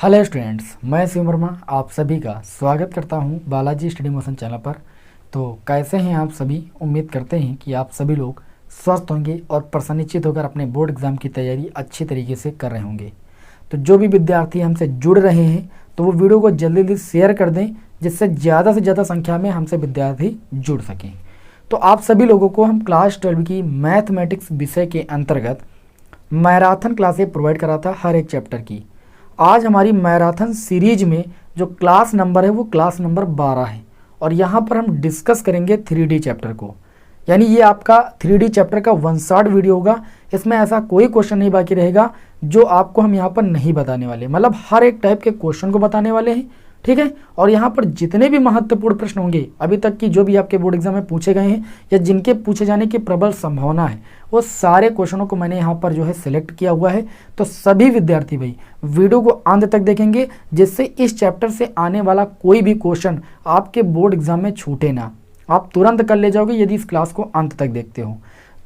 Hello students, मैं शिव वर्मा आप सभी का स्वागत करता हूं बालाजी स्टडी मोशन चैनल पर। तो कैसे हैं आप सभी? उम्मीद करते हैं कि आप सभी लोग स्वस्थ होंगे और प्रसन्नचित होकर अपने बोर्ड एग्ज़ाम की तैयारी अच्छी तरीके से कर रहे होंगे। तो जो भी विद्यार्थी हमसे जुड़ रहे हैं तो वो वीडियो को जल्दी जल्दी शेयर कर दें, जिससे ज़्यादा से ज़्यादा संख्या में हमसे विद्यार्थी जुड़ सकें। तो आप सभी लोगों को हम क्लास 12 की मैथमेटिक्स विषय के अंतर्गत मैराथन क्लासें प्रोवाइड करा था हर एक चैप्टर की। आज हमारी मैराथन सीरीज में जो क्लास नंबर है वो क्लास नंबर 12 है और यहाँ पर हम डिस्कस करेंगे 3D चैप्टर को। यानी ये आपका 3D चैप्टर का वन शॉट वीडियो होगा। इसमें ऐसा कोई क्वेश्चन नहीं बाकी रहेगा जो आपको हम यहाँ पर नहीं बताने वाले, मतलब हर एक टाइप के क्वेश्चन को बताने वाले हैं, ठीक है। और यहाँ पर जितने भी महत्वपूर्ण प्रश्न होंगे अभी तक की जो भी आपके बोर्ड एग्जाम में पूछे गए हैं या जिनके पूछे जाने की प्रबल संभावना है, वो सारे क्वेश्चनों को मैंने यहाँ पर जो है सिलेक्ट किया हुआ है। तो सभी विद्यार्थी भाई वीडियो को अंत तक देखेंगे, जिससे इस चैप्टर से आने वाला कोई भी क्वेश्चन आपके बोर्ड एग्जाम में छूटे ना। आप तुरंत कर ले जाओगे यदि इस क्लास को अंत तक देखते हो।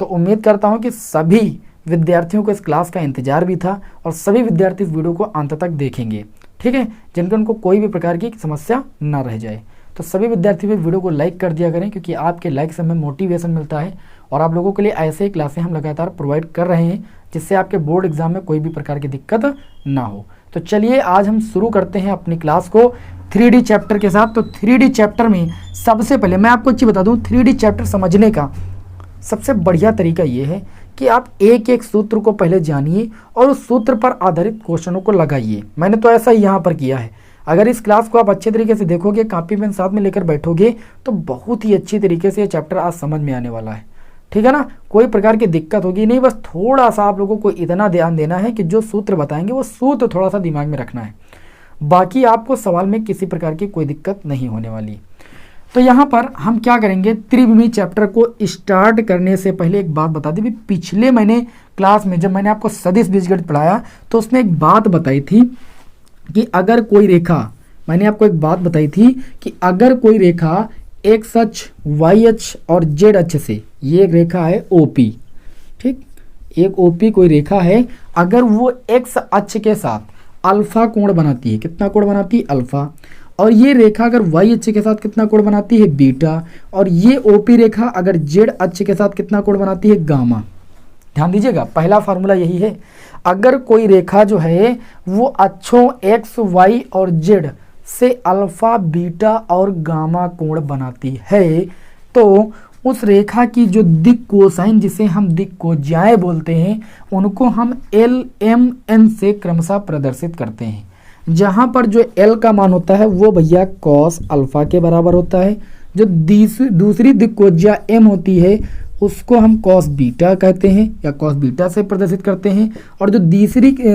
तो उम्मीद करता हूँ कि सभी विद्यार्थियों को इस क्लास का इंतजार भी था और सभी विद्यार्थी इस वीडियो को अंत तक देखेंगे, ठीक है, जिनके उनको कोई भी प्रकार की समस्या ना रह जाए। तो सभी विद्यार्थी भी वीडियो को लाइक कर दिया करें, क्योंकि आपके लाइक से हमें मोटिवेशन मिलता है और आप लोगों के लिए ऐसे ही क्लासें हम लगातार प्रोवाइड कर रहे हैं, जिससे आपके बोर्ड एग्जाम में कोई भी प्रकार की दिक्कत ना हो। तो चलिए आज हम शुरू करते हैं अपनी क्लास को 3D चैप्टर के साथ। तो 3D चैप्टर में सबसे पहले मैं आपको एक चीज़ बता दूँ, 3D चैप्टर समझने का सबसे बढ़िया तरीका ये है कि आप एक एक सूत्र को पहले जानिए और उस सूत्र पर आधारित क्वेश्चनों को लगाइए। मैंने तो ऐसा ही यहाँ पर किया है। अगर इस क्लास को आप अच्छे तरीके से देखोगे, कॉपी पेन साथ में लेकर बैठोगे, तो बहुत ही अच्छी तरीके से ये चैप्टर आज समझ में आने वाला है, ठीक है ना। कोई प्रकार की दिक्कत होगी नहीं, बस थोड़ा सा आप लोगों को इतना ध्यान देना है कि जो सूत्र बताएंगे वो सूत्र थोड़ा सा दिमाग में रखना है। बाकी आपको सवाल में किसी प्रकार की कोई दिक्कत नहीं होने वाली। तो यहाँ पर हम क्या करेंगे, त्रिविमी चैप्टर को स्टार्ट करने से पहले एक बात बता दी। पिछले मैंने क्लास में जब मैंने आपको सदिश बीजगणित पढ़ाया तो उसमें एक बात बताई थी कि अगर कोई रेखा, मैंने आपको एक बात बताई थी कि अगर कोई रेखा एक्स अक्ष, वाई अक्ष और जेड अक्ष से, ये एक रेखा है ओपी, ठीक, एक ओपी कोई रेखा है, अगर वो एक्स अक्ष के साथ अल्फा कोण बनाती है, कितना कोण बनाती है? अल्फा। और ये रेखा अगर वाई अक्ष के साथ कितना कोण बनाती है? बीटा। और ये ओपी रेखा अगर जेड अक्ष के साथ कितना कोण बनाती है? गामा। ध्यान दीजिएगा, पहला फार्मूला यही है। अगर कोई रेखा जो है वो अक्षों एक्स, वाई और जेड से अल्फा, बीटा और गामा कोण बनाती है, तो उस रेखा की जो दिक् कोसाइन, जिसे हम दिक् कोज्याएं बोलते हैं, उनको हम एल, एम, एन से क्रमशः प्रदर्शित करते हैं। जहां पर जो एल का मान होता है वो भैया कॉस अल्फा के बराबर होता है। जो दूसरी दिक्कोज्या एम होती है उसको हम कॉस बीटा कहते हैं या कॉस बीटा से प्रदर्शित करते हैं। और जो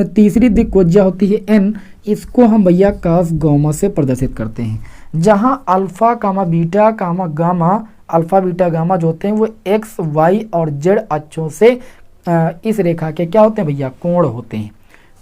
तीसरी दिक्कोज्या होती है एन, इसको हम भैया कॉस गामा से प्रदर्शित करते हैं। जहां अल्फा कामा बीटा कामा गामा, अल्फा बीटा गामा जो होते हैं वो एक्स, वाई और जेड अक्षों से इस रेखा के क्या होते हैं भैया? कोण होते हैं।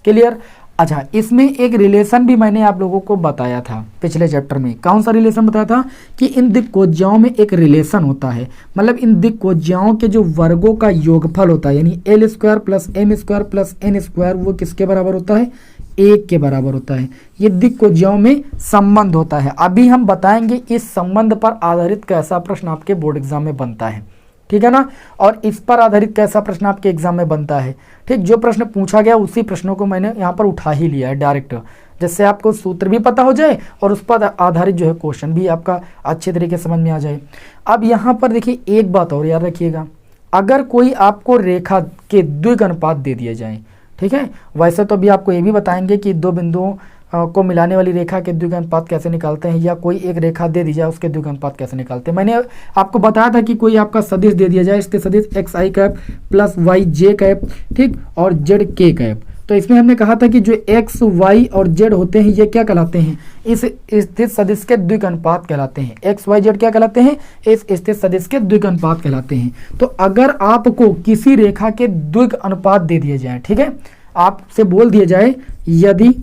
क्लियर? अच्छा, इसमें एक रिलेशन भी मैंने आप लोगों को बताया था पिछले चैप्टर में। कौन सा रिलेशन बताया था? कि इन दिक्कोज्याओं में एक रिलेशन होता है, मतलब इन दिक्कोज्याओं के जो वर्गों का योगफल होता है, यानी L square plus M square plus N square, वो किसके बराबर होता है? 1 के बराबर होता है। ये दिक्कोज्याओं में संबंध होता है। अभी हम बताएंगे इस संबंध पर आधारित कैसा प्रश्न आपके बोर्ड एग्जाम में बनता है, ठीक है ना। और इस पर आधारित कैसा प्रश्न आपके एग्जाम में बनता है, ठीक। जो प्रश्न पूछा गया उसी प्रश्नों को मैंने यहाँ पर उठा ही लिया है डायरेक्ट, जिससे आपको सूत्र भी पता हो जाए और उस पर आधारित जो है क्वेश्चन भी आपका अच्छे तरीके से समझ में आ जाए। अब यहाँ पर देखिए एक बात और याद रखिएगा, अगर कोई आपको रेखा के द्विघ अनुपात दे दिए जाए, ठीक है, वैसे तो अभी आपको ये भी बताएंगे कि दो बिंदुओं को मिलाने वाली रेखा के द्विघ अनुपात कैसे निकालते हैं, या कोई एक रेखा दे दी जाए उसके द्विघ अनुपात कैसे निकालते हैं। मैंने आपको बताया था कि कोई आपका सदिश दे दिया जाए, इसके सदिश एक्स आई कैप प्लस वाई जे कैप, ठीक, और जेड के कैप। तो इसमें हमने कहा था कि जो एक्स, वाई और जेड होते हैं ये क्या कहलाते हैं? इस स्थित सदिश के द्विघ अनुपात कहलाते हैं। एक्स, वाई, जेड क्या कहलाते हैं? इस स्थित सदिश के द्विघ अनुपात कहलाते हैं। तो अगर आपको किसी रेखा के द्विघ अनुपात दे दिए जाए, ठीक है, आपसे बोल दिया जाए यदि,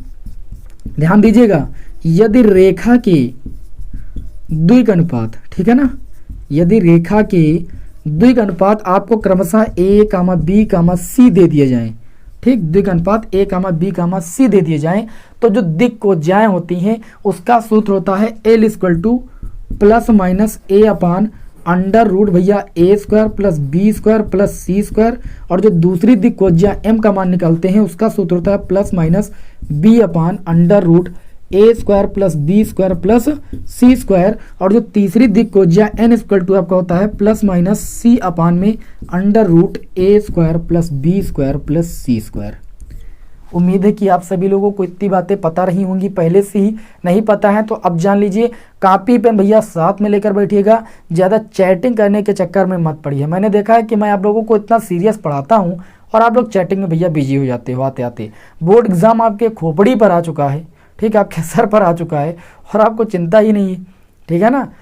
ध्यान दीजिएगा, यदि रेखा के द्विघ अनुपात, ठीक है ना, यदि रेखा के द्विघ अनुपात आपको क्रमशः ए कामा बी कामा सी दे दिए जाए, ठीक, द्विघानुपात a comma b comma c दे दिए जाएं तो जो दिक् कोज्याएं होती हैं उसका सूत्र होता है L equal to plus minus a upon under root भैया a square plus b square plus c square, और जो दूसरी दिक् कोज्या m का मान निकालते हैं उसका सूत्र होता है plus minus b upon under root a square plus b square plus c square, और जो तीसरी दिक् कोज्या n इक्वल टू आपका होता है प्लस माइनस c अपान में under root a square plus b square plus c square. उम्मीद है कि आप सभी लोगों को इतनी बातें पता रही होंगी, पहले से ही नहीं पता है तो अब जान लीजिए। कॉपी पेन भैया साथ में लेकर बैठिएगा, ज़्यादा चैटिंग करने के चक्कर में मत पड़िए। मैंने देखा है कि मैं आप लोगों को इतना सीरियस पढ़ाता हूँ और आप लोग चैटिंग में भैया बिजी हो जाते हो आते आते। बोर्ड एग्जाम आपके खोपड़ी पर आ चुका है, ठीक है, आपके सर पर आ चुका है और आपको चिंता ही नहीं है, ठीक है ना।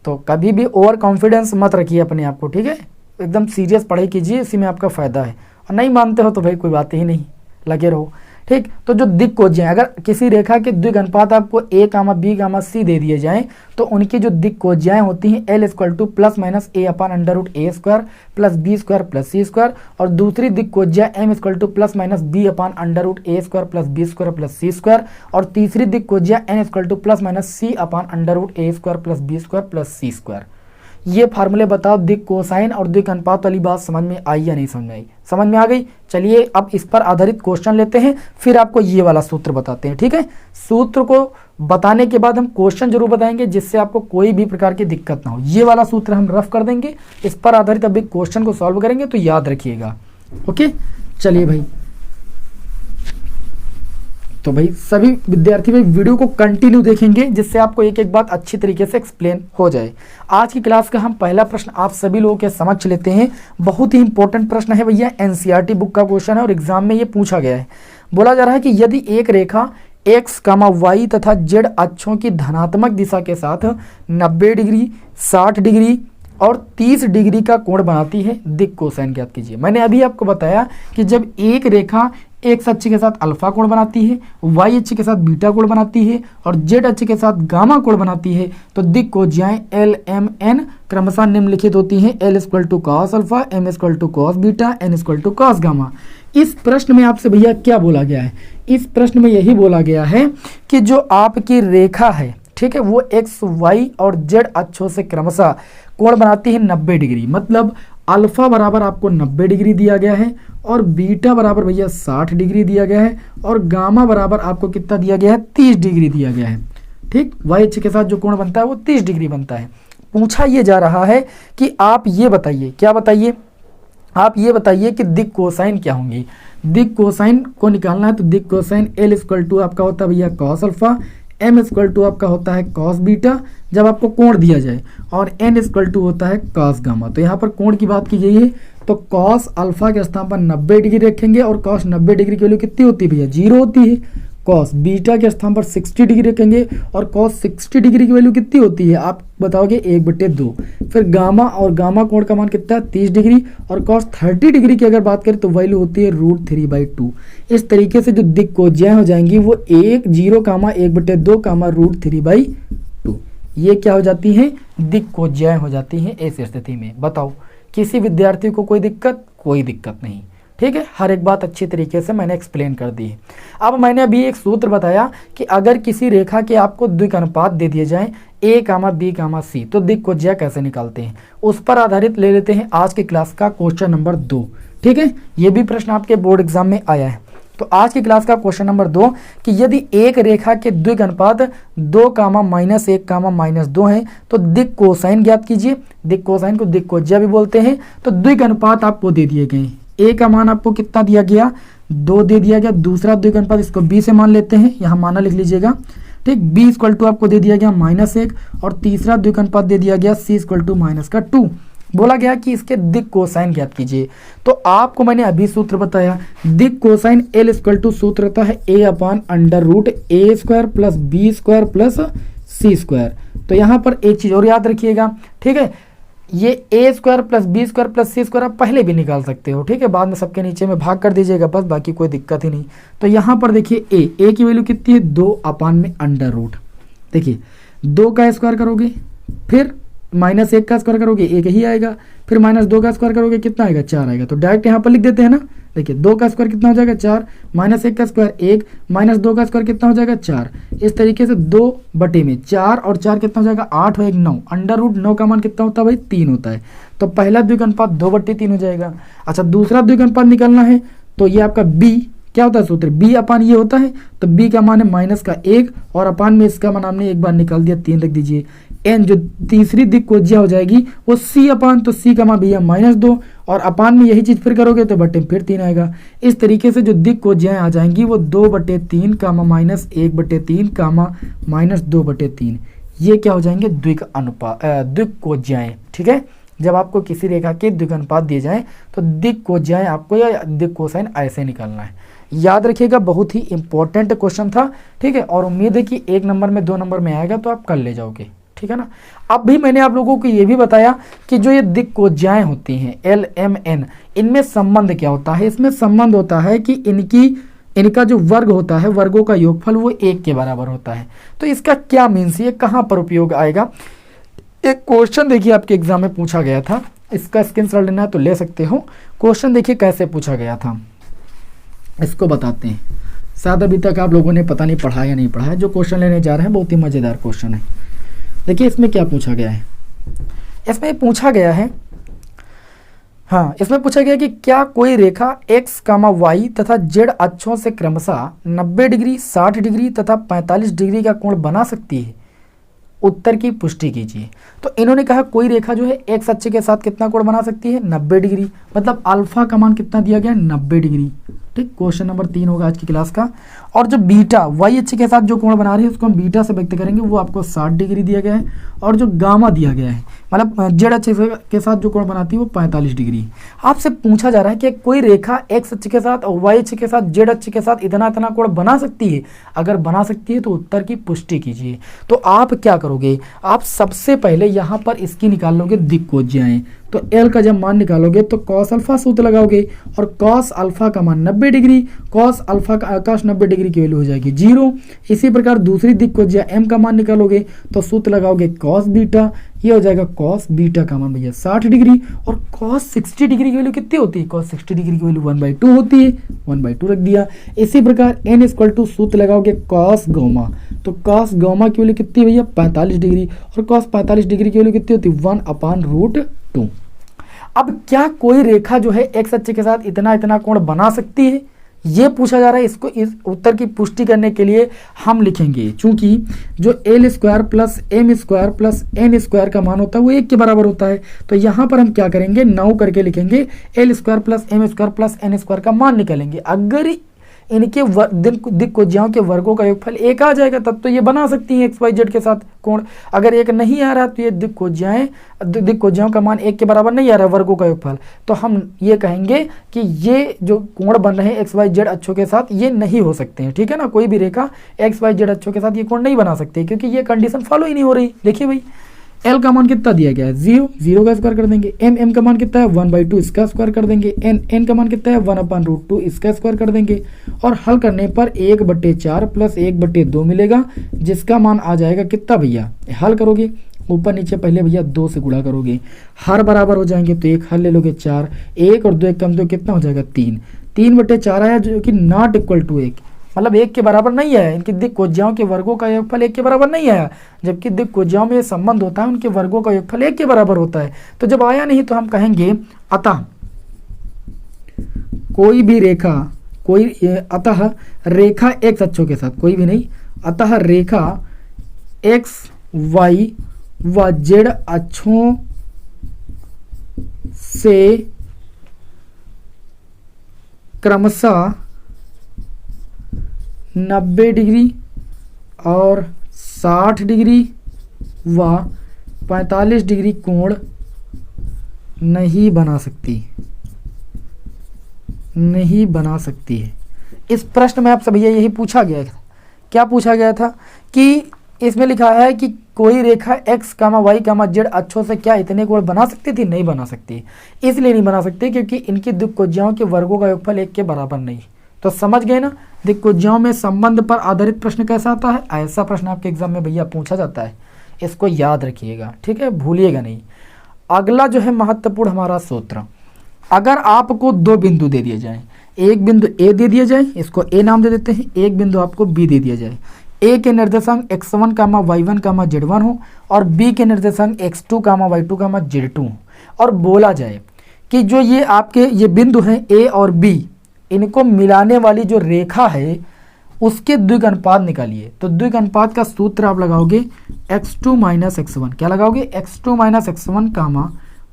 तो कभी भी ओवर कॉन्फिडेंस मत रखिए अपने आप को, ठीक है, एकदम सीरियस पढ़ाई कीजिए, इसी में आपका फ़ायदा है। और नहीं मानते हो तो भाई कोई बात ही नहीं, लगे रहो, ठीक। तो जो दिक् कोज्याएं, अगर किसी रेखा के द्विघानुपात आपको a comma b comma c दे दिए जाएं तो उनकी जो दिक् कोज्याएं होती हैं L equal to plus minus a upon under root a square plus b square plus c square, और दूसरी दिक् कोज्या m equal to plus minus b upon under root a square plus b square plus c square, और तीसरी दिक् कोज्या n equal to plus minus c upon under root a square plus b square plus c square. ये फार्मूले बताओ, दिक् cosine और दिक् अनुपात वाली बात समझ में आई या नहीं समझ में आई? समझ में आ गई। चलिए अब इस पर आधारित क्वेश्चन लेते हैं, फिर आपको ये वाला सूत्र बताते हैं, ठीक है। सूत्र को बताने के बाद हम क्वेश्चन जरूर बताएंगे जिससे आपको कोई भी प्रकार की दिक्कत ना हो। ये वाला सूत्र हम रफ कर देंगे, इस पर आधारित अभी क्वेश्चन को सॉल्व करेंगे, तो याद रखिएगा। ओके, चलिए भाई। तो भाई सभी विद्यार्थी भाई वीडियो को कंटिन्यू देखेंगे जिससे आपको एक एक बात अच्छी तरीके से एक्सप्लेन हो जाए। आज की क्लास का हम पहला प्रश्न आप सभी लोगों के समक्ष लेते हैं। बहुत ही इंपॉर्टेंट प्रश्न है भैया, एनसीईआरटी बुक का क्वेश्चन है और एग्जाम में ये पूछा गया है। बोला जा रहा है कि यदि एक रेखा x, y तथा z अक्षों की धनात्मक दिशा के साथ 90 डिग्री, 60 डिग्री और 30 डिग्री का कोण बनाती है, दिक् कोसाइन ज्ञात कीजिए। मैंने अभी आपको बताया कि जब एक रेखा x अक्ष के साथ अल्फा कोण बनाती है, y अक्ष के साथ बीटा कोण बनाती है और z अक्ष के साथ गामा कोण बनाती है तो दिक् कोज्याएं L, M, N क्रमशः निम्नलिखित होती हैं। L equal to cos alpha, M equal to cos beta, N equal to cos gamma. इस प्रश्न में आपसे भैया क्या बोला गया है? इस प्रश्न में यही बोला गया है कि जो आपकी रेखा है, ठीक है, वो x, y और z अक्षों से क्रमशः कोण बनाती है 90 डिग्री। मतलब अल्फा बराबर आपको 90 डिग्री दिया गया है और बीटा बराबर भैया 60 डिग्री दिया गया है और गामा बराबर आपको कितना दिया गया है? 30 डिग्री दिया गया है, ठीक। y अक्ष के साथ जो कोण बनता है वो 30 डिग्री बनता है। पूछा ये जा रहा है कि आप ये बताइए, क्या बताइए? आप ये बताइए कि दिक् कोसाइन क्या होंगी। दिक् कोसाइन को निकालना है तो दिक् कोसाइन L इक्वल टू आपका होता है भैया cos alpha, M equal to आपका होता है कॉस बीटा जब आपको कोण दिया जाए, और N इक्वल टू होता है कॉस गामा। तो यहाँ पर कोण की बात की गई है तो कॉस अल्फा के स्थान पर 90 डिग्री रखेंगे और कॉस 90 डिग्री की वैल्यू कितनी होती है भैया? 0 होती है। कॉस बीटा के स्थान पर 60 डिग्री रखेंगे और कॉस 60 डिग्री की वैल्यू कितनी होती है? आप बताओगे 1/2। फिर गामा, और गामा कोण का मान कितना है? 30 डिग्री। और कॉस 30 डिग्री की अगर बात करें तो वैल्यू होती है √3/2। इस तरीके से जो दिक् कोज्याएं हो जाएंगी वो 0, 1/2, √3/2। ये क्या हो जाती हैं? दिक् कोज्याएं हो जाती हैं ऐसी स्थिति में। बताओ किसी विद्यार्थी को कोई दिक्कत? कोई दिक्कत नहीं, ठीक है। हर एक बात अच्छी तरीके से मैंने एक्सप्लेन कर दी है। अब मैंने अभी एक सूत्र बताया कि अगर किसी रेखा के आपको द्विघानुपात दे दिए जाएं a, b, c तो दिक् कोज्या कैसे निकालते हैं, उस पर आधारित ले लेते हैं आज की क्लास का क्वेश्चन नंबर 2, ठीक है। ये भी प्रश्न आपके बोर्ड एग्जाम में आया है। तो आज की क्लास का क्वेश्चन नंबर 2 कि यदि एक रेखा के द्विघानुपात 2, -1, -2 है तो दिक् कोसाइन ज्ञात कीजिए। दिक् कोसाइन को दिक् कोज्या भी बोलते हैं। तो द्विघानुपात आपको दे दिए गए, a का मान आपको कितना दिया गया? 2 दे दिया गया। दूसरा द्विघानुपात इसको b से मान लेते हैं, यहाँ माना लिख लीजिएगा, ठीक। b इक्वल टू आपको दे दिया गया -1 और तीसरा द्विघानुपात दे दिया गया c इक्वल टू -2। बोला गया कि इसके दिक् कोसाइन ज्ञात कीजिए। तो आपको मैंने अभी सूत्र बताया, दिक् कोसाइन L इक्वल टू सूत्र रहता है a/√a² plus b² plus c²। तो यहाँ पर एक चीज और याद रखिएगा, ठीक है, ये a² plus b² plus c² आप पहले भी निकाल सकते हो, ठीक है। बाद में सबके नीचे में भाग कर दीजिएगा बस, बाकी कोई दिक्कत ही नहीं। तो यहाँ पर देखिए a की वैल्यू कितनी है? 2 अपान में अंडर रूट। देखिए 2 का स्क्वायर करोगे, फिर माइनस 1 का स्क्वायर करोगे 1 ही आएगा, फिर माइनस 2 का स्क्वायर करोगे कितना आएगा 4 आएगा। तो डायरेक्ट यहाँ पर लिख देते हैं ना, देखिए 2 का स्क्वायर कितना हो जाएगा 4, माइनस 1 का स्क्वायर 1, माइनस 2 का स्क्वायर कितना हो जाएगा 4। इस तरीके से 2 बटे में 4 और 4 कितना हो जाएगा 8 और 1 9, अंडर रूट 9 का मान कितना होता है भाई 3 होता है। तो पहला द्विघात अनुपात 2/3 हो जाएगा। अच्छा दूसरा द्विघात अनुपात निकालना है तो ये आपका b क्या होता है सूत्र, b अपान ये होता है, तो b का मान है माइनस का 1 और अपान में इसका मान हमने एक बार निकाल दिया 3 रख दीजिए। n जो तीसरी दिक कोज्या हो जाएगी वो c अपान, तो c का मान भैया -2 और अपान में यही चीज फिर करोगे तो बटे में फिर 3 आएगा। इस तरीके से जो दिक कोज्याएं आ जाएंगी वो 2/3 कामा -1/3 कामा -2/3, ये क्या हो जाएंगे द्विक कोज्याएं। ठीक है, जब आपको किसी रेखा के द्विघात अनुपात दिए जाए तो दिक कोज्याएं आपको या दिक कोसाइन ऐसे निकालना है। याद रखिएगा बहुत ही इंपॉर्टेंट क्वेश्चन था। ठीक है, और उम्मीद है कि 1 नंबर में 2 नंबर में आएगा तो आप कर ले जाओगे। ठीक है ना। अब भी मैंने आप लोगों को ये भी बताया कि जो ये दिक कोज्याएं होती हैं LMN, इनमें संबंध क्या होता है। इसमें संबंध होता है कि इनका जो वर्ग होता है, वर्गों का योगफल वो 1 के बराबर होता है। तो इसका क्या मीन्स, ये कहाँ पर उपयोग आएगा। एक क्वेश्चन देखिए आपके एग्जाम में पूछा गया था, इसका स्क्रीनशॉट लेना है तो ले सकते हो। क्वेश्चन देखिए कैसे पूछा गया था, इसको बताते हैं। शायद अभी तक आप लोगों ने पता नहीं पढ़ा या नहीं पढ़ा है। जो क्वेश्चन लेने जा रहे हैं बहुत ही मज़ेदार क्वेश्चन है। देखिए इसमें क्या पूछा गया है, इसमें पूछा गया है, हाँ इसमें पूछा गया कि क्या कोई रेखा x, y तथा z अक्षों से क्रमशः 90 डिग्री, 60 डिग्री तथा 45 डिग्री का कोण बना सकती है। उत्तर की पुष्टि कीजिए। तो इन्होंने कहा कोई रेखा जो है x अक्ष के साथ कितना कोण बना सकती है 90 डिग्री, मतलब अल्फा का मान कितना दिया गया 90 डिग्री। ठीक, क्वेश्चन नंबर 3 होगा आज की क्लास का। और जो बीटा y अक्ष के साथ जो कोण बना रही है उसको हम बीटा से व्यक्त करेंगे, वो आपको 60 डिग्री दिया गया है। और जो गामा दिया गया है मतलब z अक्ष के साथ जो कोण बनाती है वो 45 डिग्री। आपसे पूछा जा रहा है कि कोई रेखा x अक्ष के साथ और y अक्ष के साथ z अक्ष के साथ इतना इतना कोण बना सकती है। अगर बना सकती है तो उत्तर की पुष्टि कीजिए। तो आप क्या करोगे, आप सबसे पहले यहाँ पर इसकी निकाल लोगे दिक कोज्याएं। तो L का जब मान निकालोगे तो cos अल्फा सूत्र लगाओगे और cos अल्फा का मान 90 डिग्री, cos अल्फा का cos 90 डिग्री की वैल्यू हो जाएगी 0। इसी प्रकार दूसरी दिक को M का मान निकालोगे तो सूत्र लगाओगे cos बीटा, ये हो जाएगा cos बीटा का मान भैया 60 डिग्री। और cos 60 डिग्री की वैल्यू कितनी होती है, cos 60 डिग्री की वैल्यू 1/2 होती है, 1/2 रख दिया। इसी प्रकार n इक्वल टू सूत्र लगाओगे cos गामा, तो cos गामा की वैल्यू कितनी भैया 45 डिग्री, और cos 45 डिग्री की वैल्यू कितनी होती है 1/√2। अब क्या कोई रेखा जो है x अक्ष के साथ इतना इतना कोण बना सकती है, ये पूछा जा रहा है। इसको इस उत्तर की पुष्टि करने के लिए हम लिखेंगे, चूंकि जो L square plus M square plus N square का मान होता है वो 1 के बराबर होता है। तो यहाँ पर हम क्या करेंगे 9 करके लिखेंगे, L square plus M square plus N square का मान निकालेंगे। अगर इनके दिक कोज्याओं के वर्गों का योगफल 1 आ जाएगा तब तो ये बना सकती हैं XYZ के साथ कोण। अगर 1 नहीं आ रहा तो ये दिक कोज्याओं का मान 1 के बराबर नहीं आ रहा वर्गों का योगफल, तो हम ये कहेंगे कि ये जो कोण बन रहे हैं XYZ अक्षों के साथ ये नहीं हो सकते हैं। ठीक है ना, कोई भी रेखा XYZ अक्षों के साथ ये कोण नहीं बना सकते क्योंकि ये कंडीशन फॉलो ही नहीं हो रही। देखिए भाई L का मान कितना दिया गया है 0, 0 का स्क्वायर कर देंगे। M का मान कितना है 1/2, इसका स्क्वायर कर देंगे। N का मान कितना है 1/√2, इसका स्क्वायर कर देंगे। और हल करने पर 1/4 प्लस 1/2 मिलेगा, जिसका मान आ जाएगा कितना भैया, हल करोगे ऊपर नीचे पहले भैया 2 से गुणा करोगे, हर बराबर हो जाएंगे तो 1 हल ले लोगे 4, 1 और 2 1 कम 2 कितना हो जाएगा 3, 3/4 आया जो कि नॉट इक्वल टू 1, मतलब 1 के बराबर नहीं आया। इनकी दिक कोज्याओं के वर्गों का योगफल 1 के बराबर नहीं आया, जबकि दिक कोज्याओं में संबंध होता है उनके वर्गों का योगफल 1 के बराबर होता है। तो जब आया नहीं तो हम कहेंगे अतः कोई भी रेखा, अतः रेखा x अक्षों के साथ, कोई भी नहीं, अतः रेखा x y व z अक्षों से क्रमशः 90 डिग्री और 60 डिग्री व 45 डिग्री कोण नहीं बना सकती, नहीं बना सकती है। इस प्रश्न में आप सभी यही पूछा गया था। क्या पूछा गया था कि इसमें लिखा है कि कोई रेखा x, y, z अक्षों से क्या इतने कोण बना सकती थी, नहीं बना सकती। इसलिए नहीं बना सकती क्योंकि इनकी दिक कोज्याओं के वर्गों का योगफल 1 के बराबर नहीं। तो समझ गए ना, दिक कोज्याओं में संबंध पर आधारित प्रश्न कैसा आता है, ऐसा प्रश्न आपके एग्जाम में भैया पूछा जाता है। इसको याद रखिएगा, ठीक है, भूलिएगा नहीं। अगला जो है महत्वपूर्ण हमारा सूत्र, अगर आपको दो बिंदु दे दिए जाए, एक बिंदु ए दे दिया जाए, इसको ए नाम दे देते हैं, एक बिंदु आपको बी दे दिया जाए, ए के निर्देशांक x1 कामा y1 कामा z1 हो और बी के निर्देशांक x2 कामा y2 कामा z2 हो, और बोला जाए कि जो ये आपके ये बिंदु हैं ए और बी, इनको मिलाने वाली जो रेखा है उसके द्विग अनुपात निकालिए। तो द्विग अनुपात का सूत्र आप लगाओगे x2 माइनस x1, क्या लगाओगे x2 माइनस x1 कामा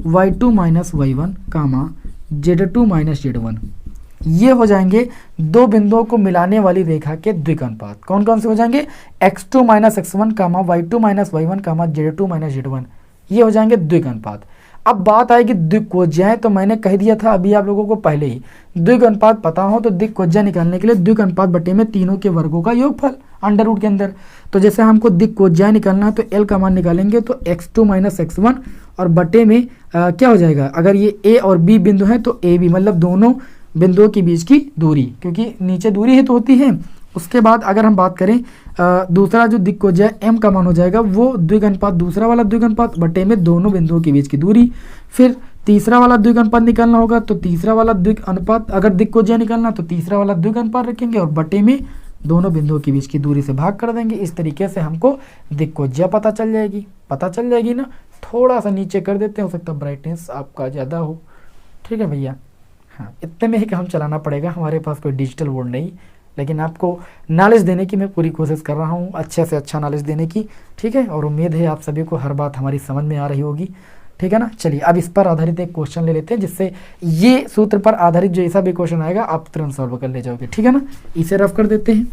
y2 माइनस y1 कामा z2 माइनस z1। ये हो जाएंगे दो बिंदुओं को मिलाने वाली रेखा के द्विग अनुपात। कौन कौन से हो जाएंगे, x2 माइनस x1 कामा y2 माइनस y1 कामा z2 माइनस z1, ये हो जाएंगे द्विग अनुपात। अब बात आएगी द्विकोज्याएं, तो मैंने कह दिया था अभी आप लोगों को पहले ही, द्विग अनुपात पता हो तो द्विकोज्या निकालने के लिए द्विग अनुपात बटे में तीनों के वर्गों का योगफल अंडर रूट के अंदर। तो जैसे हमको द्विकोज्याएं निकालना है तो एल का मान निकालेंगे, तो x2 माइनस x1 और बटे में क्या हो जाएगा, अगर ये ए और बी बिंदु है तो ए बी, मतलब दोनों बिंदुओं के बीच की दूरी, क्योंकि नीचे दूरी ही तो होती है। उसके बाद अगर हम बात करें दूसरा जो दिक्कोज्या m का मान हो जाएगा वो द्विग अनुपात, दूसरा वाला द्विग अनुपात बटे में दोनों बिंदुओं के बीच की दूरी। फिर तीसरा वाला द्विग अनुपात निकालना होगा तो तीसरा वाला द्विग अनुपात, अगर दिक्कोज्या निकालना तो तीसरा वाला द्विग अनुपात रखेंगे और बटे में दोनों बिंदुओं के बीच की दूरी से भाग कर देंगे। इस तरीके से हमको दिक्कोज्या पता चल जाएगी ना। थोड़ा सा नीचे कर देते हैं, हो सकता है ब्राइटनेस आपका ज़्यादा हो, ठीक है भैया। हाँ, इतने में ही काम चलाना पड़ेगा, हमारे पास कोई डिजिटल बोर्ड नहीं, लेकिन आपको नॉलेज देने की मैं पूरी कोशिश कर रहा हूँ, अच्छे से अच्छा नॉलेज देने की, ठीक है। और उम्मीद है आप सभी को हर बात हमारी समझ में आ रही होगी, ठीक है ना। चलिए अब इस पर आधारित एक क्वेश्चन ले लेते हैं, जिससे ये सूत्र पर आधारित जैसा भी क्वेश्चन आएगा आप तुरंत सॉल्व कर ले जाओगे, ठीक है ना। इसे रफ कर देते हैं,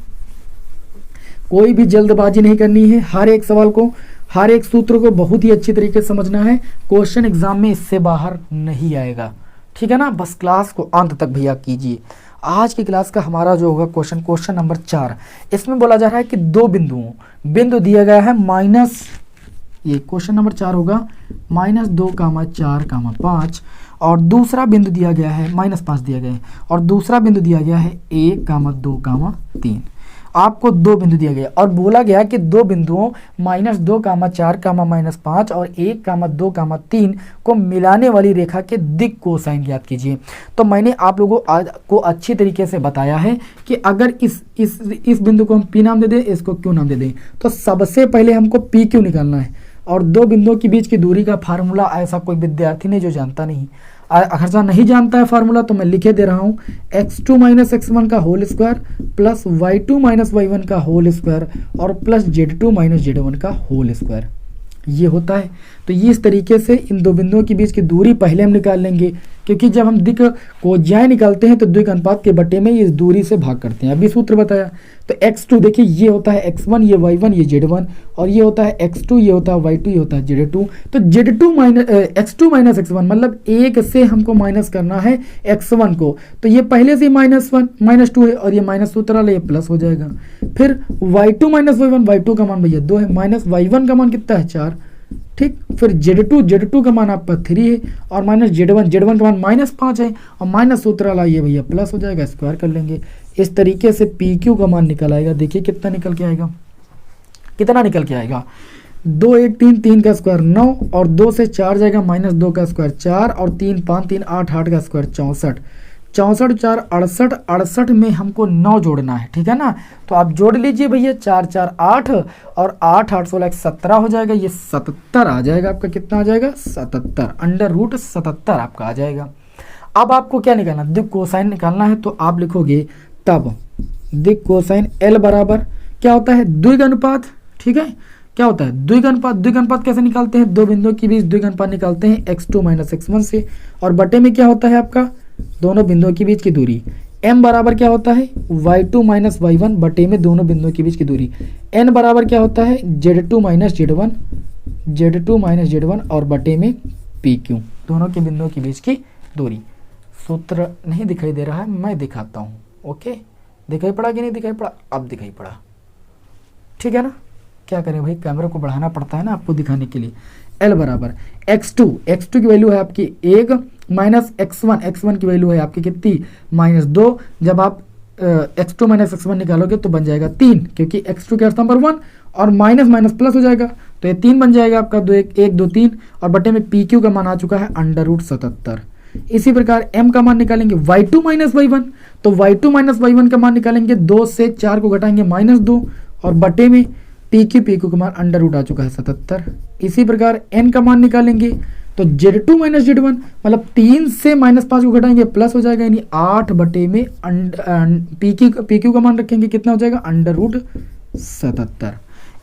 कोई भी जल्दबाजी नहीं करनी है, हर एक सवाल को, हर एक सूत्र को बहुत ही अच्छी तरीके से समझना है। क्वेश्चन एग्जाम में इससे बाहर नहीं आएगा, ठीक है ना। बस क्लास को अंत तक भैया कीजिए। आज की क्लास का हमारा जो होगा क्वेश्चन नंबर 4, इसमें बोला जा रहा है कि दो बिंदु दिया गया है माइनस, ये क्वेश्चन नंबर 4 होगा, -2, 4, 5, और दूसरा बिंदु दिया गया है -5 दिया गया है, और दूसरा बिंदु दिया गया है 1, 2, 3। आपको दो बिंदु दिया गया और बोला गया कि दो बिंदुओं -2, 4, -5 और 1, 2, 3 को मिलाने वाली रेखा के दिक् कोसाइन ज्ञात कीजिए। तो मैंने आप लोगों को अच्छी तरीके से बताया है कि अगर इस बिंदु को हम P नाम दे दें, इसको Q नाम दे दें, तो सबसे पहले हमको PQ निकालना है। और दो बिंदुओं के बीच की दूरी का फार्मूला ऐसा कोई विद्यार्थी नहीं जो जानता नहीं, अगर नहीं जानता है फार्मूला तो मैं लिखे दे रहा हूँ, x2 माइनस x1 का whole square plus y2 minus y1 का होल स्क्वायर और प्लस z2 माइनस z1 का होल स्क्वायर, ये होता है। तो ये इस तरीके से इन दो बिंदुओं के बीच की दूरी पहले हम निकाल लेंगे, क्योंकि जब हम दिक् कोज्याएं निकालते हैं तो द्विग अनुपात के बटे में इस दूरी से भाग करते हैं। अभी सूत्र बताया, तो x2 देखिए ये होता है x1, ये y1, ये z1, और ये होता है x2, ये होता है y2, ये होता है z2। तो z2 minus x2 minus x1, मतलब एक से हमको माइनस करना है x1 को, तो ये पहले से -2 है और ये माइनस सूत्र वाला, ये प्लस हो जाएगा। फिर y2 माइनस y1, y2 का मान भैया 2 है, माइनस y1 का मान कितना है 4, ठीक। फिर z2 का मान आपका 3 है और माइनस z1 का मान -5 है और माइनस सूत्र वाला ये भैया प्लस हो जाएगा, स्क्वायर कर लेंगे। इस तरीके से PQ का मान निकल आएगा। देखिए कितना निकल के आएगा, 2 1 3 3 का स्क्वायर 9 और 2 से 4 जाएगा, -2 का स्क्वायर 4 और 3 5 3 8 8 का स्क्वायर 64, 64 4 68, 68 में हमको 9 जोड़ना है, ठीक है ना। तो आप जोड़ लीजिए भैया, 4 4 8 और 8 8 16 17 हो जाएगा, ये 77 आ जाएगा आपका। कितना आ जाएगा 77, अंडर रूट 77 आपका आ जाएगा। अब आपको क्या निकालना, दिक् कोसाइन निकालना है। तो आप लिखोगे तब दिक् कोसाइन L बराबर क्या होता है, द्विग अनुपात, ठीक है। क्या होता है द्विग अनुपात, द्विग अनुपात कैसे निकालते हैं, दो बिंदुओं के बीच द्विग अनुपात निकालते हैं x2 माइनस x1 से, और बटे में क्या होता है आपका दोनों बिंदुओं के बीच की दूरी। m बराबर क्या होता है y2 माइनस y1 बटे में दोनों बिंदुओं के बीच की दूरी। n बराबर क्या होता है z2 माइनस z1 और बटे में PQ, दोनों के बिंदुओं के बीच की दूरी। सूत्र नहीं दिखाई दे रहा है, मैं दिखाता हूँ। ओके, दिखाई पड़ा कि नहीं दिखाई पड़ा, अब दिखाई पड़ा, ठीक है ना। क्या करें भाई, कैमरे को बढ़ाना पड़ता है ना आपको दिखाने के लिए। L बराबर x2 की वैल्यू है आपकी 1 माइनस x1 की वैल्यू है आपकी कितनी -2। जब आप x2 माइनस x1 निकालोगे तो बन जाएगा 3, क्योंकि x2 के अर्थ नंबर 1 और माइनस माइनस प्लस हो जाएगा, तो ये 3 बन जाएगा आपका, 2 1 1 2 3, और बटे में पी क्यू का मान आ चुका है √77। इसी प्रकार m का मान निकालेंगे y2 माइनस y1, तो y2 माइनस y1 का मान निकालेंगे, 2 से 4 को घटाएंगे -2, और बटे में पी क्यू का मान अंडर आ चुका है 77। इसी प्रकार n का मान निकालेंगे, तो Z2 माइनस Z1 मतलब 3 से -5 को घटाएंगे प्लस हो जाएगा, यानी 8 बटे में पी क्यू का मान रखेंगे, कितना हो जाएगा √77।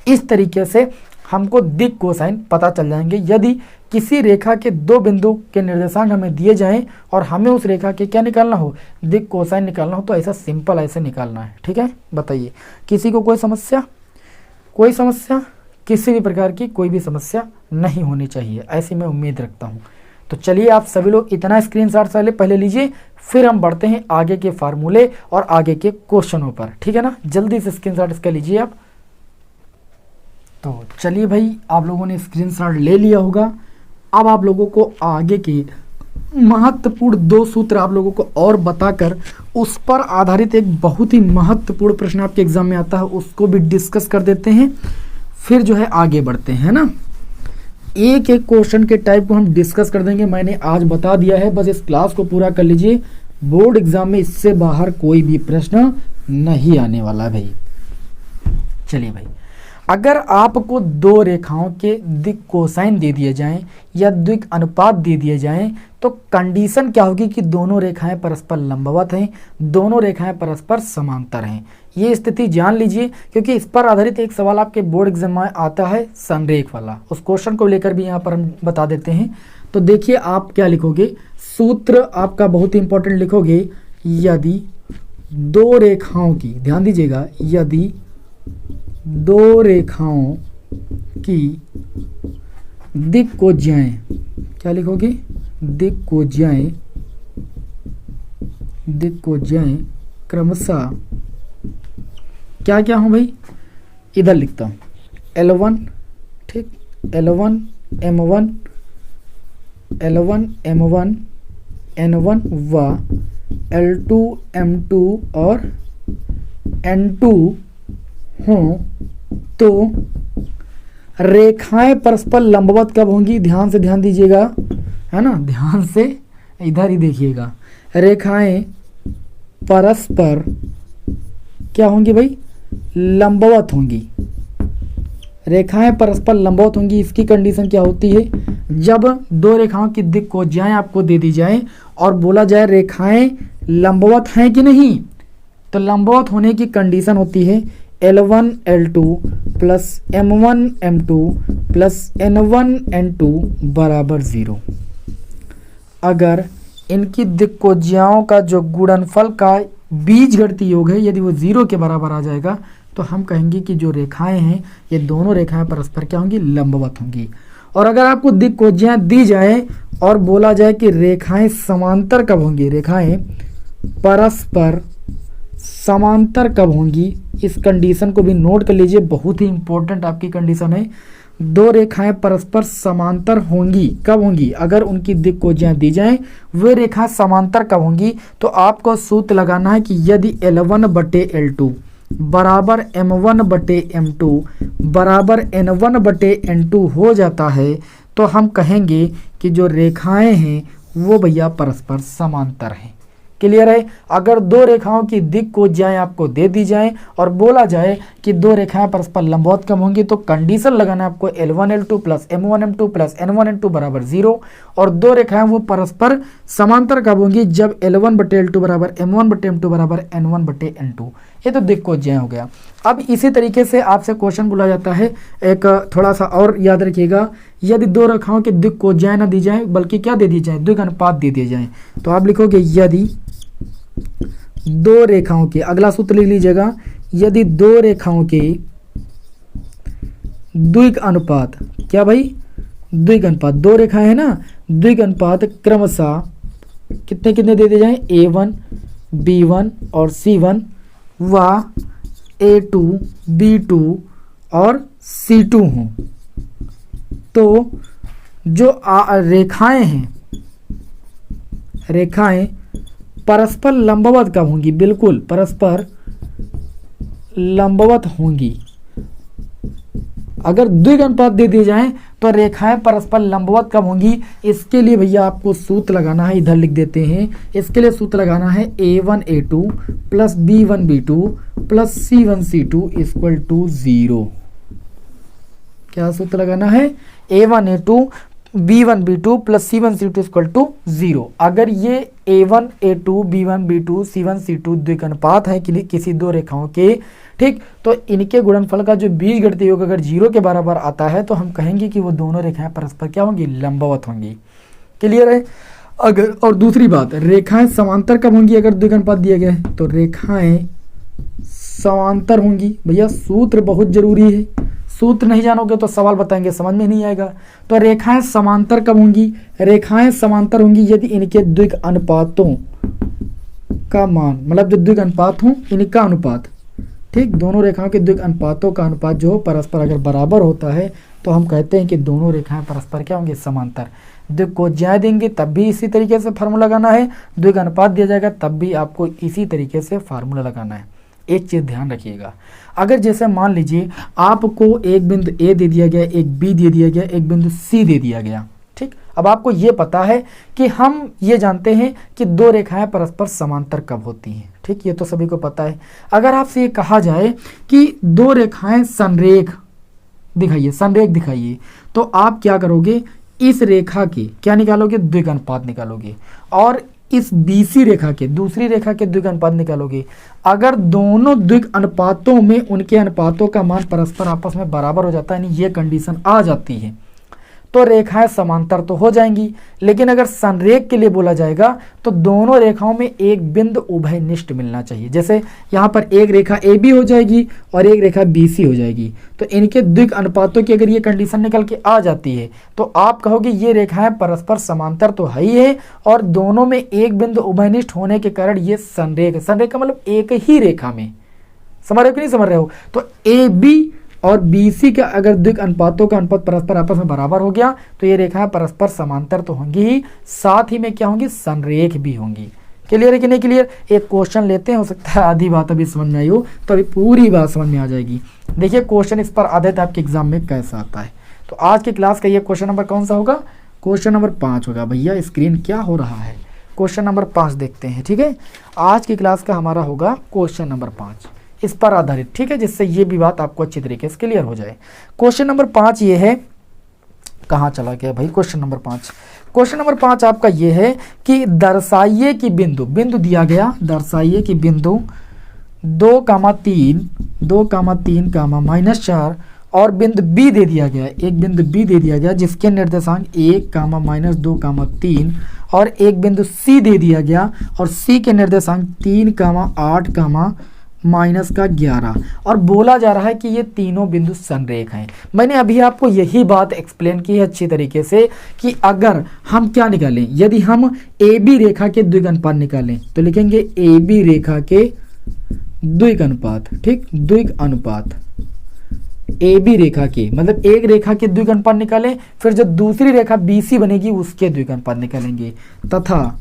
इस तरीके से हमको दिक् कोसाइन पता चल जाएंगे। यदि किसी रेखा के 2 बिंदु के निर्देशांक हमें दिए जाएं और हमें उस रेखा के क्या निकालना हो, दिक् कोसाइन निकालना हो, तो ऐसा सिंपल ऐसे निकालना है। ठीक है, बताइए किसी को कोई समस्या? कोई समस्या? किसी भी प्रकार की कोई भी समस्या नहीं होनी चाहिए, ऐसी मैं उम्मीद रखता हूँ। तो चलिए आप सभी लोग इतना स्क्रीनशॉट पहले लीजिए, फिर हम बढ़ते हैं आगे के फार्मूले और आगे के क्वेश्चनों पर। ठीक है ना, जल्दी से स्क्रीनशॉट इसका लीजिए आप। तो चलिए भाई, आप लोगों ने स्क्रीनशॉट ले लिया होगा। अब आप लोगों को आगे के महत्वपूर्ण 2 सूत्र आप लोगों को और बताकर उस पर आधारित एक बहुत ही महत्वपूर्ण प्रश्न आपके एग्जाम में आता है, उसको भी डिस्कस कर देते हैं, फिर जो है आगे बढ़ते हैं ना। एक एक क्वेश्चन के टाइप को हम डिस्कस कर देंगे, मैंने आज बता दिया है, बस इस क्लास को पूरा कर लीजिए। बोर्ड एग्जाम में इससे बाहर कोई भी प्रश्न नहीं आने वाला भाई। चलिए भाई, अगर आपको 2 रेखाओं के दिक् कोसाइन दे दिए जाएं या दिक् अनुपात दे दिए जाएं, तो कंडीशन क्या होगी कि दोनों रेखाएं परस्पर लंबवत हैं, दोनों रेखाएं परस्पर समांतर हैं। ये स्थिति जान लीजिए, क्योंकि इस पर आधारित एक सवाल आपके बोर्ड एग्जाम में आता है संरेख वाला, उस क्वेश्चन को लेकर भी यहाँ पर हम बता देते हैं। तो देखिए आप क्या लिखोगे, सूत्र आपका बहुत ही इंपॉर्टेंट लिखोगे, यदि 2 रेखाओं की, ध्यान दीजिएगा, यदि 2 रेखाओं की दिक् कोज्याएं, क्या लिखोगे, दिक् कोज्याएं क्रमशः क्या क्या हो भाई, इधर लिखता हूँ L1, ठीक, L1 M1 N1 व L2 M2 और N2 हों, तो रेखाएं परस्पर लंबवत कब होंगी? ध्यान से ध्यान दीजिएगा, है ना, ध्यान से इधर ही देखिएगा। रेखाएं परस्पर क्या होंगी भाई? लंबवत होंगी। रेखाएं परस्पर लंबवत होंगी, इसकी कंडीशन क्या होती है? जब 2 रेखाओं की दिक् कोज्याएं आपको दे दी जाए और बोला जाए रेखाएं लंबवत हैं कि नहीं, तो लंबवत होने की कंडीशन होती है L1 L2 plus M1 M2 plus N1 N2 बराबर 0। अगर इनकी दिक् कोज्याओं का जो गुणनफल का बीजगणितीय योग है, यदि वो 0 के बराबर आ जाएगा, तो हम कहेंगे कि जो रेखाएं हैं ये दोनों रेखाएं परस्पर क्या होंगी? लंबवत होंगी। और अगर आपको दिक् कोज्याएं दी जाए और बोला जाए कि रेखाएं समांतर कब होंगी, रेखाएं परस्पर समांतर कब होंगी, इस कंडीशन को भी नोट कर लीजिए, बहुत ही इंपॉर्टेंट आपकी कंडीशन है। 2 रेखाएं परस्पर समांतर होंगी, कब होंगी? अगर उनकी दिक् कोज्याएं दी जाएं, वे रेखाएं समांतर कब होंगी? तो आपको सूत्र लगाना है कि यदि L1 बटे L2 बराबर M1 बटे M2 बराबर N1 बटे N2 हो जाता है, तो हम कहेंगे कि जो रेखाएं हैं वो भैया परस्पर समांतर हैं। क्लियर है? अगर 2 रेखाओं की दिक् कोज्याएं आपको दे दी जाएं और बोला जाए कि 2 रेखाएं परस्पर लंबवत कब होंगी, तो कंडीशन लगाना है आपको L1 L2 plus M1 M2 plus N1 N2 बराबर 0, और 2 रेखाएं वो परस्पर समांतर कब होंगी? जब L1 बटे L2 बराबर M1 बटे M2 बराबर N1 बटे N2। ये तो दिक् कोज्याएं हो गया। अब इसी तरीके से आपसे क्वेश्चन बोला जाता है, एक थोड़ा सा और याद रखिएगा, यदि 2 रेखाओं की दिक् कोज्याएं ना दी जाए बल्कि क्या दे दी जाए? दिक् अनुपात दे दिए जाए, तो आप लिखोगे यदि 2 रेखाओं के, अगला सूत्र लिख लीजिएगा, यदि 2 रेखाओं के द्विक अनुपात, क्या भाई? द्विक अनुपात, 2 रेखाएं है ना, द्विक अनुपात क्रमशः कितने कितने दे दिए जाए? A1 B1 और C1 व A2 B2 और C2 हों, तो जो रेखाएं हैं, रेखाएं परस्पर लंबवत कब होंगी? बिल्कुल परस्पर लंबवत होंगी अगर द्विग अनुपात दे दिए जाएं तो रेखाएं परस्पर लंबवत कब होंगी, इसके लिए भैया आपको सूत्र लगाना है, इधर लिख देते हैं। इसके लिए सूत्र लगाना है a1a2 plus b1b2 plus c1c2 equal to 0। क्या सूत्र लगाना है, a1a2 b1b2 plus c1c2 equal to 0। अगर ये a1a2 b1b2 c1c2 द्विग अनुपात है किसी दो रेखाओं के, ठीक, तो इनके गुणनफल का जो बीजगणितीय योग अगर 0 के बराबर आता है तो हम कहेंगे कि वो दोनों रेखाएं परस्पर क्या होंगी, लंबवत होंगी। क्लियर है। अगर और दूसरी बात, रेखाएं समांतर कब होंगी अगर द्विग अनुपात दिया गया है, तो रेखाएं समांतर होंगी। भैया सूत्र बहुत जरूरी है, सूत्र नहीं जानोगे तो सवाल बताएंगे समझ में नहीं आएगा। तो रेखाएं समांतर कब होंगी, रेखाएं समांतर होंगी यदि इनके द्विग अनुपातों का मान, मतलब जो द्विग अनुपात हो इनका अनुपात, ठीक, दोनों रेखाओं के द्विग अनुपातों का अनुपात जो परस्पर अगर बराबर होता है तो हम कहते हैं कि दोनों रेखाएं परस्पर क्या होंगी, समांतर। द्विग को ज्या देंगे तब भी इसी तरीके से फार्मूला लगाना है, द्विग अनुपात दिया जाएगा तब भी आपको इसी तरीके से फार्मूला लगाना है। एक चीज ध्यान रखिएगा, अगर जैसे मान लीजिए आपको एक बिंदु ए दे दिया गया, एक बी दे दिया गया, एक बिंदु सी दे दिया गया, ठीक, अब आपको ये पता है कि हम ये जानते हैं कि दो रेखाएं परस्पर समांतर कब होती हैं, ठीक, ये तो सभी को पता है। अगर आपसे ये कहा जाए कि दो रेखाएं संरेख दिखाइए, संरेख दिखाइए, तो आप क्या करोगे, इस रेखा के क्या निकालोगे, द्विग अनुपात निकालोगे, और इस बीसी रेखा के दूसरी रेखा के द्विग अनुपात निकालोगे। अगर दोनों द्विग अनुपातों में उनके अनुपातों का मान परस्पर आपस में बराबर हो जाता है, यानी ये कंडीशन आ जाती है, तो रेखाएं समांतर तो हो जाएंगी। लेकिन अगर संरेख के लिए बोला जाएगा तो दोनों रेखाओं में एक बिंदु उभयनिष्ठ मिलना चाहिए। जैसे यहाँ पर एक रेखा ए बी हो जाएगी और एक रेखा बी सी हो जाएगी, तो इनके द्विग अनुपातों की अगर ये कंडीशन निकल के आ जाती है तो आप कहोगे ये रेखाएं परस्पर समांतर तो है ही है और दोनों में एक बिंदु उभयनिष्ठ होने के कारण ये संरेख, संरेख का मतलब एक ही रेखा में, समझ रहे हो कि नहीं समझ रहे हो। तो ए बी और BC का अगर द्विग अनुपातों का अनुपात परस्पर आपस में बराबर हो गया तो ये रेखाएं परस्पर समांतर तो होंगी ही, साथ ही में क्या होंगी, संरेख भी होंगी। क्लियर है कि नहीं क्लियर। एक क्वेश्चन लेते हैं, हो सकता है आधी बात अभी समझ में आई हो तो अभी पूरी बात समझ में आ जाएगी। देखिए क्वेश्चन इस पर आधारित आपके एग्जाम में कैसा आता है। तो आज की क्लास का ये क्वेश्चन नंबर कौन सा होगा, क्वेश्चन नंबर 5 होगा। भैया स्क्रीन क्या हो रहा है, क्वेश्चन नंबर 5 देखते हैं, ठीक है। आज की क्लास का हमारा होगा क्वेश्चन नंबर 5, इस पर आधारित, ठीक है, जिससे ये भी बात आपको अच्छी तरीके से क्लियर हो जाए। क्वेश्चन नंबर 5 ये है, कहाँ चला गया भाई क्वेश्चन नंबर 5। क्वेश्चन नंबर 5 आपका ये है कि दर्शाइए कि बिंदु, बिंदु दिया गया, दर्शाइए कि बिंदु 2,3 -4 और बिंदु बी दे दिया गया, एक बिंदु बी दे दिया गया जिसके निर्देशांक 1, -2, 3 और एक बिंदु सी दे दिया गया और सी के निर्देशांक 3, 8, -11 और बोला जा रहा है कि ये तीनों बिंदु संरेख हैं। मैंने अभी आपको यही बात एक्सप्लेन की है अच्छी तरीके से कि अगर हम क्या निकालें, यदि हम ए बी रेखा के द्विग अनुपात निकालें तो लिखेंगे ए बी रेखा के द्विग अनुपात, ठीक, द्विग अनुपात ए बी रेखा के, मतलब एक रेखा के द्विग अनुपात निकालें, फिर जो दूसरी रेखा बी सी बनेगी उसके द्विग अनुपात निकालेंगे, तथा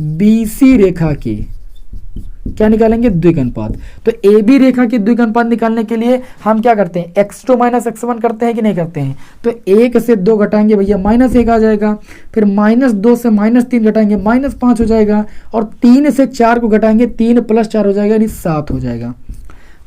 बी सी रेखा के क्या निकालेंगे, द्विग अनुपात। तो ए बी रेखा के द्विग अनुपात निकालने के लिए हम क्या करते हैं, x2 - x1 करते हैं कि नहीं करते हैं। तो 1 से 2 घटाएंगे भैया -1 आ जाएगा, फिर -2 से -3 घटाएंगे -5 हो जाएगा, और 3 से 4 को घटाएंगे 3 + 4 हो जाएगा यानी 7 हो जाएगा।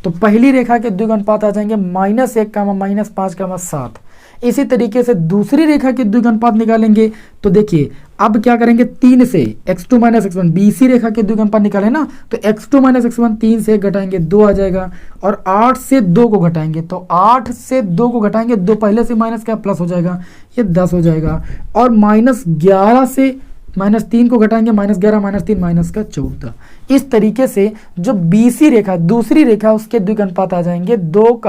तो पहली रेखा के द्विग अनुपात आ जाएंगे -1, -5, 7। इसी तरीके से दूसरी रेखा के द्विग अनुपात निकालेंगे तो देखिए अब क्या करेंगे, 3 से x2 - x1 BC रेखा के द्विग अनुपात निकाले ना, तो x2 - x1 3 से घटाएंगे 2 आ जाएगा, और 8 से 2 को घटाएंगे तो 8 से 2 को घटाएंगे 2 पहले से माइनस क्या प्लस हो जाएगा, ये 10 हो जाएगा, और -11 से -3 को घटाएंगे -11 -3 -14। इस तरीके से जो BC रेखा दूसरी रेखा उसके द्विग अनुपात आ जाएंगे 2,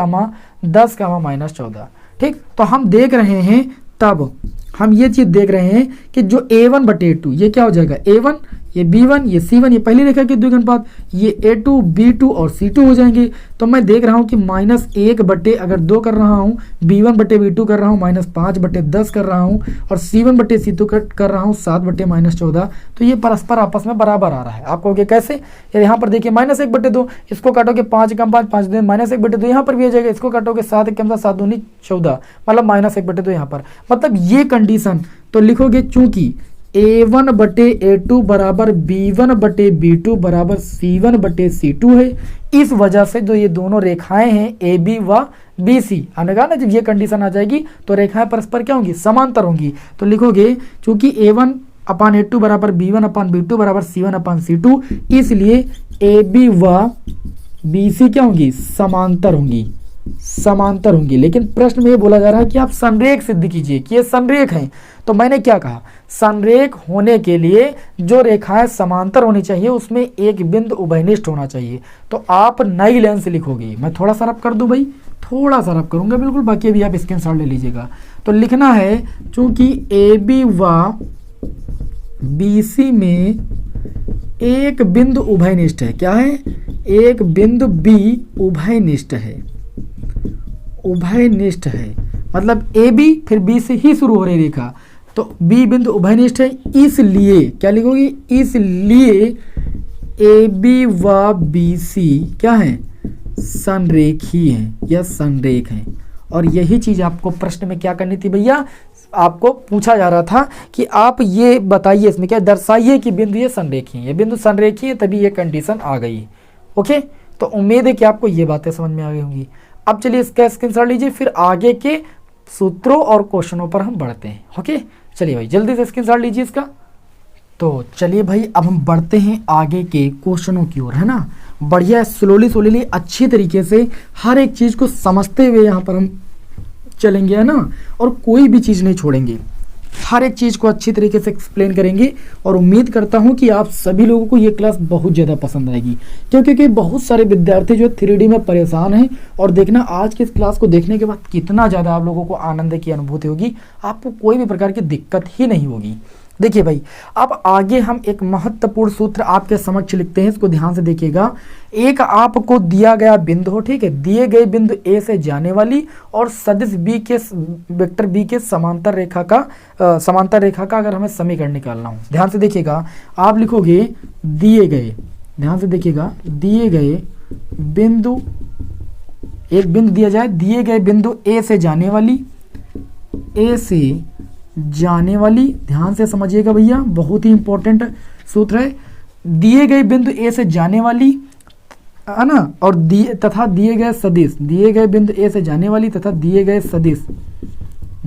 10, -14। ठीक, तो हम देख रहे हैं, तब हम ये चीज देख रहे हैं कि जो a1/2 ये क्या हो जाएगा, a1 ये B1 ये C1 ये पहली रेखा के द्विघात अनुपात, ये A2 B2 और C2 हो जाएंगे। तो मैं देख रहा हूँ कि -1/2 कर रहा हूँ, B1/B2 कर रहा हूँ -5/10 कर रहा हूँ, और C1/C2 कर रहा हूँ 7/-14। तो ये परस्पर आपस में बराबर आ रहा है। आप कहोगे कैसे? यहाँ पर देखिए -1/2, इसको काटोगे 5 कम 5 5 दूनी -1/2, यहाँ पर भी आ जाएगा, इसको काटोगे 7 कम 7 दूनी 14, मतलब -1/2 यहाँ पर। मतलब ये कंडीशन तो लिखोगे चूंकि A1/A2 बराबर B1/B2 बराबर C1/C2 है, इस वजह से जो ये दोनों रेखाएं हैं AB व BC, हमने कहा ना जब ये कंडीशन आ जाएगी तो रेखाएं परस्पर क्या होंगी? समांतर होंगी। तो लिखोगे चूंकि A1/A2 बराबर B1/B2 बराबर C1/C2, इसलिए AB व BC क्या होंगी? समांतर होंगी, समांतर होंगी। लेकिन प्रश्न में ये बोला जा रहा है कि आप संरेख सिद्ध कीजिए कि ये संरेख हैं। तो मैंने क्या कहा? संरेख होने के लिए जो रेखाएं समांतर होनी चाहिए उसमें एक बिंदु उभयनिष्ठ होना चाहिए। तो आप नई लाइन से लिखोगे। मैं थोड़ा सा रब कर दूं भाई, थोड़ा सा रब करूंगा बिल्कुल, बाकी भी आप स्क्रीनशॉट ले लीजिएगा। तो लिखना है चूंकि AB व BC में एक बिंदु उभयनिष्ठ है। क्या है? एक बिंदु B उभयनिष्ठ है, उभयनिष्ठ है मतलब AB फिर B से ही शुरू हो रही रेखा, तो B बिंदु उभयनिष्ठ है। इसलिए क्या लिखोगे? इसलिए AB व BC क्या है? संरेखी हैं या संरेख हैं। और यही चीज आपको प्रश्न में क्या करनी थी भैया? आपको पूछा जा रहा था कि आप ये बताइए, इसमें क्या दर्शाइए कि बिंदु ये संरेखी है, ये बिंदु संरेखी है, तभी ये कंडीशन आ गई। ओके, तो उम्मीद है कि आपको ये बातें समझ में आ गई होंगी। अब चलिए इसका स्क्रीनशॉट लीजिए, फिर आगे के सूत्रों और क्वेश्चनों पर हम बढ़ते हैं। ओके, चलिए भाई जल्दी से स्क्रीनशॉट लीजिए इसका। तो चलिए भाई अब हम बढ़ते हैं आगे के क्वेश्चनों की ओर, है ना। बढ़िया स्लोली अच्छी तरीके से हर एक चीज़ को समझते हुए यहाँ पर हम चलेंगे, है ना, और कोई भी चीज़ नहीं छोड़ेंगे, हर एक चीज़ को अच्छी तरीके से एक्सप्लेन करेंगे। और उम्मीद करता हूँ कि आप सभी लोगों को ये क्लास बहुत ज़्यादा पसंद आएगी, क्योंकि बहुत सारे विद्यार्थी जो 3D में परेशान हैं। और देखना आज की इस क्लास को देखने के बाद कितना ज़्यादा आप लोगों को आनंद की अनुभूति होगी, आपको कोई भी प्रकार की दिक्कत ही नहीं होगी। देखिए भाई, अब आगे हम एक महत्वपूर्ण सूत्र आपके समक्ष लिखते हैं, इसको ध्यान से देखिएगा। एक आपको दिया गया बिंदु हो, ठीक है, दिए गए बिंदु ए से जाने वाली और सदिश बी के वेक्टर बी के समांतर रेखा का अगर हमें समीकरण निकालना हो, ध्यान से देखिएगा। आप लिखोगे दिए गए, ध्यान से देखिएगा, दिए गए बिंदु, एक बिंदु दिया जाए, दिए गए बिंदु ए से जाने वाली, ए से जाने वाली, ध्यान से समझिएगा भैया, बहुत ही इंपॉर्टेंट सूत्र है। दिए गए बिंदु ए से जाने वाली, है ना, और तथा दिए गए सदिश, दिए गए बिंदु ए से जाने वाली तथा दिए गए सदिश,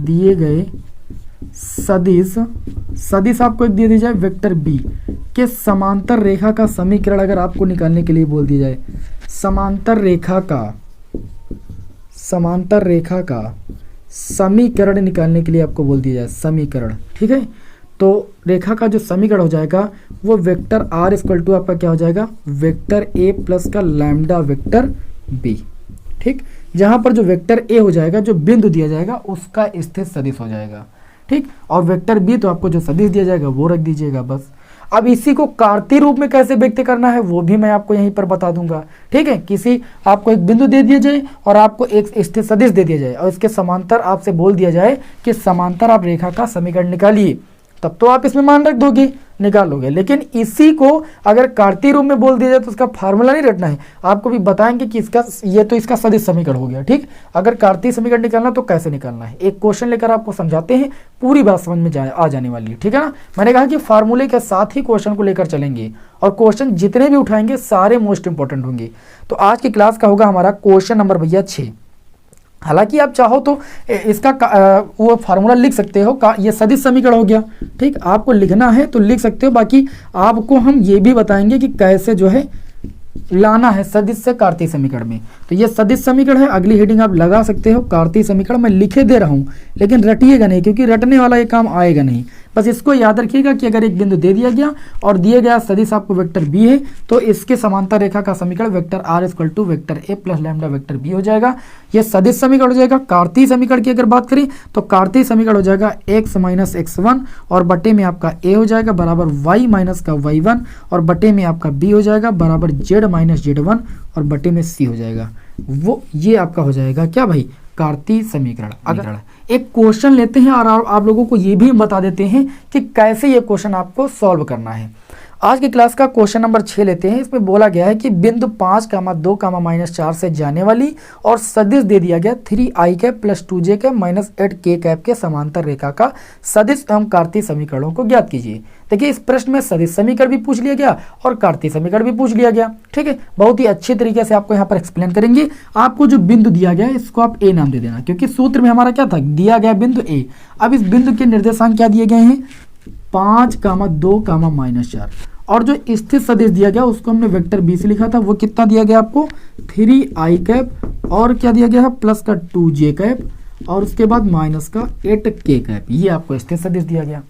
दिए गए सदिश आपको एक दे दी जाए वेक्टर बी के समांतर रेखा का समीकरण अगर आपको निकालने के लिए बोल दिया जाए, समांतर रेखा का समीकरण निकालने के लिए आपको बोल दिया जाए, समीकरण, ठीक है। तो रेखा का जो समीकरण हो जाएगा वो वेक्टर r इक्वल टू आपका क्या हो जाएगा? वेक्टर a प्लस का लैम्डा वेक्टर b, ठीक। जहां पर जो वेक्टर a हो जाएगा, जो बिंदु दिया जाएगा उसका स्थित सदिश हो जाएगा, ठीक। और वेक्टर b तो आपको जो सदिश दिया जाएगा वो रख दीजिएगा बस। अब इसी को कार्तीय रूप में कैसे व्यक्त करना है वो भी मैं आपको यहीं पर बता दूंगा, ठीक है। किसी आपको एक बिंदु दे दिया जाए और आपको एक स्थित सदिश दे दिया जाए और इसके समांतर आपसे बोल दिया जाए कि समांतर आप रेखा का समीकरण निकालिए, तब तो आप इसमें मान रख दोगे, निकाल लोगे। लेकिन इसी को अगर कार्तीय रूप में बोल दिया जाए तो उसका फार्मूला नहीं रटना है, आपको भी बताएंगे कि इसका ये तो इसका सदिश समीकरण हो गया, ठीक। अगर कार्तीय समीकरण निकालना तो कैसे निकालना है, एक क्वेश्चन लेकर आपको समझाते हैं, पूरी बात समझ में आ जाने वाली है, ठीक है ना। मैंने कहा कि फार्मूले के साथ ही क्वेश्चन को लेकर चलेंगे और क्वेश्चन जितने भी उठाएंगे सारे मोस्ट इंपॉर्टेंट होंगे। तो आज की क्लास का होगा हमारा क्वेश्चन नंबर भैया 6। हालांकि आप चाहो तो इसका वो फार्मूला लिख सकते हो, ये सदिश समीकरण हो गया, ठीक। आपको लिखना है तो लिख सकते हो, बाकी आपको हम ये भी बताएंगे कि कैसे जो है लाना है सदिश से कार्तीय समीकरण में। तो ये सदिश समीकरण है, अगली हेडिंग आप लगा सकते हो कार्तीय समीकरण। मैं लिखे दे रहा हूँ लेकिन रटिएगा नहीं, क्योंकि रटने वाला ये काम आएगा नहीं। बस इसको याद रखिएगा कि अगर एक बिंदु दे दिया गया और दिए गया सदिश आपको वेक्टर बी है तो इसके समांतर रेखा का समीकरण vector are equal to vector A plus lambda vector B हो जाएगा। यह सदिश समीकरण हो जाएगा। कार्तीय समीकरण की अगर बात करें तो कार्तीय समीकरण हो जाएगा x माइनस x1 और बटे में आपका a हो जाएगा बराबर y माइनस का y1 और बटे में आपका b हो जाएगा बराबर z माइनस z1 और बटे में c हो जाएगा। वो ये आपका हो जाएगा क्या भाई, कार्तीय समीकरण। अगर एक क्वेश्चन लेते हैं और आप लोगों को ये भी बता देते हैं कि कैसे ये क्वेश्चन आपको सॉल्व करना है। आज की क्लास का क्वेश्चन नंबर 6 लेते हैं। इसमें बोला गया है कि बिंदु 5,2,-4 से जाने वाली और सदिश दे दिया गया 3i cap plus 2j cap minus 8k cap के समांतर रेखा का सदिश एवं कार्तीय समीकरणों को ज्ञात कीजिए। देखिए इस प्रश्न में सदिश समीकरण भी पूछ लिया गया और कार्तीय समीकरण भी पूछ लिया गया। ठीक है, बहुत ही अच्छे तरीके से आपको यहाँ पर एक्सप्लेन करेंगे। आपको जो बिंदु दिया गया है इसको आप ए नाम दे देना, क्योंकि सूत्र में हमारा क्या था, दिया गया बिंदु ए। अब इस बिंदु के निर्देशांक क्या दिए गए हैं, 5,2,-4 और जो स्थित सदिश दिया गया उसको हमने वेक्टर बी से लिखा था। वो कितना दिया गया आपको, 3i कैप और क्या दिया गया है प्लस का 2j कैप और उसके बाद माइनस का 8k कैप। ये आपको स्थित सदिश दिया गया।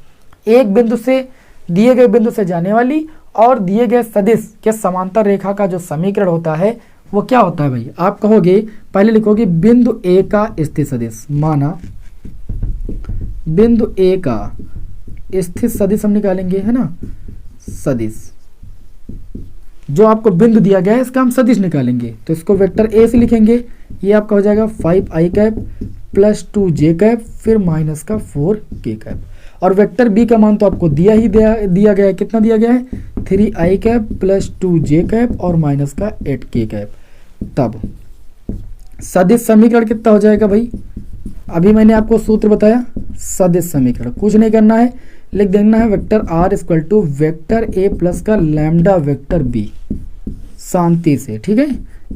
एक बिंदु से दिए गए बिंदु से जाने वाली और दिए गए सदिश के समांतर रेखा का जो समीकरण होता है वो क्या होता है भाई, आप कहोगे पहले लिखोगे बिंदु ए का स्थित सदिश। माना बिंदु ए का स्थित सदिश हम निकालेंगे, है ना, सदिश जो आपको बिंदु दिया गया है इसका हम सदिश निकालेंगे तो इसको वेक्टर ए से लिखेंगे। ये आपका हो जाएगा 5i cap plus 2j cap फिर माइनस का 4k कैप और वेक्टर बी का मान तो आपको दिया गया है। कितना दिया गया है, 3i cap plus 2j cap और माइनस का 8k कैप। तब सदिश समीकरण कितना हो जाएगा भाई, अभी मैंने आपको सूत्र बताया। सदिश समीकरण कुछ नहीं करना है, लिख देना है vector are equal to vector A plus का लैम्डा वेक्टर बी शांति से। ठीक है,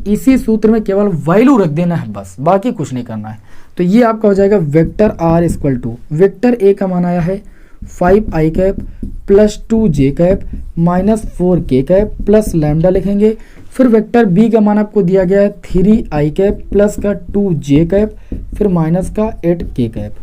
इसी सूत्र में केवल वैल्यू रख देना है बस, बाकी कुछ नहीं करना है। तो ये आपका हो जाएगा vector are equal to vector A का मान आया है 5i cap plus 2j cap minus 4k cap plus lambda लिखेंगे। फिर वेक्टर बी का मान आपको दिया गया है 3i कैप प्लस का 2j कैप फिर माइनस का 8k कैप।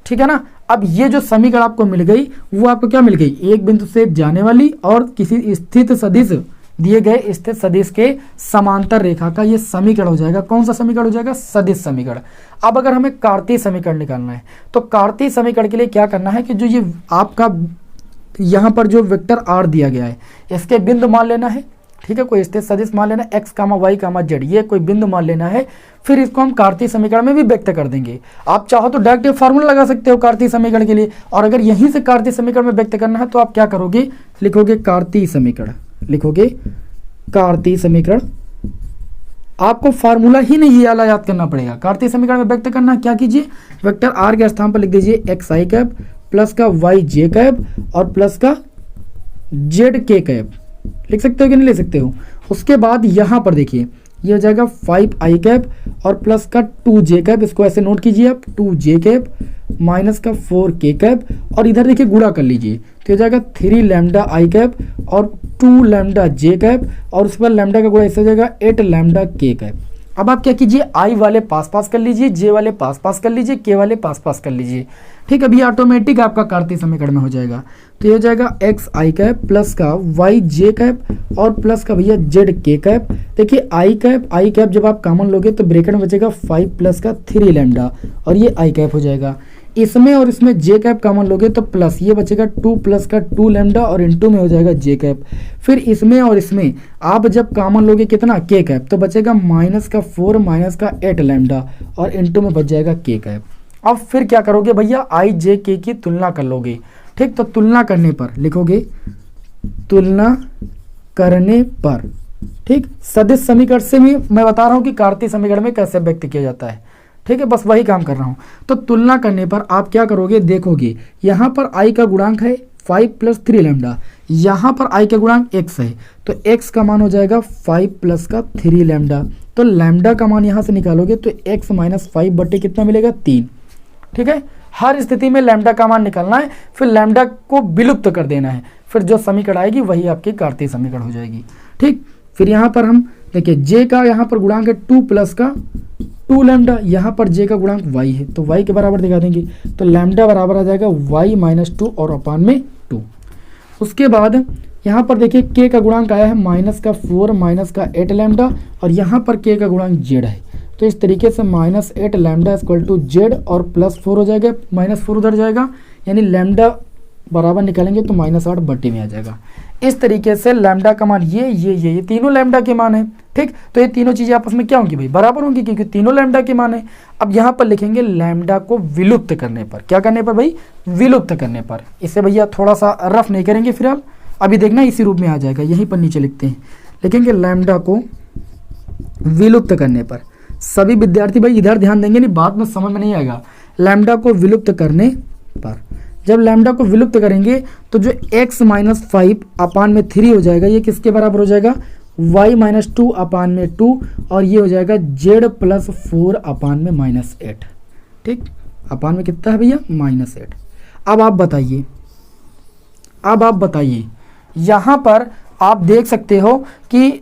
ठीक है ना। अब ये जो समीकरण आपको मिल गई वो आपको क्या मिल गई, एक बिंदु से जाने वाली और किसी स्थित सदिश दिए गए स्थित सदिश के समांतर रेखा का ये समीकरण हो जाएगा। कौन सा समीकरण हो जाएगा, सदिश समीकरण। अब अगर हमें कार्तीय समीकरण निकालना है तो कार्तीय समीकरण के लिए क्या करना है कि जो ये आपका यहाँ पर जो वेक्टर आर दिया गया है इसके बिंदु मान लेना है। ठीक है, कोई स्थित सदिश मान लेना, x, y, z ये कोई बिंदु मान लेना है। फिर इसको हम कार्तीय समीकरण में भी व्यक्त कर देंगे। आप चाहो तो डायरेक्ट फार्मूला लगा सकते हो कार्तीय समीकरण के लिए, और अगर यहीं से कार्तीय समीकरण में व्यक्त करना है तो आप क्या करोगे, लिखोगे कार्तीय समीकरण, लिखोगे कार्तीय समीकरण। आपको फार्मूला ही नहीं ये वाला याद करना पड़ेगा। कार्तीय समीकरण में व्यक्त करना क्या कीजिए, वेक्टर आर के स्थान पर लिख दीजिए xi कैप प्लस का yj कैप और प्लस का zk कैप। लिख सकते हो कि नहीं लिख सकते हो। उसके बाद यहाँ पर देखिए ये हो जाएगा 5i कैप और प्लस का 2j कैप, इसको ऐसे नोट कीजिए आप, 2j कैप माइनस का 4k कैप और इधर देखिए गुणा कर लीजिए तो हो जाएगा 3 लैम्डा i कैप और 2 लैम्डा j कैप और उस पर लैम्डा का गुणा इससे हो जाएगा 8 लैम्डा k कैप। अब आप क्या कीजिए, i वाले पास पास कर लीजिए, j वाले पास पास कर लीजिए, k वाले पास पास कर लीजिए। ठीक है, अभी ऑटोमेटिक आपका कार्तीय समीकरण में हो जाएगा। तो ये हो जाएगा xi कैप प्लस का yj कैप और प्लस का भैया zk कैप। देखिए i कैप जब आप कॉमन लोगे तो ब्रैकेट में बचेगा 5 प्लस का 3 लैम्डा और ये i कैप हो जाएगा। इसमें और इसमें j कैप कॉमन लोगे तो प्लस ये बचेगा 2 प्लस का 2 लैम्डा और इनटू में हो जाएगा j कैप। फिर इसमें और इसमें आप जब कॉमन लोगे कितना, k कैप, तो बचेगा माइनस का 4 माइनस का 8 लैम्डा और इनटू में बच जाएगा k कैप। अब फिर क्या करोगे भैया, i j k की तुलना कर लोगे। ठीक, तो तुलना करने पर लिखोगे, तुलना करने पर। ठीक, सदिश समीकरण से भी मैं बता रहा हूँ कि कार्तीय समीकरण में कैसे व्यक्त किया जाता है। ठीक है, बस वही काम कर रहा हूँ। तो तुलना करने पर आप क्या करोगे, देखोगे यहाँ पर i का गुणांक है 5 प्लस 3 लैम्डा, यहाँ पर i का गुणांक x है तो x का मान हो जाएगा 5 प्लस का 3 लैम्डा। तो लैम्डा का मान यहाँ से निकालोगे तो x माइनस 5 बटे कितना मिलेगा, 3। ठीक है, हर स्थिति में लैम्डा का मान निकालना है, फिर लैम्डा को विलुप्त कर देना है, फिर जो समीकरण आएगी वही आपकी कार्तीय समीकरण हो जाएगी। ठीक, फिर यहाँ पर हम देखिए j का यहाँ पर गुणांक है 2 प्लस का 2 लैम्डा, यहाँ पर जे का गुणांक y है तो y के बराबर दिखा देंगे, तो लैम्डा बराबर आ जाएगा y माइनस 2 और अपान में 2। उसके बाद यहाँ पर देखिए k का गुणांक आया है माइनस का 4 माइनस का 8 लैम्डा, और यहाँ पर k का गुणांक z है, तो इस तरीके से minus 8 lambda equal to Z और प्लस 4 हो जाएगा, माइनस 4 उधर जाएगा, यानी लैम्डा बराबर निकालेंगे तो -8 बटे में आ जाएगा। इस तरीके से लैम्डा का मान ये तीनों लैम्डा के मान है, ठीक। तो ये तीनों चीजें आपस में क्या होंगी भाई, बराबर होंगी, क्योंकि तीनों लैम्डा के मान है। अब यहाँ पर लिखेंगे लैम्डा को विलुप्त करने पर, क्या करने पर भाई, विलुप्त करने पर। इसे भैया थोड़ा सा रफ नहीं करेंगे फिलहाल, अभी देखना इसी रूप में आ जाएगा, यहीं पर नीचे लिखते हैं, लिखेंगे लैम्डा को विलुप्त करने पर। सभी विद्यार्थी भाई इधर ध्यान देंगे, नहीं बात में समझ में नहीं आएगा। लैम्डा को विलुप्त करने पर, जब लैम्डा को विलुप्त करेंगे तो जो x माइनस 5 अपान में 3 हो जाएगा, ये किसके बराबर हो जाएगा, y माइनस 2 अपान में 2, और ये हो जाएगा z प्लस 4 अपान में -8, ठीक। अपान में कितना है भैया, -8। अब आप बताइए, यहाँ पर आप देख सकते हो कि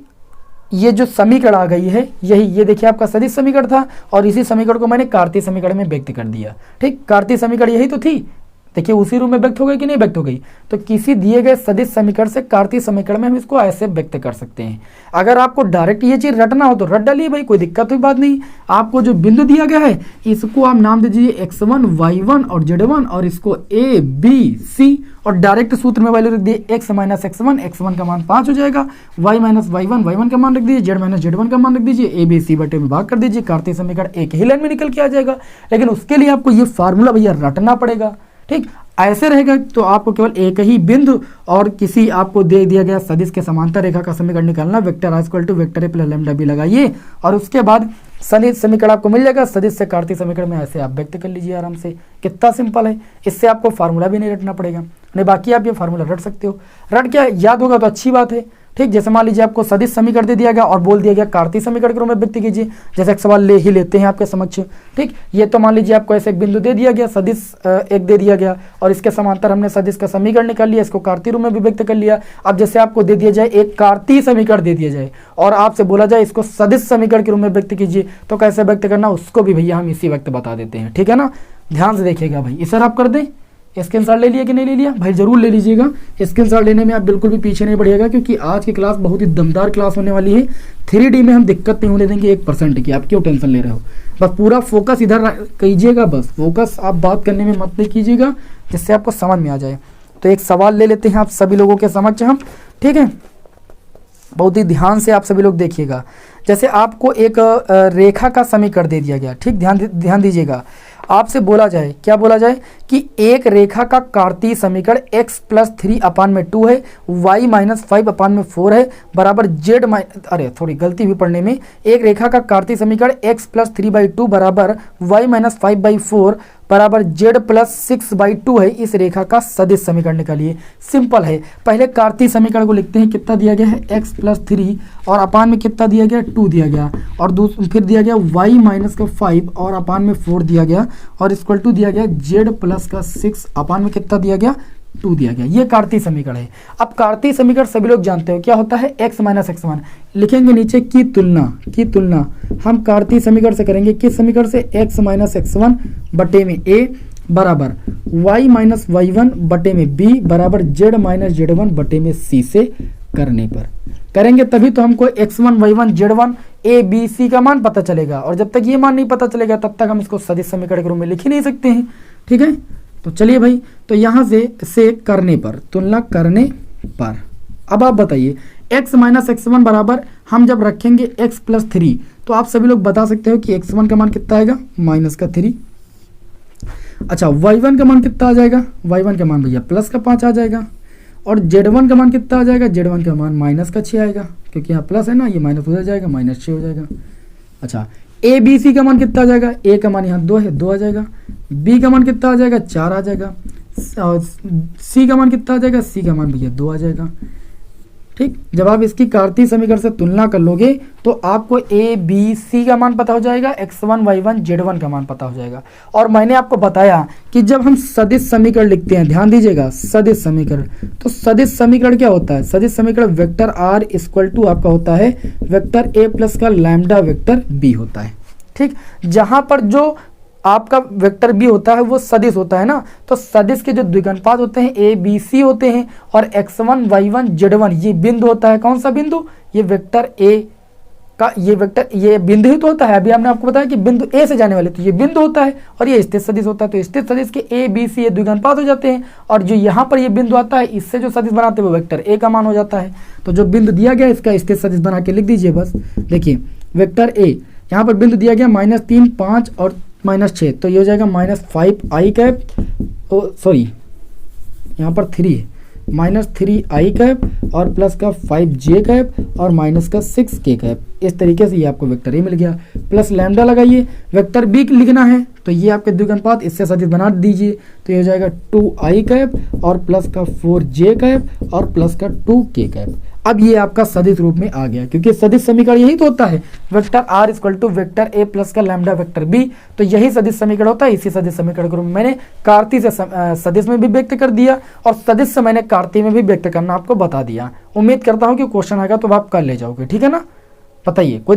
ये जो समीकरण आ गई है, यही ये देखिए आपका सदिश समीकरण था, और इसी समीकरण को मैंने कार्तीय समीकरण में व्यक्त कर दिया, ठीक। कार्तीय समीकरण यही तो थी, देखिए उसी रूप में व्यक्त हो गई कि नहीं व्यक्त हो गई। तो किसी दिए गए सदिश समीकरण से कार्तीय समीकरण में हम इसको ऐसे व्यक्त कर सकते हैं। अगर आपको डायरेक्ट ये चीज रटना हो तो रट डालिए भाई, कोई दिक्कत की बात नहीं। आपको जो बिंदु दिया गया है इसको आप नाम दीजिए x1 y1 और z1, और इसको a b c, और डायरेक्ट सूत्र में वैल्यू रख दिए x माइनस x1 का मान 5 हो जाएगा, y माइनस y1 का मान रख दीजिए, z माइनस z1 का मान रख दीजिए, a b c बटे में भाग कर दीजिए, कार्तीय समीकरण एक ही लाइन में निकल के आ जाएगा। लेकिन उसके लिए आपको ये फार्मूला भैया रटना पड़ेगा, ठीक। ऐसे रहेगा तो आपको केवल एक ही बिंदु और किसी आपको दे दिया गया सदिश के समांतर रेखा का समीकरण निकालना, vector r equal to vector a plus lambda b लगाइए, और उसके बाद सदिश समीकरण आपको मिल जाएगा। सदिश से कार्तीय समीकरण में ऐसे आप व्यक्त कर लीजिए आराम से, कितना सिंपल है। इससे आपको फार्मूला भी नहीं रटना पड़ेगा, नहीं बाकी आप ये फार्मूला रट सकते हो। रट क्या याद होगा तो अच्छी बात है, ठीक। जैसे मान लीजिए आपको सदिश समीकरण दे दिया गया और बोल दिया गया कार्तीय समीकरण के रूप में व्यक्त कीजिए, जैसे एक सवाल ले ही लेते हैं आपके समक्ष, ठीक। ये तो मान लीजिए आपको ऐसे एक बिंदु दे दिया गया, सदिश एक दे दिया गया, और इसके समांतर हमने सदिश का समीकरण निकाल लिया, इसको कार्तीय रूप में भी व्यक्त कर लिया। अब जैसे आपको दे दिया जाए एक कार्तीय समीकरण दे दिया जाए और आपसे बोला जाए इसको सदिश समीकरण के रूप में व्यक्त कीजिए, तो कैसे व्यक्त करना उसको भी भैया हम इसी वक्त बता देते हैं, ठीक है ना। ध्यान से देखिएगा भाई, इसे आप कर दें। स्क्रीनशॉट ले लिया कि नहीं ले लिया भाई, जरूर ले लीजिएगा। स्क्रीनशॉट लेने में आप बिल्कुल भी पीछे नहीं पड़िएगा, क्योंकि आज की क्लास बहुत ही दमदार क्लास होने वाली है। 3D में हम दिक्कत नहीं होने देंगे 1% की, आप क्यों टेंशन ले रहे हो। बस पूरा फोकस इधर कीजिएगा, बस फोकस आप बात करने में मत नहीं कीजिएगा, जिससे आपको समझ में आ जाए। तो एक सवाल ले लेते हैं आप सभी लोगों के समक्ष हम, ठीक है। बहुत ही ध्यान से आप सभी लोग देखिएगा। जैसे आपको एक रेखा का समीकरण दे दिया गया, ठीक, ध्यान दीजिएगा। आपसे बोला जाए, क्या बोला जाए कि एक रेखा का कार्तीय समीकरण x प्लस 3 अपान में 2 है, y माइनस 5 अपान में 4 है, बराबर z अरे थोड़ी गलती भी पढ़ने में। एक रेखा का कार्तीय समीकरण x प्लस 3/2 बराबर y माइनस 5/4 बराबर z प्लस 6/2 है। इस रेखा का सदिश समीकरण निकालिए। सिंपल है, पहले कार्तीय समीकरण को लिखते हैं। कितना दिया गया है, x प्लस 3 और अपान में कितना दिया गया, 2 दिया गया, और फिर दिया गया y माइनस का 5 और अपान में 4 दिया गया, और इक्वल टू दिया गया z प्लस का 6 अपान में कितना दिया गया, 2 दिया गया। ये कार्तीय समीकरण है। अब कार्तीय समीकरण सभी लोग जानते हो क्या होता है, x माइनस x1 लिखेंगे नीचे की तुलना हम कार्तीय समीकरण से करेंगे। किस समीकरण से, x माइनस x1 बटे में a बराबर y माइनस y1 बटे में b बराबर z माइनस z1 बटे में c से करने पर करेंगे, तभी तो हमको x1 y1 z1 a b c का मान पता चलेगा। और जब तक ये मान नहीं पता चलेगा तब तक हम इसको सदिश समीकरण के रूप में लिख ही नहीं सकते हैं, ठीक है। तो चलिए भाई, तो यहाँ से करने पर, तुलना करने पर, अब आप बताइए x माइनस x1 बराबर हम जब रखेंगे x प्लस 3, तो आप सभी लोग बता सकते हो कि x1 का मान कितना आएगा, माइनस का 3। अच्छा, y1 का मान कितना आ जाएगा, y1 का मान भैया प्लस का 5 आ जाएगा, और z1 का मान कितना आ जाएगा, z1 का मान माइनस का 6 आएगा, क्योंकि यहाँ प्लस है ना, ये माइनस हो जाएगा, माइनस 6 हो जाएगा। अच्छा, ए बी सी का मान कितना आ जाएगा, ए का मान यहाँ 2 है, 2 आ जाएगा, बी का मान कितना आ जाएगा, 4 आ जाएगा, और सी का मान कितना आ जाएगा, सी का मान भैया 2 आ जाएगा, ठीक। जब आप इसकी कार्तीय समीकरण से तुलना कर लोगे तो आपको ए बी सी का मान पता हो जाएगा, x1 y1 z1 का मान पता हो जाएगा। और मैंने आपको बताया कि जब हम सदिश समीकरण लिखते हैं, ध्यान दीजिएगा, सदिश समीकरण, तो सदिश समीकरण क्या होता है, सदिश समीकरण वेक्टर r इक्वल टू आपका होता है वेक्टर a प्लस का लैम्डा वेक्टर b होता है। ठीक, जहां पर जो आपका वेक्टर बी होता है वो सदिश होता है ना, तो सदिश के जो द्विघानुपात होते हैं ए बी सी होते हैं, और x1 y1 z1 ये बिंदु होता है। कौन सा बिंदु? ये वेक्टर ए का ये वेक्टर, ये बिंदु ही तो होता है। अभी हमने आपको बताया कि बिंदु ए से जाने वाले, तो ये बिंदु होता है और ये स्थित सदिश होता है। तो स्थित सदिश के ए बी सी ये द्विघानुपात हो जाते हैं, और जो यहाँ पर ये बिंदु आता है इससे जो सदिश बनाते हैं वो वेक्टर ए का मान हो जाता है। तो जो बिंदु दिया गया इसका स्थित सदिश बना के लिख दीजिए बस। देखिए वेक्टर ए, यहाँ पर बिंदु दिया गया -3 5 और -6, तो ये हो जाएगा -5i कैप, सॉरी यहाँ पर 3 है, -3i कैप और प्लस का 5j कैप और माइनस का 6k कैप। इस तरीके से ये आपको वेक्टर ए मिल गया। प्लस लैम्डा लगाइए, वेक्टर बी लिखना है तो ये आपके द्विघानुपात इससे सदिश बना दीजिए, तो ये हो जाएगा 2i कैप और प्लस का 4j कैप और प्लस का 2k कैप। अब ये आपका सदिश रूप में आ गया, क्योंकि सदिश समीकरण यही तो होता है, vector are equal to vector A plus का लैम्डा वेक्टर बी, तो यही सदिश समीकरण होता है। इसी सदिश समीकरण को मैंने कार्ती से सदिश में भी व्यक्त कर दिया और सदिश से मैंने कार्ती में भी व्यक्त करना आपको बता दिया। उम्मीद करता हूँ कि क्वेश्चन आएगा तो आप कर ले जाओगे, ठीक है ना। बताइए कोई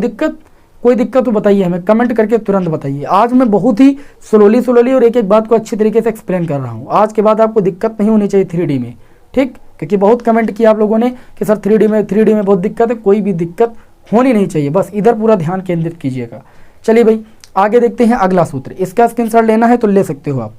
दिक्कत तो बताइए, हमें कमेंट करके तुरंत बताइए। आज मैं बहुत ही स्लोली और एक एक बात को अच्छी तरीके से एक्सप्लेन कर रहा हूँ। आज के बाद आपको दिक्कत नहीं होनी चाहिए 3D में, ठीक, क्योंकि बहुत कमेंट किया आप लोगों ने कि सर 3D में बहुत दिक्कत है। कोई भी दिक्कत होनी नहीं चाहिए, बस इधर पूरा ध्यान केंद्रित कीजिएगा। चलिए भाई आगे देखते हैं अगला सूत्र। इसका स्क्रीनशॉट लेना है तो ले सकते हो आप।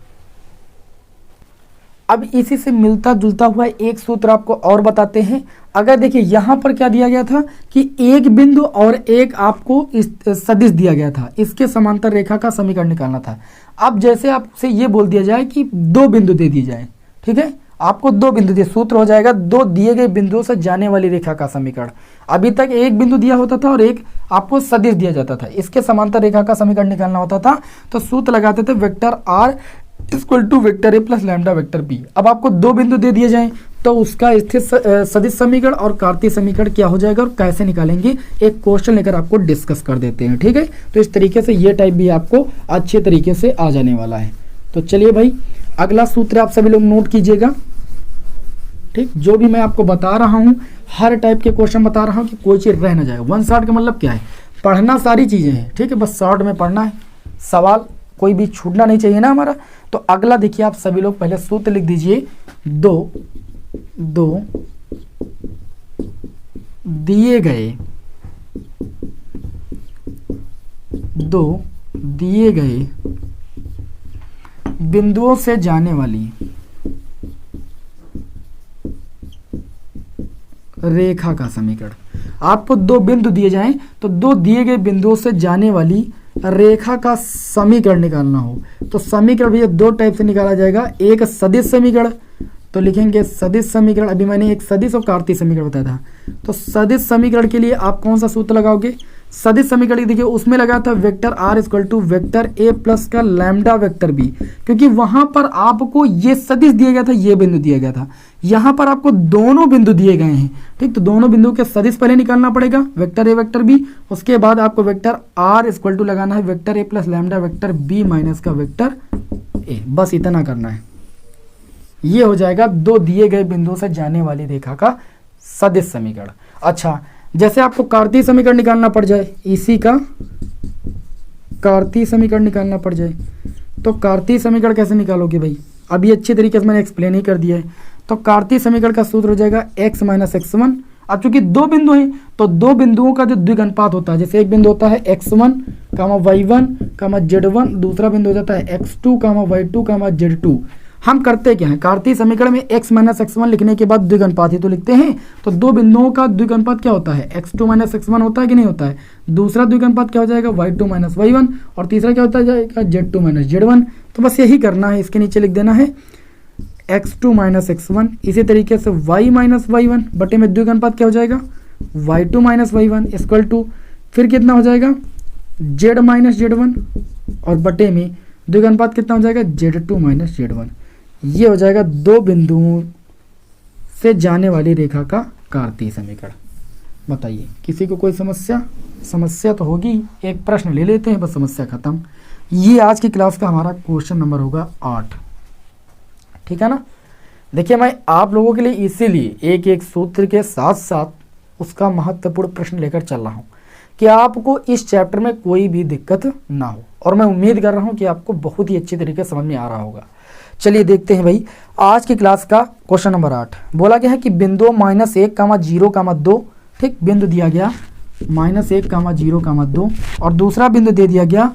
अब इसी से मिलता जुलता हुआ एक सूत्र आपको और बताते हैं। अगर देखिए यहाँ पर क्या दिया गया था कि एक बिंदु और एक आपको सदिश दिया गया था, इसके समांतर रेखा का समीकरण निकालना था। अब जैसे आपसे ये बोल दिया जाए कि 2 बिंदु दे दिए जाए, ठीक है, आपको 2 बिंदु दिए, सूत्र हो जाएगा 2 दिए गए बिंदुओं से जाने वाली रेखा का समीकरण। अभी तक एक बिंदु दिया होता था और एक आपको सदिश दिया जाता था, इसके समांतर रेखा का समीकरण निकालना होता था, तो सूत्र लगाते थे vector are equal to vector A plus lambda vector B. अब आपको 2 बिंदु दे दिए जाएं तो उसका स्थित सदिश समीकरण और कार्तीय समीकरण क्या हो जाएगा और कैसे निकालेंगे, एक क्वेश्चन लेकर आपको डिस्कस कर देते हैं, ठीक है। तो इस तरीके से ये टाइप भी आपको अच्छे तरीके से आ जाने वाला है। तो चलिए भाई अगला सूत्र आप सभी लोग नोट कीजिएगा, ठीक। जो भी मैं आपको बता रहा हूँ हर टाइप के क्वेश्चन बता रहा हूँ कि कोई चीज़ रह ना जाए। 1 शॉट का मतलब क्या है, पढ़ना सारी चीज़ें हैं, ठीक है, बस शॉर्ट में पढ़ना है, सवाल कोई भी छूटना नहीं चाहिए ना हमारा। तो अगला देखिए आप सभी लोग पहले सूत्र लिख दीजिए। 2 दिए गए बिंदुओं से जाने वाली रेखा का समीकरण। आपको 2 बिंदु दिए जाएं तो 2 दिए गए बिंदुओं से जाने वाली रेखा का समीकरण निकालना हो तो समीकरण भैया 2 टाइप से निकाला जाएगा। एक सदिश समीकरण, तो लिखेंगे सदिश समीकरण। अभी मैंने एक सदिश और कार्तीय समीकरण बताया था, तो सदिश समीकरण के लिए आप कौन सा सूत्र लगाओगे, सदिश समीकरण देखिए उसमें लगा था vector are equal to vector A plus का लैम्डा वेक्टर बी, क्योंकि वहां पर आपको ये सदिश दिया गया था, ये बिंदु दिया गया था, यहाँ पर आपको दोनों बिंदु दिए गए हैं, ठीक। तो दोनों बिंदु के सदिश पहले निकालना पड़ेगा, वेक्टर ए वेक्टर बी, उसके बाद आपको वेक्टर आर इक्वल टू लगाना है वेक्टर ए plus lambda vector B minus का वेक्टर ए, बस इतना करना है। ये हो जाएगा 2 दिए गए बिंदुओं से जाने वाली रेखा का सदिश समीकरण। अच्छा, जैसे आपको कार्तीय समीकरण निकालना पड़ जाए, इसी का कार्तीय समीकरण निकालना पड़ जाए, तो कार्तीय समीकरण कैसे निकालोगे भाई, अभी अच्छी तरीके से मैंने एक्सप्लेन ही कर दिया है। तो कार्तीय समीकरण का सूत्र हो जाएगा x माइनस x1। अब चूंकि 2 बिंदु हैं तो 2 बिंदुओं का जो द्विघानुपात होता है, जैसे एक बिंदु होता है x1, y1, z1, दूसरा बिंदु हो जाता है x2, y2, z2। हम करते क्या है, कार्तीय समीकरण में x माइनस x1 लिखने के बाद द्विघानुपात ही तो लिखते हैं। तो 2 बिंदुओं का द्विघानुपात क्या होता है, x2 माइनस x1 होता है कि नहीं होता है। दूसरा द्विघानुपात क्या हो जाएगा, y2 माइनस y1, और तीसरा क्या होता जाएगा, z2 माइनस z1। तो बस यही करना है, इसके नीचे लिख देना है x2 माइनस x1। इसी तरीके से y माइनस y1 बटे में द्विघानुपात क्या हो जाएगा, y2 minus y1 equal to फिर कितना हो जाएगा, z माइनस z1, और बटे में द्विघानुपात कितना हो जाएगा, z2 माइनस z1। ये हो जाएगा 2 बिंदुओं से जाने वाली रेखा का कार्तीय समीकरण। बताइए किसी को कोई समस्या तो होगी, एक प्रश्न ले लेते हैं, बस समस्या खत्म। ये आज की क्लास का हमारा क्वेश्चन नंबर होगा 8, ठीक है ना। देखिए मैं आप लोगों के लिए इसीलिए एक एक सूत्र के साथ साथ उसका महत्वपूर्ण प्रश्न लेकर चल रहा हूँ, कि आपको इस चैप्टर में कोई भी दिक्कत ना हो, और मैं उम्मीद कर रहा हूं कि आपको बहुत ही अच्छी तरीके से समझ में आ रहा होगा। चलिए देखते हैं भाई आज की क्लास का क्वेश्चन नंबर 8। बोला गया है कि बिंदु -1,0,2, ठीक, बिंदु दिया गया -1,0,2 और दूसरा बिंदु दे दिया गया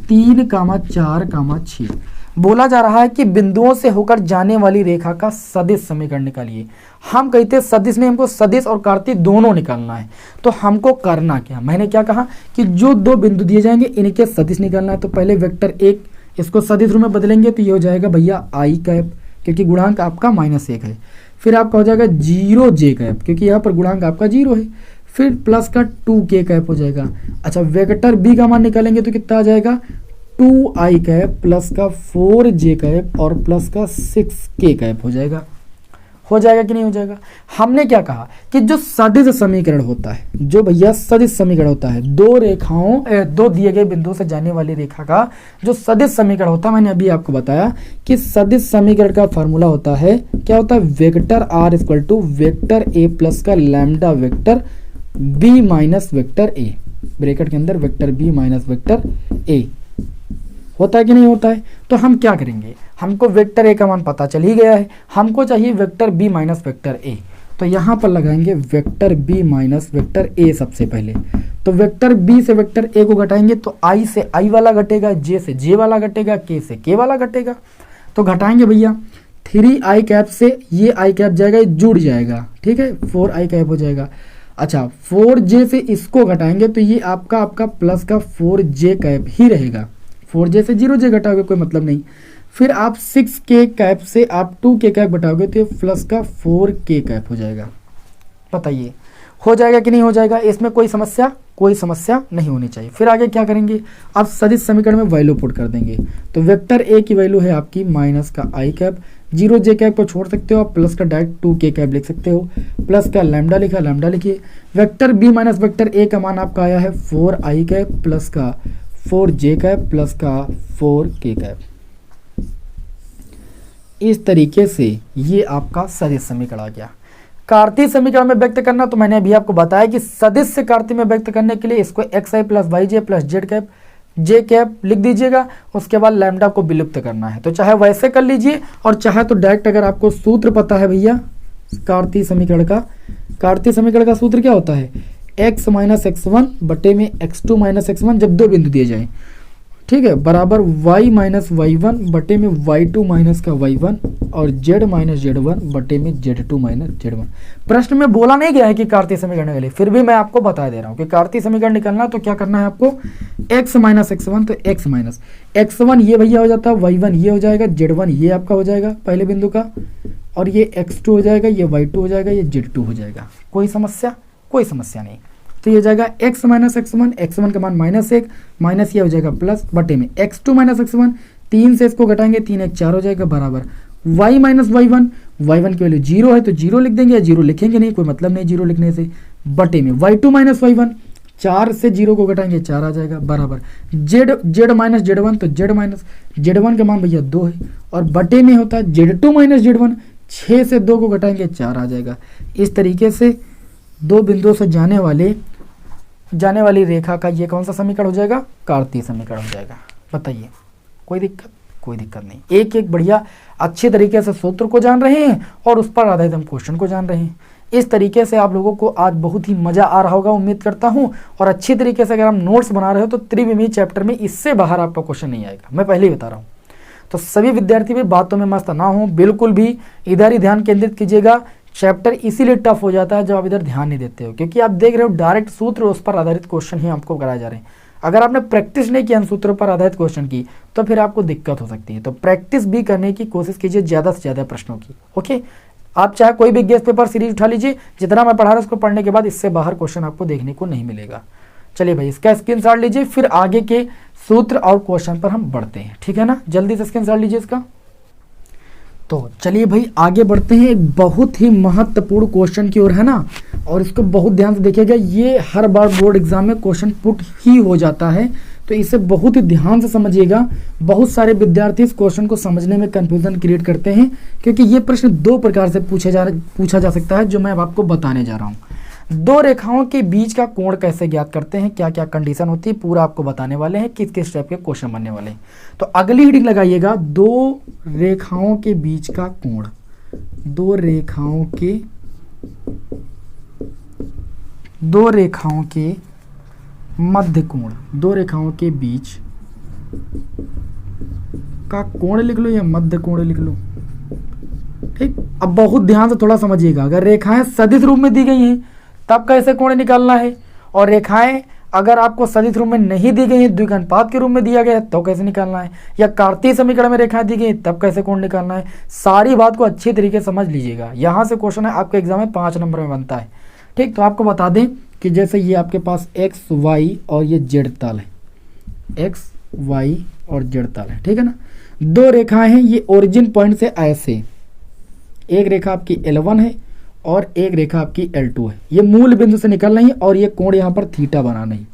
3,4,6। बोला जा रहा है कि बिंदुओं से होकर जाने वाली रेखा का सदिश समीकरण निकालिए। हम कहते हैं सदिश नहीं, हमको सदिश और कार्तीय दोनों निकालना है। तो हमको करना क्या, मैंने क्या कहा कि जो दो बिंदु दिए जाएंगे इनके सदिश निकालना है। तो पहले वेक्टर 1 इसको सदिश रूप में बदलेंगे तो ये हो जाएगा भैया आई कैप, क्योंकि गुणांक आपका -1 है। फिर आपका हो जाएगा 0 जे कैप, क्योंकि यहाँ पर गुणांक आपका 0 है। फिर प्लस का 2 के कैप हो जाएगा। अच्छा, वेक्टर बी का मान निकालेंगे तो कितना आ जाएगा 2 आई कैप प्लस का 4 जे कैप और प्लस का 6 के कैप हो जाएगा कि नहीं हो जाएगा। हमने क्या कहा कि जो सदिश समीकरण होता है, जो भैया सदिश समीकरण होता है, दो दिए गए बिंदुओं से जाने वाली रेखा का जो सदिश समीकरण होता है, मैंने अभी आपको बताया कि सदिश समीकरण का फॉर्मूला होता है, क्या होता है, vector are equal to vector A plus का lambda vector B minus vector a, bracket के अंदर vector B minus vector a. होता है कि नहीं होता है। तो हम क्या करेंगे, हमको वेक्टर ए का मान पता चल ही गया है, हमको चाहिए vector B minus vector A. तो यहाँ पर लगाएंगे vector B minus vector A सबसे पहले। तो वेक्टर बी से वेक्टर ए को घटाएंगे तो आई से आई वाला घटेगा, जे से जे वाला घटेगा, के से के वाला घटेगा। तो घटाएंगे भैया 3 आई कैप से ये आई कैप जाएगा, ये जुड़ जाएगा, ठीक है, 4 आई कैप हो जाएगा। अच्छा, 4 जे से इसको घटाएंगे तो ये आपका प्लस का 4 जे कैप ही रहेगा। 4 जे से 0 जे घटाओगे कोई मतलब नहीं। फिर आप 6 के कैप से आप 2 के कैप घटाओगे तो प्लस का 4 के कैप हो जाएगा। बताइए हो जाएगा कि नहीं हो जाएगा, इसमें कोई समस्या नहीं होनी चाहिए। फिर आगे क्या करेंगे, आप सदिश समीकरण में वैल्यू पुट कर देंगे। तो वेक्टर ए की वैल्यू है आपकी माइनस का आई कैप, 0 जे कैप को छोड़ सकते हो आप, प्लस का डायरेक्ट 2 के कैप लिख सकते हो, प्लस का लैम्डा लिखा, लैम्डा लिखिए। Vector B minus vector A का मान आपका आया है 4 आई कैप प्लस का 4 जे कैप प्लस का 4 के कैप। इस तरीके से ये आपका सदिश समीकरण आ गया। कार्तीय समीकरण में व्यक्त करना, तो मैंने अभी आपको बताया कि सदिश से कार्तीय में व्यक्त करने के लिए इसको एक्स आई प्लस वाई जे प्लस जेड कैप जे कैप लिख दीजिएगा, उसके बाद लैम्डा को विलुप्त करना है। तो चाहे वैसे कर लीजिए और चाहे तो डायरेक्ट, अगर आपको सूत्र पता है भैया कार्तीय समीकरण का सूत्र क्या होता है, x माइनस x1 बटे में x2 माइनस x1 जब दो बिंदु दिए जाए, ठीक है, बराबर y माइनस y1 बटे में y2 माइनस का y1 और z माइनस z1 बटे में z2 माइनस z1। प्रश्न में बोला नहीं गया है कि कार्तीय समीकरण के लिए, फिर भी मैं आपको बता दे रहा हूँ कि कार्तीय समीकरण निकालना तो क्या करना है आपको, x माइनस x1 तो x माइनस x1 ये भैया हो जाता है, y1 ये हो जाएगा, z1 ये आपका हो जाएगा पहले बिंदु का, और ये x2 हो जाएगा, ये y2 हो जाएगा, ये z2 हो जाएगा। कोई समस्या नहीं। तो ये हो जाएगा x माइनस x1, x1 का मान -1 माइनस ये हो जाएगा प्लस बटे में x2 माइनस x1, 3 से इसको घटाएंगे 3 1 4 हो जाएगा बराबर y माइनस y1, y1 की वैल्यू 0 है तो 0 लिख देंगे, या 0 लिखेंगे नहीं, कोई मतलब नहीं 0 लिखने से, बटे में y2 माइनस y1, 4 से 0 को घटाएंगे 4 आ जाएगा बराबर z माइनस z1 तो z माइनस z1 का मान भैया 2 है, और बटे में होता है z2 माइनस z1, 6 से 2 को घटाएंगे 4 आ जाएगा। इस तरीके से दो बिंदुओं से जाने वाली रेखा का ये कौन सा समीकरण हो जाएगा, कार्तीय समीकरण हो जाएगा। बताइए कोई दिक्कत नहीं। एक बढ़िया अच्छे तरीके से सूत्र को जान रहे हैं और उस पर आधारित हम क्वेश्चन को जान रहे हैं। इस तरीके से आप लोगों को आज बहुत ही मजा आ रहा होगा, उम्मीद करता हूं। और अच्छी तरीके से अगर हम नोट्स बना रहे हो तो त्रिविमीय चैप्टर में इससे बाहर आपका क्वेश्चन नहीं आएगा, मैं पहले ही बता रहा हूँ। तो सभी विद्यार्थी भी बातों में मस्त ना हो, बिल्कुल भी इधर ही ध्यान केंद्रित कीजिएगा। चैप्टर इसीलिए टफ हो जाता है जब आप इधर ध्यान नहीं देते हो, क्योंकि आप देख रहे हो डायरेक्ट सूत्र, उस पर आधारित क्वेश्चन ही आपको कराए जा रहे हैं। अगर आपने प्रैक्टिस नहीं किया इन सूत्रों पर आधारित क्वेश्चन की तो फिर आपको दिक्कत हो सकती है। तो प्रैक्टिस भी करने की कोशिश कीजिए ज़्यादा से ज़्यादा प्रश्नों की। ओके, आप चाहे कोई भी गेस्ट पेपर सीरीज उठा लीजिए, जितना मैं पढ़ा रहा हूँ उसको पढ़ने के बाद इससे बाहर क्वेश्चन आपको देखने को नहीं मिलेगा। चलिए भाई, इसका स्क्रीनशॉट लीजिए, फिर आगे के सूत्र और क्वेश्चन पर हम बढ़ते हैं, ठीक है ना। जल्दी से स्क्रीनशॉट लीजिए इसका। तो चलिए भाई आगे बढ़ते हैं, एक बहुत ही महत्वपूर्ण क्वेश्चन की ओर, है ना। और इसको बहुत ध्यान से देखिएगा, ये हर बार बोर्ड एग्जाम में क्वेश्चन पुट ही हो जाता है, तो इसे बहुत ही ध्यान से समझिएगा। बहुत सारे विद्यार्थी इस क्वेश्चन को समझने में कंफ्यूजन क्रिएट करते हैं, क्योंकि ये प्रश्न दो प्रकार से पूछा जा सकता है, जो मैं अब आपको बताने जा रहा हूँ। दो रेखाओं के बीच का कोण कैसे ज्ञात करते हैं, क्या क्या कंडीशन होती है, पूरा आपको बताने वाले हैं, किस किस टाइप के क्वेश्चन बनने वाले हैं। तो अगली हेडिंग लगाइएगा, दो रेखाओं के बीच का कोण, दो रेखाओं के मध्य कोण, दो रेखाओं के बीच का कोण लिख लो या मध्य कोण लिख लो। ठीक, अब बहुत ध्यान से थोड़ा समझिएगा, अगर रेखाएं सदिश रूप में दी गई हैं तब कैसे कोण निकालना है, और रेखाएं अगर आपको सदिश रूप में नहीं दी गई हैं, द्विघानुपात के रूप में दिया गया है तो कैसे निकालना है, या कार्तीय समीकरण में रेखाएं दी गई तब कैसे कोण निकालना है। सारी बात को अच्छी तरीके से समझ लीजिएगा, यहाँ से क्वेश्चन है आपके एग्जाम में 5 नंबर में बनता है। ठीक, तो आपको बता दें कि जैसे ये आपके पास एक्स वाई और ये जेड तल है, एक्स वाई और जेड तल है, ठीक है ना। दो रेखाएं हैं, ये ओरिजिन पॉइंट से ऐसे, एक रेखा आपकी L1 है और एक रेखा आपकी L2 है, ये मूल बिंदु से निकल रही है और ये कोण यहाँ पर थीटा बना नहीं।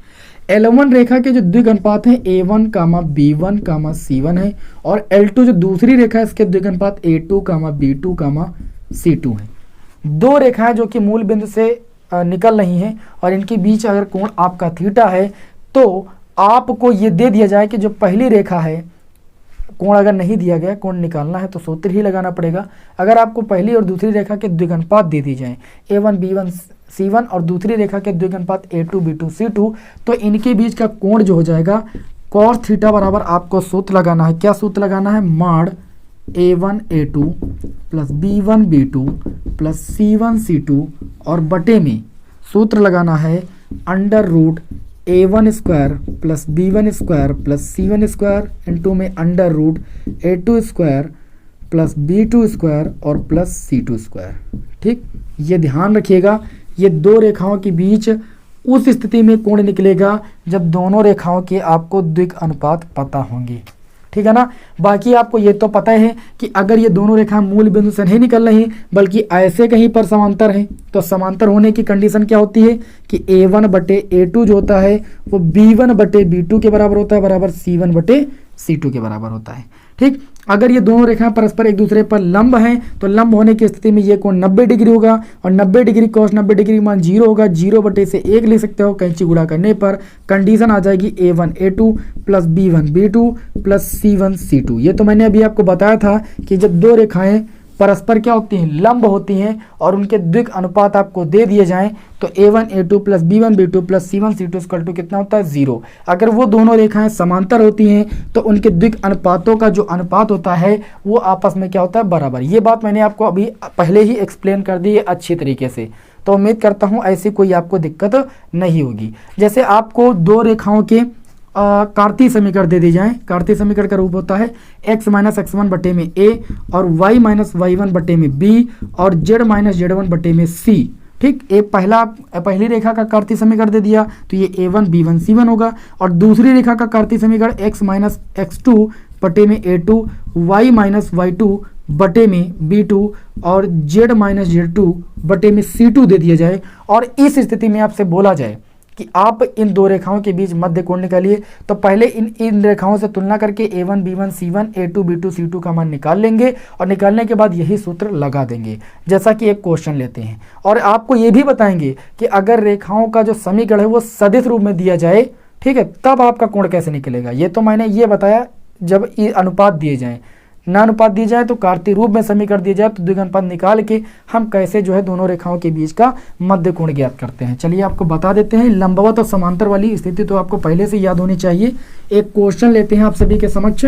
L1 रेखा के जो द्विघानुपात हैं A1, B1, C1 है, और L2 जो दूसरी रेखा है इसके द्विघानुपात A2, B2, C2 है। दो रेखाएं जो कि मूल बिंदु से निकल रही हैं और इनके बीच अगर कोण आपका थीटा है तो आपको ये दे दिया जाए कि जो पहली रेखा है, कोण अगर नहीं दिया गया, कोण निकालना है तो सूत्र ही लगाना पड़ेगा। अगर आपको पहली और दूसरी रेखा के द्विघानुपात दे दी जाए A1, B1, C1 और दूसरी रेखा के द्विघानुपात A2, B2, C2, तो इनके बीच का कोण जो हो जाएगा cos थीटा बराबर आपको सूत्र लगाना है। क्या सूत्र लगाना है? माड A1 A2 plus B1 B2 plus C1 C2 और बटे में सूत्र लगाना है under root A1 square plus B1 square plus C1 square into में under root A2 square plus B2 square और प्लस C2 स्क्वायर। ठीक, ये ध्यान रखिएगा, ये दो रेखाओं के बीच उस स्थिति में कोण निकलेगा जब दोनों रेखाओं के आपको द्विक अनुपात पता होंगे। ठीक है ना। बाकी आपको ये तो पता है कि अगर ये दोनों रेखाएं मूल बिंदु से नहीं निकल रही बल्कि ऐसे कहीं पर समांतर हैं, तो समांतर होने की कंडीशन क्या होती है कि A1 बटे A2 जो होता है वो B1 बटे B2 के बराबर होता है, बराबर C1 बटे C2 के बराबर होता है। ठीक, अगर ये दोनों रेखाएं परस्पर एक दूसरे पर लंब हैं तो लंब होने की स्थिति में ये कोण 90 डिग्री होगा और 90 डिग्री cos 90 डिग्री मान 0 होगा। 0 बटे से 1 लिख सकते हो, कैंची गुणा करने पर कंडीशन आ जाएगी A1 A2 plus B1 B2 plus C1 C2। ये तो मैंने अभी आपको बताया था कि जब दो रेखाएं परस्पर क्या होती हैं, लंब होती हैं और उनके द्विक अनुपात आपको दे दिए जाएं तो A1 A2 plus B1 B2 plus C1 C2 equal to कितना होता है? 0। अगर वो दोनों रेखाएं समांतर होती हैं तो उनके द्विक अनुपातों का जो अनुपात होता है वो आपस में क्या होता है? बराबर। ये बात मैंने आपको अभी पहले ही एक्सप्लेन कर दी है अच्छी तरीके से, तो उम्मीद करता हूँ ऐसी कोई आपको दिक्कत नहीं होगी। जैसे आपको दो रेखाओं के कार्तीय समीकरण दे दी जाए, कार्तीय समीकरण का रूप होता है x माइनस x1 बटे में a और y माइनस y1 बटे में b और z माइनस z1 बटे में c। ठीक, एक पहली रेखा का कार्तीय समीकरण दे दिया तो ये a1 b1 c1 होगा, और दूसरी रेखा का कार्तीय समीकरण x माइनस x2 बटे में a2 y माइनस y2 बटे में b2 और z माइनस z2 बटे में c2 दे दिया जाए, और इस स्थिति में आपसे बोला जाए कि आप इन दो रेखाओं के बीच मध्य कोण निकालिए, तो पहले इन रेखाओं से तुलना करके A1 B1 C1 A2 B2 C2 का मान निकाल लेंगे और निकालने के बाद यही सूत्र लगा देंगे। जैसा कि एक क्वेश्चन लेते हैं और आपको ये भी बताएंगे कि अगर रेखाओं का जो समीकरण है वो सदिश रूप में दिया जाए, ठीक है, तब आपका कोण कैसे निकलेगा। ये तो मैंने ये बताया जब ये अनुपात दिए जाएँ, न अनुपात दी जाए तो कार्तीय रूप में समीकरण दिया जाए तो द्विघानुपात निकाल के हम कैसे जो है दोनों रेखाओं के बीच का मध्य कोण ज्ञात करते हैं। चलिए आपको बता देते हैं। लंबवत और समांतर वाली स्थिति तो आपको पहले से याद होनी चाहिए। एक क्वेश्चन लेते हैं आप सभी के समक्ष,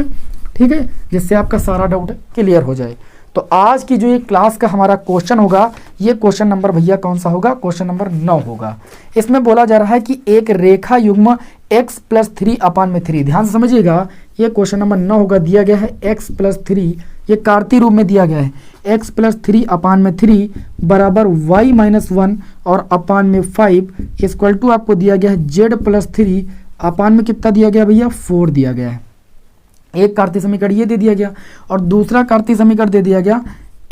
ठीक है, जिससे आपका सारा डाउट क्लियर हो जाए। तो आज की जो ये क्लास का हमारा क्वेश्चन होगा, ये क्वेश्चन नंबर भैया कौन सा होगा? क्वेश्चन नंबर 9 होगा। इसमें बोला जा रहा है कि एक रेखा युग्म x प्लस 3 अपान में 3, ध्यान से समझिएगा, ये क्वेश्चन नंबर 9 होगा। दिया गया है x प्लस 3, ये कार्तीय रूप में दिया गया है, x प्लस 3 अपान में 3 बराबर y माइनस 1 और अपान में 5 इक्वल टू आपको दिया गया है z प्लस 3 अपान में कितना दिया गया भैया? 4 दिया गया है। एक कार्तीय समीकरण ये दे दिया गया और दूसरा कार्तीय समीकरण दे दिया गया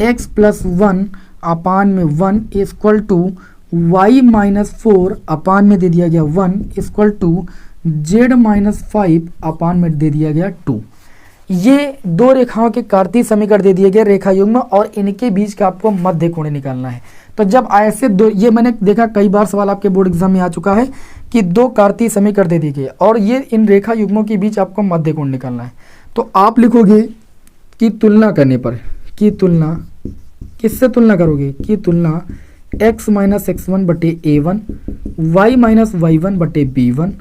x प्लस 1 अपान में 1 इक्वल टू y माइनस 4 अपान में दे दिया गया 1 इक्वल टू z माइनस 5 अपान में दे दिया गया 2। ये दो रेखाओं के कार्तीय समीकरण दे दिए गए रेखा युग्म और इनके बीच का आपको मध्य कोण निकालना है। तो जब ऐसे दो, ये मैंने देखा कई बार सवाल आपके बोर्ड एग्जाम में आ चुका है कि दो कार्तीय समीकरण दे दिए गए और ये इन रेखा युग्मों के बीच आपको मध्य कोण निकालना है, तो आप लिखोगे कि तुलना करने पर, कि तुलना किससे तुलना करोगे, कि तुलना x माइनस x1 बटे a1, y माइनस y1 बटे b1,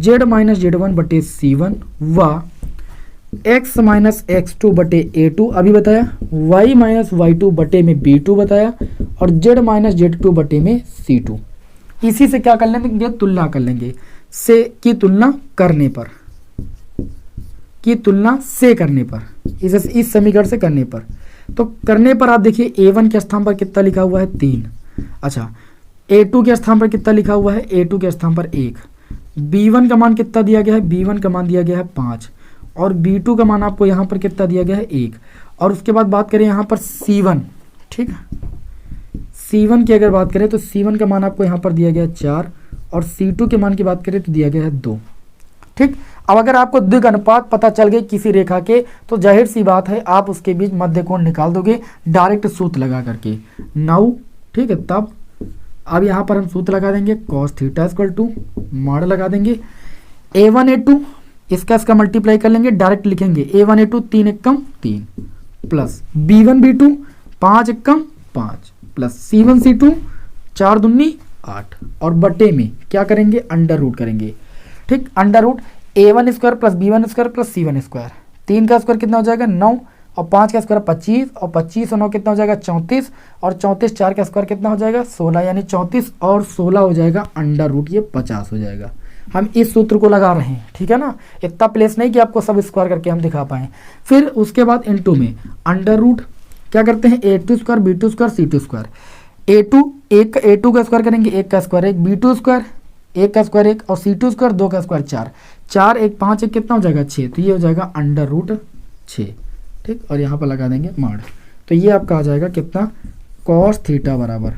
z माइनस z1 बटे c1 व x माइनस x2 बटे a2 अभी बताया, y माइनस y2 बटे में b2 बताया और z माइनस z2 बटे में c2। इसी से क्या कर लेंगे, तुलना कर लेंगे, से की तुलना करने पर, की तुलना से करने पर, इस समीकरण से करने पर। तो करने पर आप देखिए a1 के स्थान पर कितना लिखा हुआ है 3, अच्छा a2 के स्थान पर कितना लिखा हुआ है, a2 के स्थान पर 1, b1 का मान कितना दिया गया है, b1 का मान दिया गया है 5 और b2 का मान आपको यहाँ पर कितना दिया गया है 1। और उसके बाद बात करें यहाँ पर c1, ठीक है, c1 की अगर बात करें तो c1 का मान आपको यहाँ पर दिया गया है 4 और c2 के मान की बात करें तो दिया गया है 2, ठीक। अब अगर आपको द्विघ अनुपात पता चल गए किसी रेखा के तो जाहिर सी बात है आप उसके बीच मध्य कोण निकाल दोगे डायरेक्ट सूत्र लगा करके, 9, ठीक है। तब अब यहाँ पर हम सूत्र लगा देंगे cos theta equal to mod लगा देंगे a1 a2, इसका मल्टीप्लाई कर लेंगे, डायरेक्ट लिखेंगे a1 a2 3 एकम 3 प्लस b1 b2 5 एकम 5 प्लस c1 c2 4 दूनी 8 और बटे में क्या करेंगे, अंडर रूट करेंगे, ठीक। Under root a1 square plus b1 square plus c1 square, 3 का स्क्वायर कितना हो जाएगा 9 और 5 का स्क्वायर 25 और 25 और 9 कितना हो जाएगा 34 और 34 4 का स्क्वायर कितना हो जाएगा 16, यानी 34 और 16 हो जाएगा अंडर रूट, ये 50 हो जाएगा। हम इस सूत्र को लगा रहे हैं, ठीक है ना, इतना प्लेस नहीं कि आपको सब स्क्वायर करके हम दिखा पाएँ। फिर उसके बाद इनटू में अंडर रूट क्या करते हैं a2 square b2 square c2 square, a2 का स्क्वायर करेंगे 1 का स्क्वायर 1, b2 स्क्वायर 1 का स्क्वायर 1 और c2 स्क्वायर 2 का स्क्वायर 4, 4 1 5 1 कितना हो जाएगा 6, तो ये हो जाएगा अंडर रूट 6, ठीक। और यहाँ पर लगा देंगे मॉड, तो ये आपका आ जाएगा कितना, cos थीटा बराबर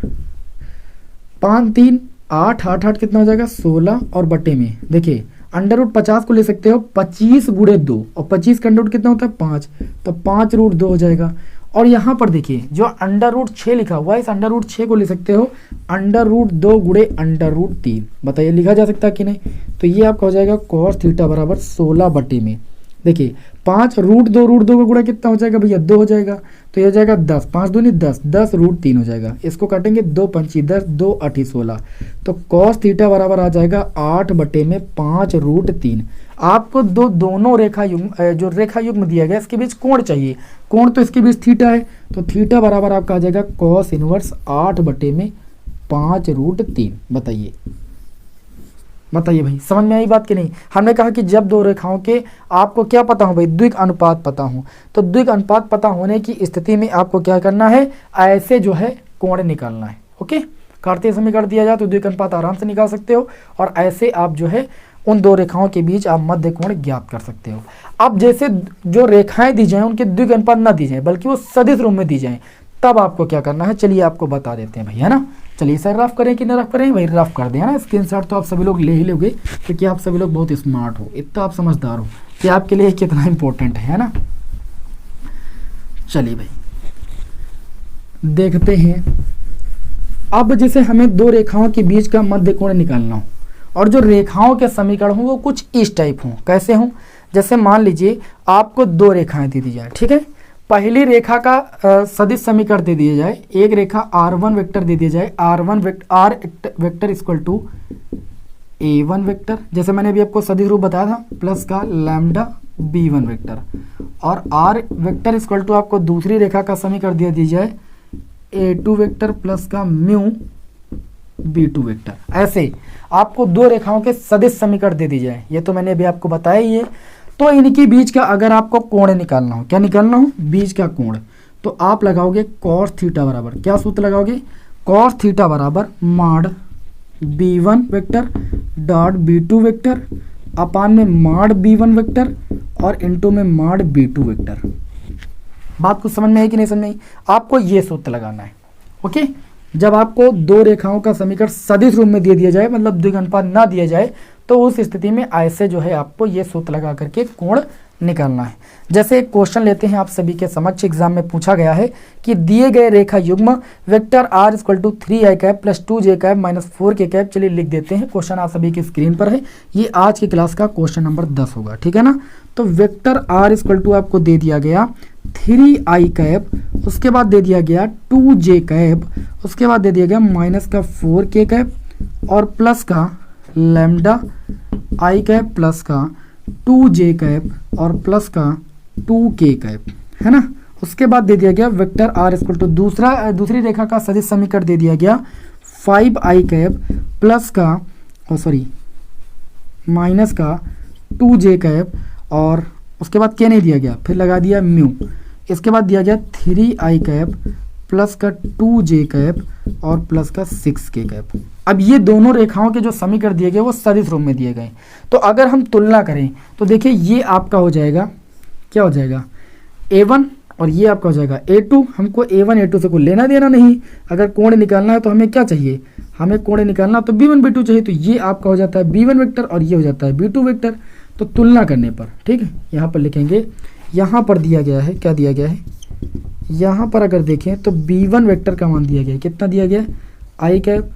5 3 8 8 8 कितना हो जाएगा 16 और बटे में देखिए अंडर रूट 50 को ले सकते हो 25 गुणे 2 और 25 का अंडर रूट कितना होता है 5, तो 5 रूट 2 हो जाएगा। और यहाँ पर देखिए जो अंडर रूट 6 लिखा हुआ है इस अंडर रूट 6 को ले सकते हो अंडर रूट 2 गुणे अंडर रूट 3, बताइए लिखा जा सकता है कि नहीं। तो ये आपका हो जाएगा cos थीटा बराबर 16 बटे में देखिए 5 रूट 2 का गुणा कितना हो जाएगा भैया 2 हो जाएगा, तो ये हो जाएगा 10, 5 दूनी 10, 10 रूट 3 हो जाएगा, इसको काटेंगे 2 पंची 10 2 8 16, तो cos थीटा बराबर आ जाएगा 8 बटे में 5 रूट 3। आपको दोनों रेखा युग्म जो रेखा युग्म दिया गया इसके बीच कोण चाहिए, कोण तो इसके बीच थीटा है, तो थीटा बराबर आपका आ जाएगा cos इनवर्स 8 बटे में 5 रूट 3। बताइए भाई समझ में आई बात कि नहीं। हमने कहा कि जब दो रेखाओं के आपको क्या पता हो भाई, द्विघ अनुपात पता हो, तो द्विघ अनुपात पता होने की स्थिति में आपको क्या करना है, ऐसे जो है कोण निकालना है। ओके, कार्तीय समीकरण दिया जाए तो द्विघ अनुपात आराम से निकाल सकते हो और ऐसे आप जो है उन दो रेखाओं के बीच आप मध्य कोण ज्ञात कर सकते हो। अब जैसे जो रेखाएं दी जाएं उनके द्विघ अनुपात ना दी जाए बल्कि वो सदिश रूप में दी जाएं, तब आपको क्या करना है, चलिए आपको बता देते हैं भाई, है ना। चलिए सर रफ करें कि ना रफ करें भाई, रफ कर दें, है ना। स्क्रीनशॉट तो आप सभी लोग ले ही लोगे क्योंकि आप सभी लोग बहुत स्मार्ट हो, इतना आप समझदार हो कि आपके लिए कितना इंपॉर्टेंट है ना। चलिए भाई देखते हैं। अब जैसे हमें दो रेखाओं के बीच का मध्य कोण निकालना हो और जो रेखाओं के समीकरण हो वो कुछ इस टाइप हो, कैसे हो, जैसे मान लीजिए आपको दो रेखाएं दे दी जाए, ठीक है। पहली रेखा का सदिश समीकरण दे दिया जाए, एक रेखा r1 वेक्टर दे दिया जाए, r vector equal to a1 vector, जैसे मैंने अभी आपको सदिश रूप बताया था, प्लस का लैम्डा b1 वेक्टर, और r वेक्टर इक्वल टू आपको दूसरी रेखा का समीकरण दे दी जाए a2 वेक्टर प्लस का म्यू b2 वेक्टर। ऐसे आपको दो रेखाओं के सदिश समीकरण दे दी जाए, ये तो मैंने अभी आपको बताया ही है। तो इनके बीच का अगर आपको कोण निकालना हो, क्या निकालना हो, बीच का कोण, तो आप लगाओगे cos थीटा बराबर, क्या सूत्र लगाओगे, cos थीटा बराबर mod b1 vector dot b2 vector upon में मॉड b1 वेक्टर और इनटू में मॉड b2 वेक्टर। बात कुछ समझ में है कि नहीं समझ में आई। आपको ये सूत्र लगाना है। ओके, जब आपको दो रेखाओं का समीकरण सदिश रूप में दे दिया जाए, मतलब द्विघ अनुपात ना दिया जाए, तो उस स्थिति में ऐसे जो है आपको ये सूत्र लगा करके कोण निकालना है। जैसे एक क्वेश्चन लेते हैं आप सभी के समक्ष, एग्जाम में पूछा गया है कि दिए गए रेखा युग्म vector r equal to 3i cap plus 2j cap minus 4k cap, चलिए लिख देते हैं। क्वेश्चन आप सभी की स्क्रीन पर है, ये आज की क्लास का क्वेश्चन नंबर 10 होगा, ठीक है ना। तो वेक्टर r इक्वल टू आपको दे दिया गया 3i कैप, उसके बाद दे दिया गया 2j कैप, उसके बाद दे दिया गया माइनस का 4k कैप और प्लस का लैम्डा i कैप प्लस का 2j कैप और प्लस का 2k कैप, है ना। उसके बाद दे दिया गया वेक्टर r इक्वल टू दूसरी रेखा का सदिश समीकरण दे दिया गया 5i कैप प्लस का माइनस का 2j कैप और उसके बाद k नहीं दिया गया, फिर लगा दिया म्यू। इसके बाद दिया गया 3i कैप प्लस का 2j कैप और प्लस का 6k कैप। अब ये दोनों रेखाओं के जो समीकरण दिए गए वो सदिश रूप में दिए गए। तो अगर हम तुलना करें तो देखिए ये आपका हो जाएगा, क्या हो जाएगा a1 और ये आपका हो जाएगा a2। हमको a1 a2 से कोई लेना देना नहीं, अगर कोण निकालना है तो हमें क्या चाहिए, हमें कोण निकालना तो b1 b2 चाहिए। तो ये आपका हो जाता है b1 वेक्टर और ये हो जाता है b2 वेक्टर। तो तुलना करने पर, ठीक है, यहाँ पर लिखेंगे, यहाँ पर दिया गया है, क्या दिया गया है, यहाँ पर अगर देखें तो b1 वेक्टर का मान दिया गया है, कितना दिया गया है, i cap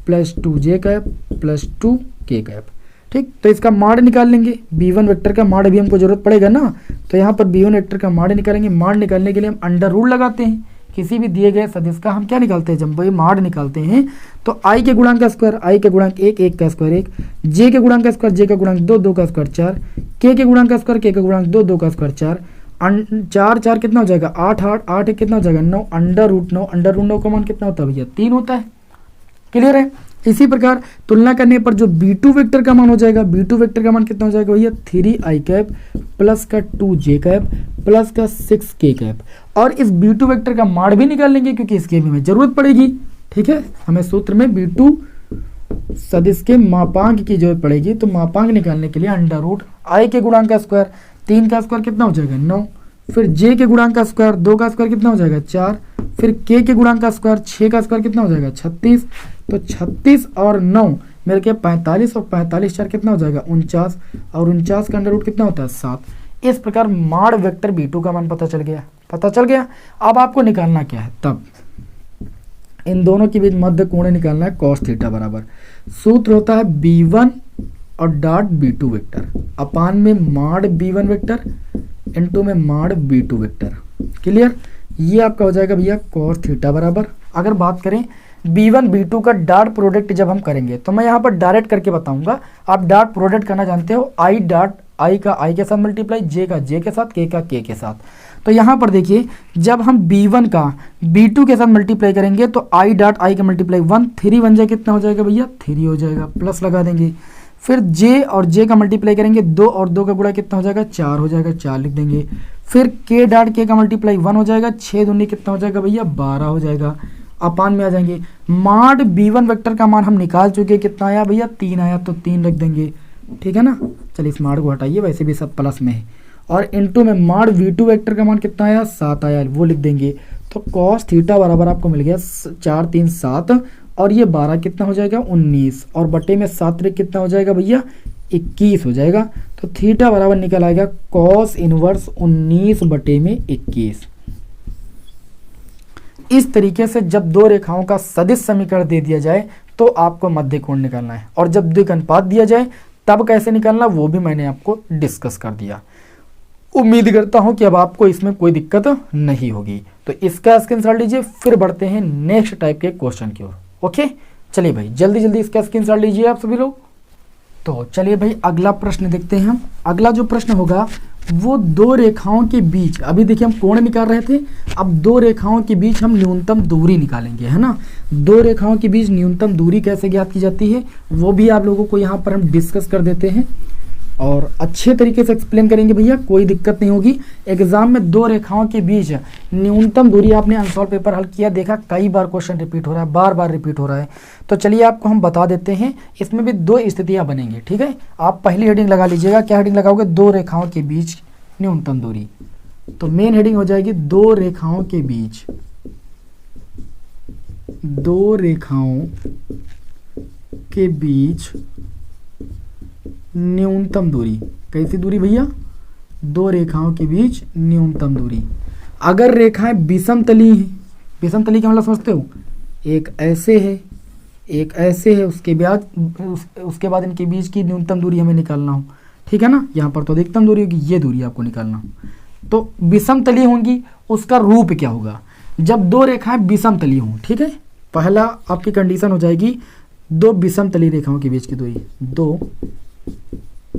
plus 2j cap plus 2k cap, ठीक। तो इसका माड निकाल लेंगे, b1 वेक्टर का माड भी हमको जरूरत पड़ेगा ना, तो यहाँ पर b1 वेक्टर का माड निकालेंगे। माड निकालने के लिए हम अंडर रूट लगाते हैं, किसी भी दिए गए सदिश का हम क्या निकालते हैं, जब भाई माड निकालते हैं तो i के गुणांक का स्क्वायर i के गुणांक 1 1 का स्क्वायर 1, j के गुणांक का स्क्वायर j का गुणांक 2 2 का स्क्वायर 4, k के गुणांक का स्क्वायर k का गुणांक 2 2 का स्क्वायर 4, 4 4 कितना हो जाएगा 8 8 8 कितना हो जाएगा 9, अंडर रूट 9 का मान कितना होता है भैया 3 होता है। क्लियर है। इसी प्रकार तुलना करने पर जो b2 वेक्टर का मान हो जाएगा, b2 वेक्टर का मान कितना हो जाएगा भैया 3i कैप प्लस का 2j कैप प्लस का 6k कैप। और इस b2 वेक्टर का मान भी निकाल लेंगे क्योंकि इसकी भी हमें जरूरत पड़ेगी, ठीक है। हमें सूत्र में b2 सदिश के मापांक की जरूरत पड़ेगी, तो मापांक निकालने के लिए अंडर रूट i के गुणांक का स्क्वायर 3 का स्क्वायर कितना हो जाएगा 9, फिर j के गुणांक का स्क्वायर 2 का स्क्वायर कितना हो जाएगा 4, फिर k के गुणांक का स्क्वायर 6 का स्क्वायर कितना हो जाएगा 36। तो 36 और 9 मिलके 45 और 45 4 कितना हो जाएगा 49 और 49 का अंडर रूट कितना होता है 7। इस प्रकार माड वेक्टर b2 का मान पता चल गया। अब आपको निकालना क्या है, तब इन दोनों के बीच मध्य कोण निकालना है cos थीटा बराबर, सूत्र होता है b1 और डॉट b2 वेक्टर अपान में माड b1 वेक्टर इनटू में माड b2 वेक्टर। क्लियर। ये आपका हो जाएगा भैया cos थीटा बराबर। अगर बात करें b1 b2 का डॉट प्रोडक्ट जब हम करेंगे तो मैं यहाँ पर डायरेक्ट करके बताऊंगा, आप डॉट प्रोडक्ट करना जानते हो, i डॉट i का i के साथ मल्टीप्लाई, j का j के साथ, k का k के साथ। तो यहाँ पर देखिए जब हम b1 का b2 के साथ मल्टीप्लाई करेंगे तो i डॉट i का मल्टीप्लाई 1 3 बन जाए, कितना हो जाएगा भैया 3 हो जाएगा, प्लस लगा देंगे। फिर j और j का मल्टीप्लाई करेंगे 2 और 2 का गुणा कितना हो जाएगा 4 हो जाएगा, 4 लिख देंगे। फिर k डॉट k का मल्टीप्लाई 1 हो जाएगा, 6 दूनी कितना हो जाएगा भैया 12 हो जाएगा, अपान में आ जाएंगे। माड b1 वेक्टर का मान हम निकाल चुके, कितना आया भैया 3 आया, तो 3 रख देंगे, ठीक है ना। चलिए इस माड को हटाइए, वैसे भी सब प्लस में है। और इनटू में माड v2 वेक्टर का मान कितना आया 7 आया, वो लिख देंगे। तो cos थीटा बराबर आपको मिल गया 4 3 7 और ये 12 कितना हो जाएगा 19 और बटे में 7 कितना हो जाएगा भैया 21 हो जाएगा। तो थीटा बराबर निकल आएगा cos इनवर्स 19 बटे में 21। इस तरीके से जब दो रेखाओं का सदिश समीकरण दे दिया जाए तो आपको मध्य कोण निकालना है, और जब द्विक अनुपात दिया जाए तब कैसे निकालना वो भी मैंने आपको डिस्कस कर दिया। उम्मीद करता हूं कि अब आपको इसमें कोई दिक्कत नहीं होगी। तो इसका स्क्रीनशॉट लीजिए, फिर बढ़ते हैं नेक्स्ट टाइप के क्वेश्चन की ओर। ओके, चलिए भाई जल्दी जल्दी इसका स्क्रीनशॉट लीजिए आप सभी लोग। तो चलिए भाई अगला प्रश्न देखते हैं हम। अगला जो प्रश्न होगा वो दो रेखाओं के बीच, अभी देखिए हम कोण निकाल रहे थे, अब दो रेखाओं के बीच हम न्यूनतम दूरी निकालेंगे, है ना। दो रेखाओं के बीच न्यूनतम दूरी कैसे ज्ञात की जाती है वो भी आप लोगों को यहाँ पर हम डिस्कस कर देते हैं और अच्छे तरीके से एक्सप्लेन करेंगे भैया, कोई दिक्कत नहीं होगी। एग्जाम में दो रेखाओं के बीच न्यूनतम दूरी, आपने अनसॉल्व पेपर हल किया देखा कई बार क्वेश्चन रिपीट हो रहा है, बार बार रिपीट हो रहा है। तो चलिए आपको हम बता देते हैं, इसमें भी दो स्थितियां बनेंगी, ठीक है। आप पहली हेडिंग लगा लीजिएगा, क्या हेडिंग लगाओगे, दो रेखाओं के बीच न्यूनतम दूरी। तो मेन हेडिंग हो जाएगी दो रेखाओं के बीच, दो रेखाओं के बीच न्यूनतम दूरी। कैसी दूरी भैया? दो रेखाओं के बीच न्यूनतम दूरी। अगर रेखाएं विषम तली हैं, विषम तली का मतलब समझते हो, एक ऐसे है एक ऐसे है, उसके बाद इनके बीच की न्यूनतम दूरी हमें निकालना हो, ठीक है ना। यहाँ पर तो अधिकतम दूरी होगी, ये दूरी आपको निकालना हो। तो विषम तली होंगी, उसका रूप क्या होगा? जब दो रेखाएं विषम तली हों, ठीक है, पहला आपकी कंडीशन हो जाएगी दो विषम तली रेखाओं के बीच की दूरी, दो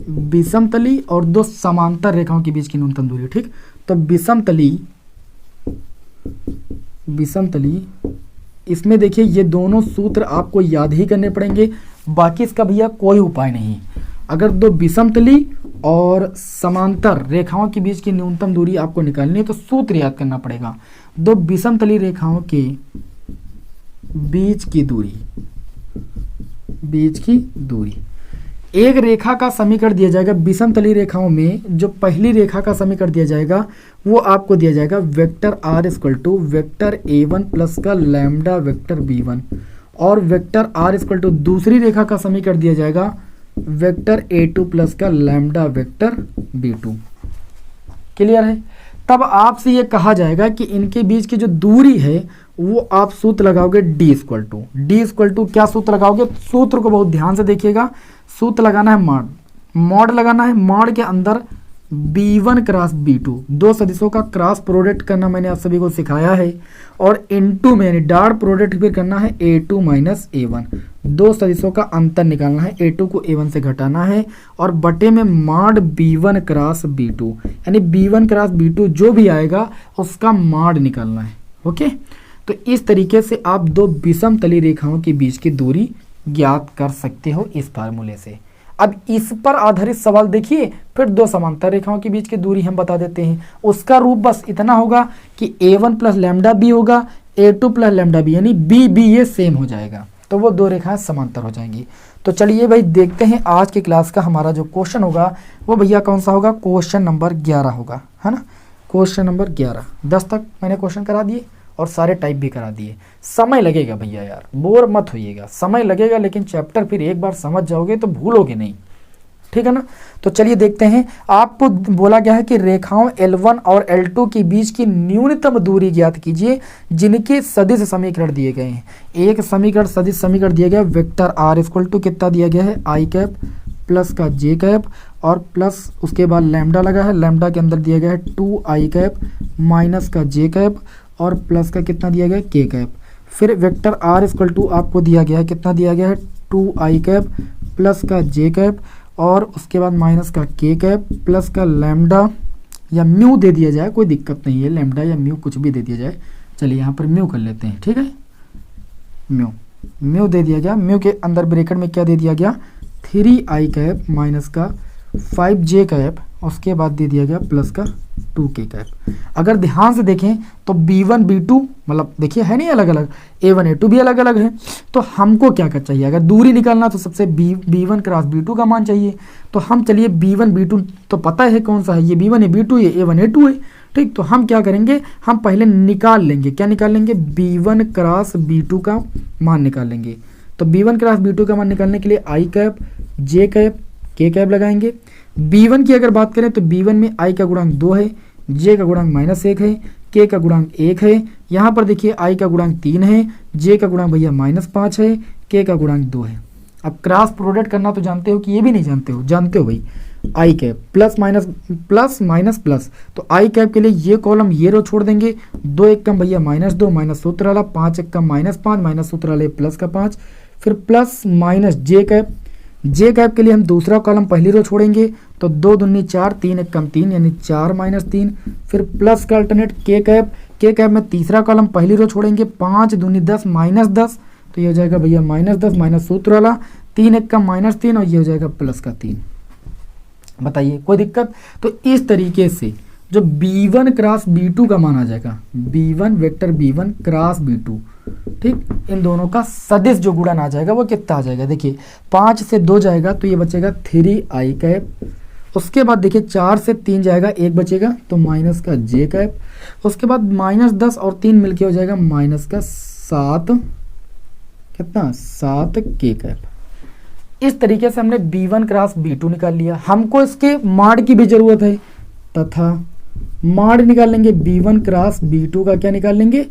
विषम तली और दो समांतर रेखाओं के बीच की न्यूनतम दूरी, ठीक। तो विषम तली इसमें देखिए ये दोनों सूत्र आपको याद ही करने पड़ेंगे, बाकी इसका भैया कोई उपाय नहीं। अगर दो विषम तली और समांतर रेखाओं के बीच की न्यूनतम दूरी आपको निकालनी है तो सूत्र याद करना पड़ेगा। दो विषम तली रेखाओं के बीच की दूरी, एक रेखा का समीकरण दिया जाएगा विषम तली रेखाओं में। जो पहली रेखा का समीकरण दिया जाएगा वो आपको दिया जाएगा vector r equal to vector a1 plus का लैम्डा वेक्टर b1, और वेक्टर r इक्वल टू दूसरी रेखा का समीकरण दिया जाएगा वेक्टर a2 प्लस का लैम्डा वेक्टर b2। क्लियर है? तब आपसे ये कहा जाएगा कि इनके बीच की जो दूरी है वो आप सूत्र लगाओगे d इक्वल टू क्या सूत्र लगाओगे? सूत्र को बहुत ध्यान से देखिएगा। सूत्र लगाना है मॉड लगाना है। मॉड के अंदर b1 क्रॉस b2, दो सदिशों का क्रॉस प्रोडक्ट करना मैंने आप सभी को सिखाया है, और इनटू में यानी डॉट प्रोडक्ट फिर करना है a2 माइनस a1, दो सदिशों का अंतर निकालना है, a2 को a1 से घटाना है, और बटे में मॉड b1 क्रॉस b2, यानी b1 क्रॉस b2 जो भी आएगा उसका मॉड निकालना है। ओके, तो इस तरीके से आप दो विषम तली रेखाओं के बीच की दूरी ज्ञात कर सकते हो इस फार्मूले से। अब इस पर आधारित सवाल देखिए, फिर दो समांतर रेखाओं के बीच की दूरी हम बता देते हैं। उसका रूप बस इतना होगा कि a1 प्लस लैम्डा बी होगा, a2 प्लस लैम्डा बी, यानी b ये सेम हो जाएगा, तो वो दो रेखाएं समांतर हो जाएंगी। तो चलिए भाई देखते हैं आज की क्लास का हमारा जो क्वेश्चन होगा वो भैया कौन सा होगा? क्वेश्चन नंबर 11 होगा, है ना। क्वेश्चन नंबर 11, 10 तक मैंने क्वेश्चन करा दिए और सारे टाइप भी करा दिए। समय लगेगा भैया, यार बोर मत होइएगा, समय लगेगा, लेकिन चैप्टर फिर एक बार समझ जाओगे तो भूलोगे नहीं, ठीक है ना। तो चलिए देखते हैं। आपको बोला गया है कि रेखाओं L1 और L2 के बीच की न्यूनतम दूरी ज्ञात कीजिए जिनके सदिश समीकरण दिए गए हैं। एक समीकरण सदिश समीकरण दिया गया वेक्टर r इक्वल टू कितना दिया गया है? i कैप प्लस का j कैप और प्लस उसके बाद लैम्डा लगा है, लैम्डा के अंदर दिया गया है 2i कैप माइनस का j कैप और प्लस का कितना दिया गया है? k cap. फिर वेक्टर r इक्वल टू आपको दिया गया है, कितना दिया गया है? 2i कैप प्लस का j कैप और उसके बाद माइनस का k कैप प्लस का लैम्डा या म्यू दे दिया जाए, कोई दिक्कत नहीं है, लैम्डा या म्यू कुछ भी दे दिया जाए। चलिए यहाँ पर म्यू कर लेते हैं, ठीक है। म्यू दे दिया गया, म्यू के अंदर ब्रैकेट में क्या दे दिया गया? 3i कैप माइनस का 5j कैप, उसके बाद दे दिया गया प्लस का 2k कैप। अगर ध्यान से देखें तो b1 b2 मतलब देखिए है नहीं अलग अलग, a1 a2 भी अलग अलग है। तो हमको क्या कर चाहिए? अगर दूरी निकालना तो सबसे b1 क्रॉस b2 का मान चाहिए। तो हम चलिए b1 b2 तो पता है कौन सा है, ये b1 है, b2 है, a1 a2 है, ठीक। तो हम क्या करेंगे? हम पहले निकाल लेंगे, क्या निकाल लेंगे? b1 क्रॉस b2 का मान निकाल लेंगे। तो b1 क्रॉस b2 का मान निकालने के लिए i cap j cap k cap लगाएंगे। b1 की अगर बात करें तो b1 में i का गुणांक 2 है, j का गुणांक -1 है, k का गुणांक 1 है। यहाँ पर देखिए i का गुणांक 3 है, j का गुणांक भैया -5 है, k का गुणांक 2 है। अब क्रॉस प्रोडक्ट करना तो जानते हो कि ये भी नहीं जानते हो? जानते हो भाई, i cap plus minus plus minus plus, तो आई कैप के लिए ये कॉलम ये रो छोड़ देंगे, 2 एक कम भैया -2 माइनस सूत्र वाला, 5 एक कम -5 माइनस सूत्र वाले प्लस का 5, फिर प्लस माइनस जे कैप। जे कैप के लिए हम दूसरा कॉलम पहली रो छोड़ेंगे, तो 2 दूनी 4, 3 एक कम 3 यानी 4 -3, फिर प्लस का अल्टरनेट के कैप। के कैप में तीसरा कॉलम पहली रो छोड़ेंगे, 5 दूनी 10 -10, तो ये हो जाएगा भैया -10 माइनस सूत्र वाला, 3 एक कम -3 और ये हो जाएगा प्लस का 3। बताइए कोई दिक्कत? तो इस तरीके से जो b1 क्रॉस b2 का मान आ जाएगा, b1 vector b1 cross b2, ठीक, इन दोनों का सदिश जो गुणन आ जाएगा वो कितना आ जाएगा? देखिए 5 से 2 जाएगा तो ये बचेगा 3i कैप। उसके बाद देखिए 4 से 3 जाएगा, 1 बचेगा तो माइनस का j कैप। उसके बाद -10 और 3 मिलके हो जाएगा माइनस का 7, कितना 7 k कैप। इस तरीके से हमने B1 क्रॉस B2 निकाल लिया। हमको इसके माड की भी जरूरत है, तथा माड निकाल लेंगे। B1 क्रॉस B2 का क्या निकाल लेंगे,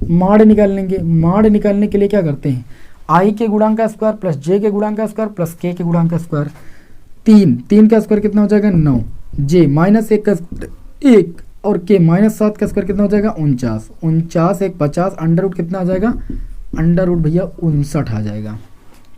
माड निकाल लेंगे। माड निकालने के लिए क्या करते हैं, I के गुणांक का स्क्वायर प्लस J के गुणांक का स्क्वायर प्लस K के गुणांक का स्क्वायर। 3 का स्क्वायर कितना हो जाएगा 9, J माइनस 1 का 1 और K माइनस 7 का स्क्वायर कितना हो जाएगा 49। 49 1 50, अंडर रूट कितना आ जाएगा, अंडर रूट भैया 59 आ जाएगा।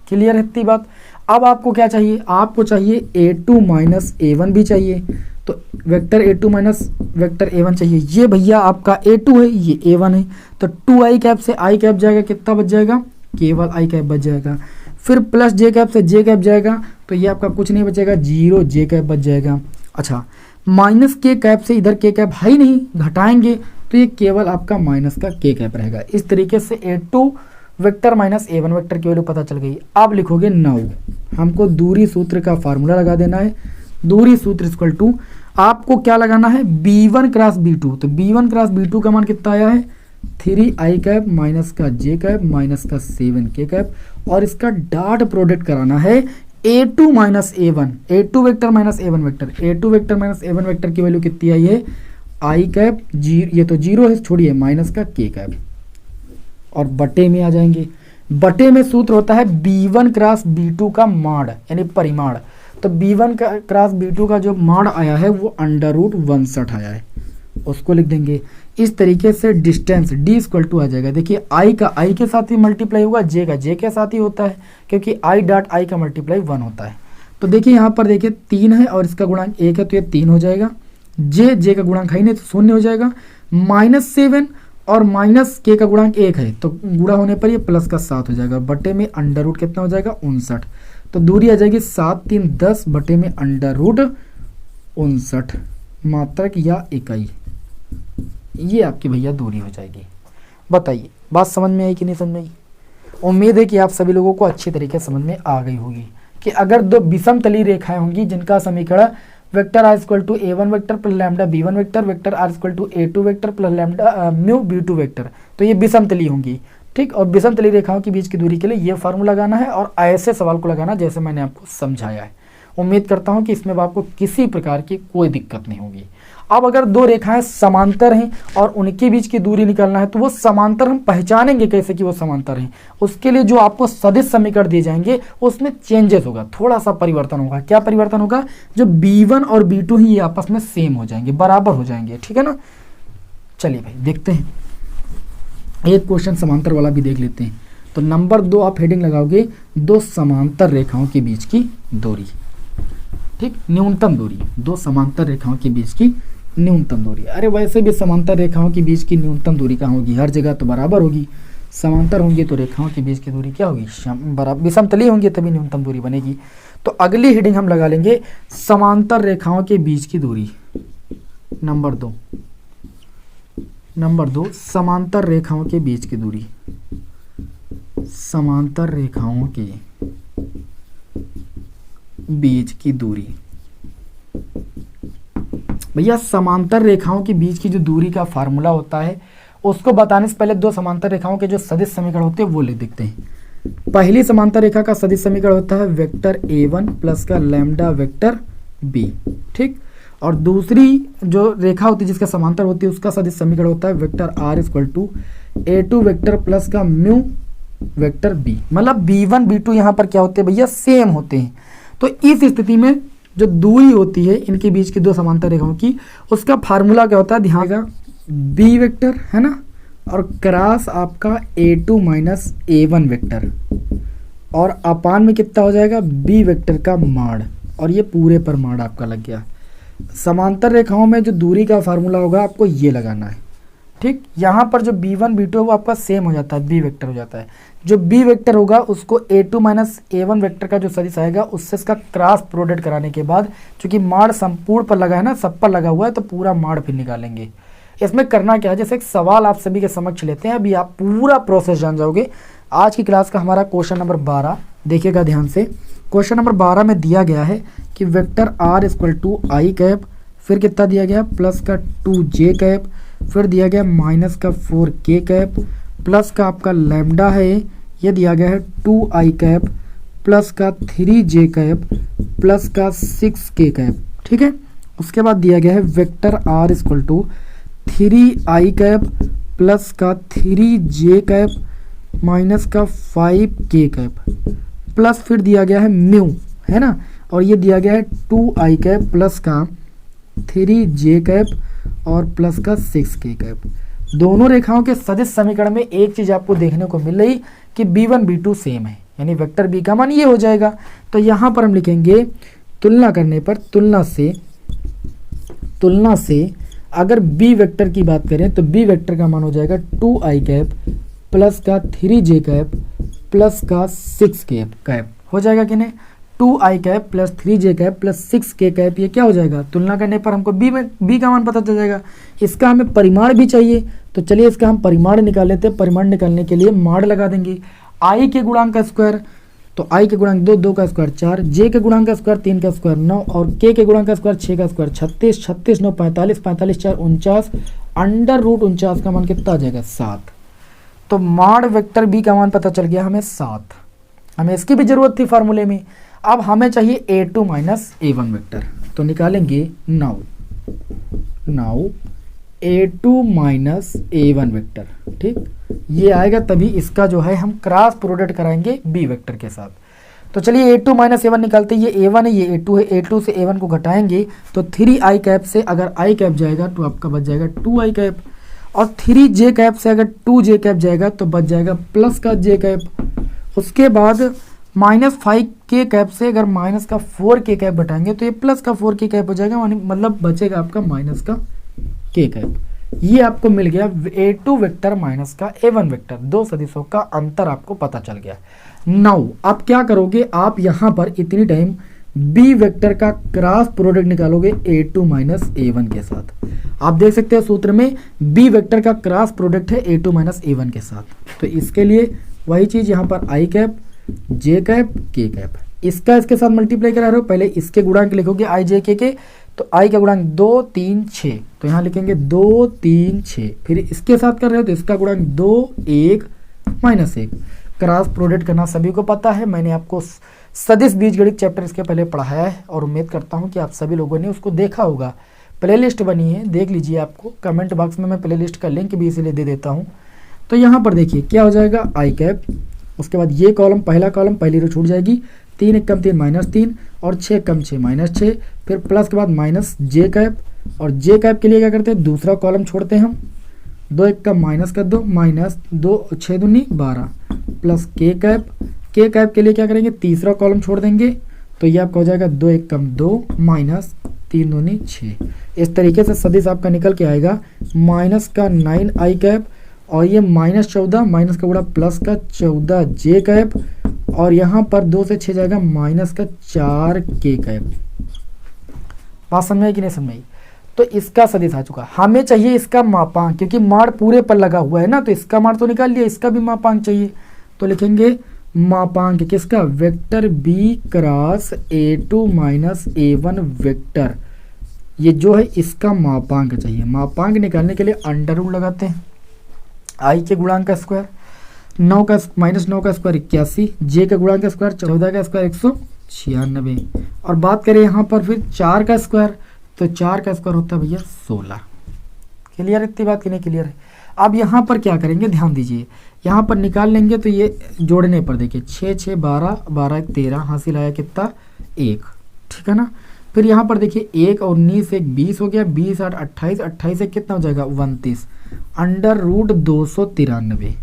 क्लियर है इतनी बात। अब आपको क्या चाहिए, आपको चाहिए A2 माइनस A1 भी चाहिए, तो vector A2 minus vector A1 चाहिए। ये भैया आपका A2 है, ये A1 है, तो 2i कैप से i कैप जाएगा, कितना बच जाएगा, केवल i कैप बच जाएगा। फिर प्लस j कैप से j कैप जाएगा, तो ये आपका कुछ नहीं बचेगा, 0 j कैप बच जाएगा। अच्छा, माइनस k कैप से इधर k कैप है ही नहीं, घटाएंगे तो ये केवल आपका माइनस का k कैप रहेगा। इस तरीके से A2 vector minus A1 vector की वैल्यू पता चल गई। अब लिखोगे 9, हमको दूरी सूत्र का फार्मूला लगा देना है। दूरी सूत्र इक्वल टू आपको क्या लगाना है, B1 क्रॉस B2। तो B1 क्रॉस B2 का मान कितना आया है, 3i कैप माइनस का j कैप माइनस का 7k कैप, और इसका डॉट प्रोडक्ट कराना है A2 minus A1, A2 vector minus A1 vector. A2 vector minus A1 vector की वैल्यू कितनी आई है, i कैप ये तो 0 है, छोड़िए, माइनस का k कैप, और बटे में आ जाएंगे। बटे में सूत्र होता है B1 क्रॉस B2 का माड यानी परिमाण। तो B1 क्रॉस B2 का जो माड आया है वो अंडर रूट 61 आया है, उसको लिख देंगे। इस तरीके से डिस्टेंस d इक्वल टू आ जाएगा। देखिए i का i के साथ ही मल्टीप्लाई होगा, j का j के साथ ही होता है, क्योंकि i डॉट i का मल्टीप्लाई 1 होता है। तो देखिए यहाँ पर देखिए 3 है और इसका गुणांक 1 है, तो ये 3 हो जाएगा। j का गुणांक है ही नहीं, तो 0 हो जाएगा। -7 और माइनस k का गुणांक 1 है, तो गुणा होने पर ये प्लस का 7 हो जाएगा। बटे में अंडर रूट कितना हो जाएगा 59। तो दूरी आ जाएगी 7 3 10 बटे में अंडर रूट 59 मात्रक या इकाई। ये आपकी भैया दूरी हो जाएगी। बताइए बात समझ में आई कि नहीं समझ में आई। उम्मीद है कि आप सभी लोगों को अच्छी तरीके से समझ में आ गई होगी कि अगर दो विषम तली रेखाएं होंगी जिनका समीकरण vector r equal to A1 vector plus lambda B1 vector, vector r equal to A2 vector plus lambda mu B2 vector, तो ये विषम तली होंगी। ठीक, और विषम तली रेखाओं के बीच की दूरी के लिए ये फार्मूला लगाना है और ऐसे सवाल को लगाना जैसे मैंने आपको समझाया है। उम्मीद करता हूं कि इसमें आपको किसी प्रकार की कोई दिक्कत नहीं होगी। अब अगर दो रेखाएं समांतर हैं और उनके बीच की दूरी निकालना है, तो वो समांतर हम पहचानेंगे कैसे कि वो समांतर हैं। उसके लिए जो आपको सदिश समीकरण दिए जाएंगे उसमें चेंजेस होगा, थोड़ा सा परिवर्तन होगा। क्या परिवर्तन होगा, जो B1 और B2 ही आपस में सेम हो जाएंगे, बराबर हो जाएंगे। ठीक है ना। चलिए भाई देखते हैं, एक क्वेश्चन समांतर वाला भी देख लेते हैं। तो नंबर 2 आप हेडिंग लगाओगे, दो समांतर रेखाओं के बीच की दूरी। ठीक, न्यूनतम दूरी, दो समांतर रेखाओं के बीच की न्यूनतम दूरी। अरे वैसे भी समांतर रेखाओं के बीच की न्यूनतम दूरी कहाँ होगी, हर जगह तो बराबर होगी। समांतर होंगी तो रेखाओं के बीच की दूरी क्या होगी, बराबर, विषमतली होंगी तभी न्यूनतम दूरी बनेगी। तो अगली हेडिंग हम लगा लेंगे समांतर रेखाओं के बीच की दूरी। नंबर 2 समांतर रेखाओं के बीच की दूरी। समांतर रेखाओं के बीच की दूरी। भैया समांतर रेखाओं के बीच की जो दूरी का फार्मूला होता है उसको बताने से पहले दो समांतर रेखाओं के जो सदिश समीकरण होते हैं वो ले देखते हैं। पहली समांतर रेखा का सदिश समीकरण होता है वेक्टर A1 प्लस का लैम्डा वेक्टर B। ठीक, और दूसरी जो रेखा होती है जिसका समांतर होती है उसका सदिश समीकरण होता है vector R equal to A2 vector plus का म्यू वेक्टर B। मतलब B1 B2 यहाँ पर क्या होते हैं भैया, सेम होते हैं। तो इस स्थिति में जो दूरी होती है इनके बीच की दो समांतर रेखाओं की, उसका फार्मूला क्या होता है, ध्यान देगा, B वेक्टर है ना, और क्रॉस आपका A2 माइनस A1 वेक्टर, और अपान में कितना हो जाएगा B वेक्टर का माड, और ये पूरे पर माड आपका लग गया। समांतर रेखाओं में जो दूरी का फार्मूला होगा आपको ये लगाना है। ठीक, यहाँ पर जो B1 B2 है वो आपका सेम हो जाता है, B वेक्टर हो जाता है। जो B वेक्टर होगा उसको A2 माइनस A1 वेक्टर का जो सदिश आएगा उससे इसका क्रॉस प्रोडक्ट कराने के बाद, चूंकि माड संपूर्ण पर लगा है ना, सब पर लगा हुआ है, तो पूरा माड फिर निकालेंगे। इसमें करना क्या है, जैसे एक सवाल आप सभी के समक्ष लेते हैं, अभी आप पूरा प्रोसेस जान जाओगे। आज की क्लास का हमारा क्वेश्चन नंबर 12 देखिएगा ध्यान से। क्वेश्चन नंबर 12 में दिया गया है कि vector R equal to I cap, फिर कितना दिया गया प्लस का 2j कैप, फिर दिया गया माइनस का 4k कैप, प्लस का आपका लैम्डा है, ये दिया गया है 2i कैप, प्लस का 3j कैप प्लस का 6k कैप, ठीक है। उसके बाद दिया गया है vector r equal to 3i cap plus का 3j कैप माइनस का 5k कैप प्लस फिर दिया गया है म्यू, है ना, और ये दिया गया है 2i कैप प्लस का 3j कैप और प्लस का 6k कैप। दोनों रेखाओं के सदिश समीकरण में एक चीज आपको देखने को मिल रही कि b1 b2 सेम है, यानी वेक्टर b का मान ये हो जाएगा। तो यहाँ पर हम लिखेंगे तुलना करने पर तुलना से अगर b वेक्टर की बात करें तो b वेक्टर का मान हो जाएगा 2i कैप प्लस का 3j कैप प्लस का 6k कैप हो जाएगा कि नहीं। 2i cap plus 3j cap plus 6k cap, ये क्या हो जाएगा, तुलना करने पर हमको b का मान पता चल जाएगा। इसका हमें परिमाण भी चाहिए, तो चलिए इसका हम परिमाण निकाल लेते हैं। परिमाण निकालने के लिए माड़ लगा देंगे, i के गुणांक का स्क्वायर, तो i के गुणांक 2, 2 का स्क्वायर 4, j के गुणांक का स्क्वायर 3 का स्क्वायर 9 और k के गुणांक का स्क्वायर 6 का स्क्वायर 36, 36 9 45, 45 4 49, अंडर रूट 49 का मान कितना आ जाएगा 7। तो माड वेक्टर b का मान पता चल गया हमें 7। हमें इसकी भी जरूरत थी फार्मूले में। अब हमें चाहिए a2 माइनस a1 वेक्टर, तो निकालेंगे now a2 minus a1 vector, ठीक, ये आएगा तभी इसका जो है हम क्रॉस प्रोडक्ट कराएंगे b वेक्टर के साथ। तो चलिए a2 माइनस a1 निकालते हैं। ये a1 है, ये a2 है, a2 से a1 को घटाएंगे तो 3i कैप से अगर i कैप जाएगा तो आपका बच जाएगा 2i कैप, और 3j कैप से अगर 2j कैप जाएगा तो बच जाएगा प्लस का j कैप। उसके बाद माइनस 5k कैप से अगर माइनस का 4k कैप घटाएंगे तो ये प्लस का 4k कैप हो जाएगा, मतलब बचेगा आपका माइनस का k कैप। ये आपको मिल गया a2 वेक्टर माइनस का a1 वेक्टर, दो सदिशों का अंतर आपको पता चल गया। नाउ आप क्या करोगे, आप यहाँ पर इतनी टाइम b वेक्टर का क्रॉस प्रोडक्ट निकालोगे a2 माइनस a1 के साथ। आप देख सकते हैं सूत्र में b वेक्टर का क्रॉस प्रोडक्ट है a2 माइनस a1 के साथ। तो इसके लिए वही चीज यहाँ पर i cap j cap k cap, इसका इसके साथ मल्टीप्लाई करा रहे हो। पहले इसके गुणांक लिखोगे i j k के, तो i का गुणांक 2 3 6, तो यहाँ लिखेंगे 2 3 6। फिर इसके साथ कर रहे हो तो इसका गुणांक 2 1 माइनस 1। क्रॉस प्रोडक्ट करना सभी को पता है, मैंने आपको सदिश बीजगणित चैप्टर इसके पहले पढ़ाया है और उम्मीद करता हूँ कि आप सभी लोगों ने उसको देखा होगा। प्लेलिस्ट बनी है, देख लीजिए, आपको कमेंट बॉक्स में मैं प्लेलिस्ट का लिंक भी इसीलिए दे देता हूँ। तो यहाँ पर देखिए क्या हो जाएगा i कैप, उसके बाद ये कॉलम पहला कॉलम पहली रो छूट जाएगी, 3 1 कम 3 माइनस 3 और 6 कम 6 माइनस 6, फिर प्लस के बाद माइनस j कैप, और j कैप के लिए क्या करते हैं, दूसरा कॉलम छोड़ते हैं हम, 2 1 का माइनस कर दो, माइनस 2 6 दूनी 12 plus k cap. k cap के लिए क्या करेंगे, तीसरा कॉलम छोड़ देंगे, तो ये आपका हो जाएगा 2 1 कम 2 माइनस 3 दूनी 6। इस तरीके से सदिश आपका निकल के आएगा माइनस का 9i कैप, और ये माइनस 14 माइनस का गुणा प्लस का 14j कैप, और यहाँ पर 2 से 6 जाएगा माइनस का 4k कैप। बात समझ आई कि नहीं समझ आई। तो इसका सदिश आ चुका, हमें चाहिए इसका मापांक, क्योंकि माड़ पूरे पर लगा हुआ है ना, तो इसका माड़ तो निकाल लिया, इसका भी मापांक चाहिए। तो लिखेंगे मापांक किसका, vector b cross a2 minus a1 vector, ये जो है इसका मापांक चाहिए। मापांक निकालने के लिए अंडर रूट लगाते हैं, i के गुणांक का स्क्वायर 9 का माइनस 9 का स्क्वायर 81, j का गुणांक का स्क्वायर 14 का स्क्वायर 196, और बात करें यहाँ पर फिर 4 का स्क्वायर, तो 4 का स्क्वायर होता है भैया 16। क्लियर, इतनी बात की नहीं क्लियर है। अब यहाँ पर क्या करेंगे, ध्यान दीजिए, यहाँ पर निकाल लेंगे तो ये जोड़ने पर देखिए 6 6 12 12 1 13, हासिल आया कितना 1, ठीक है ना। फिर यहाँ पर देखिए 1 और 19 1 20 हो गया, 20 8 28, 28 से कितना हो जाएगा 29, अंडर रूट 293,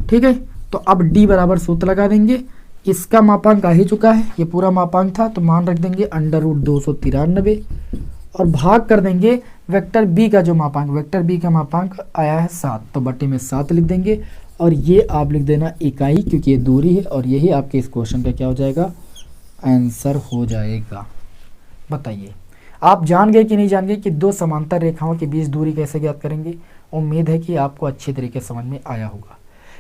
ठीक है। तो अब d बराबर सूत्र लगा देंगे, इसका मापांक आ ही चुका है, ये पूरा मापांक था, तो मान रख देंगे अंडर रूट 293 और भाग कर देंगे वेक्टर b का जो मापांक, वेक्टर b का मापांक आया है 7, तो बट्टे में 7 लिख देंगे, और ये आप लिख देना इकाई, क्योंकि ये दूरी है, और यही आपके इस क्वेश्चन का क्या हो जाएगा, आंसर हो जाएगा। बताइए आप जान गए कि नहीं जान गए कि दो समांतर रेखाओं के बीच दूरी कैसे ज्ञात करेंगे। उम्मीद है कि आपको अच्छे तरीके से समझ में आया होगा।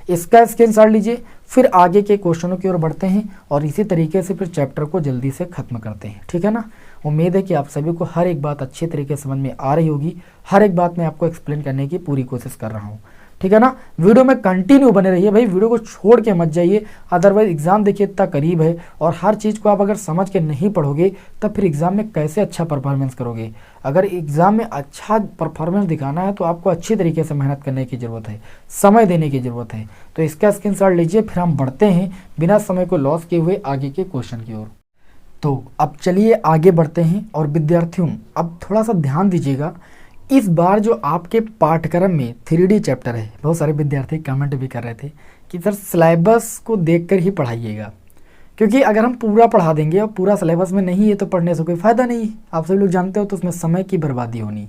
इसका स्क्रीनशॉट लीजिए, फिर आगे के क्वेश्चनों की ओर बढ़ते हैं और इसी तरीके से फिर चैप्टर को जल्दी से खत्म करते हैं, ठीक है ना। उम्मीद है कि आप सभी को हर एक बात अच्छे तरीके से समझ में आ रही होगी, हर एक बात मैं आपको एक्सप्लेन करने की पूरी कोशिश कर रहा हूँ। ठीक है ना। वीडियो में कंटिन्यू बने रहिए भाई, वीडियो को छोड़ के मत जाइए, अदरवाइज एग्जाम देखिए इतना करीब है और हर चीज़ को आप अगर समझ के नहीं पढ़ोगे तब फिर एग्जाम में कैसे अच्छा परफॉर्मेंस करोगे। अगर एग्जाम में अच्छा परफॉर्मेंस दिखाना है तो आपको अच्छी तरीके से मेहनत करने की ज़रूरत है, समय देने की ज़रूरत है। तो इसका स्क्रीनशॉट लीजिए, फिर हम बढ़ते हैं बिना समय को लॉस किए हुए आगे के क्वेश्चन की ओर। तो अब चलिए आगे बढ़ते हैं और विद्यार्थियों अब थोड़ा सा ध्यान दीजिएगा। इस बार जो आपके पाठ्यक्रम में 3D चैप्टर है, बहुत सारे विद्यार्थी कमेंट भी कर रहे थे कि सर सिलेबस को देखकर ही पढ़ाइएगा, क्योंकि अगर हम पूरा पढ़ा देंगे और पूरा सिलेबस में नहीं है तो पढ़ने से कोई फ़ायदा नहीं। आप सभी लोग जानते हो तो उसमें समय की बर्बादी होनी।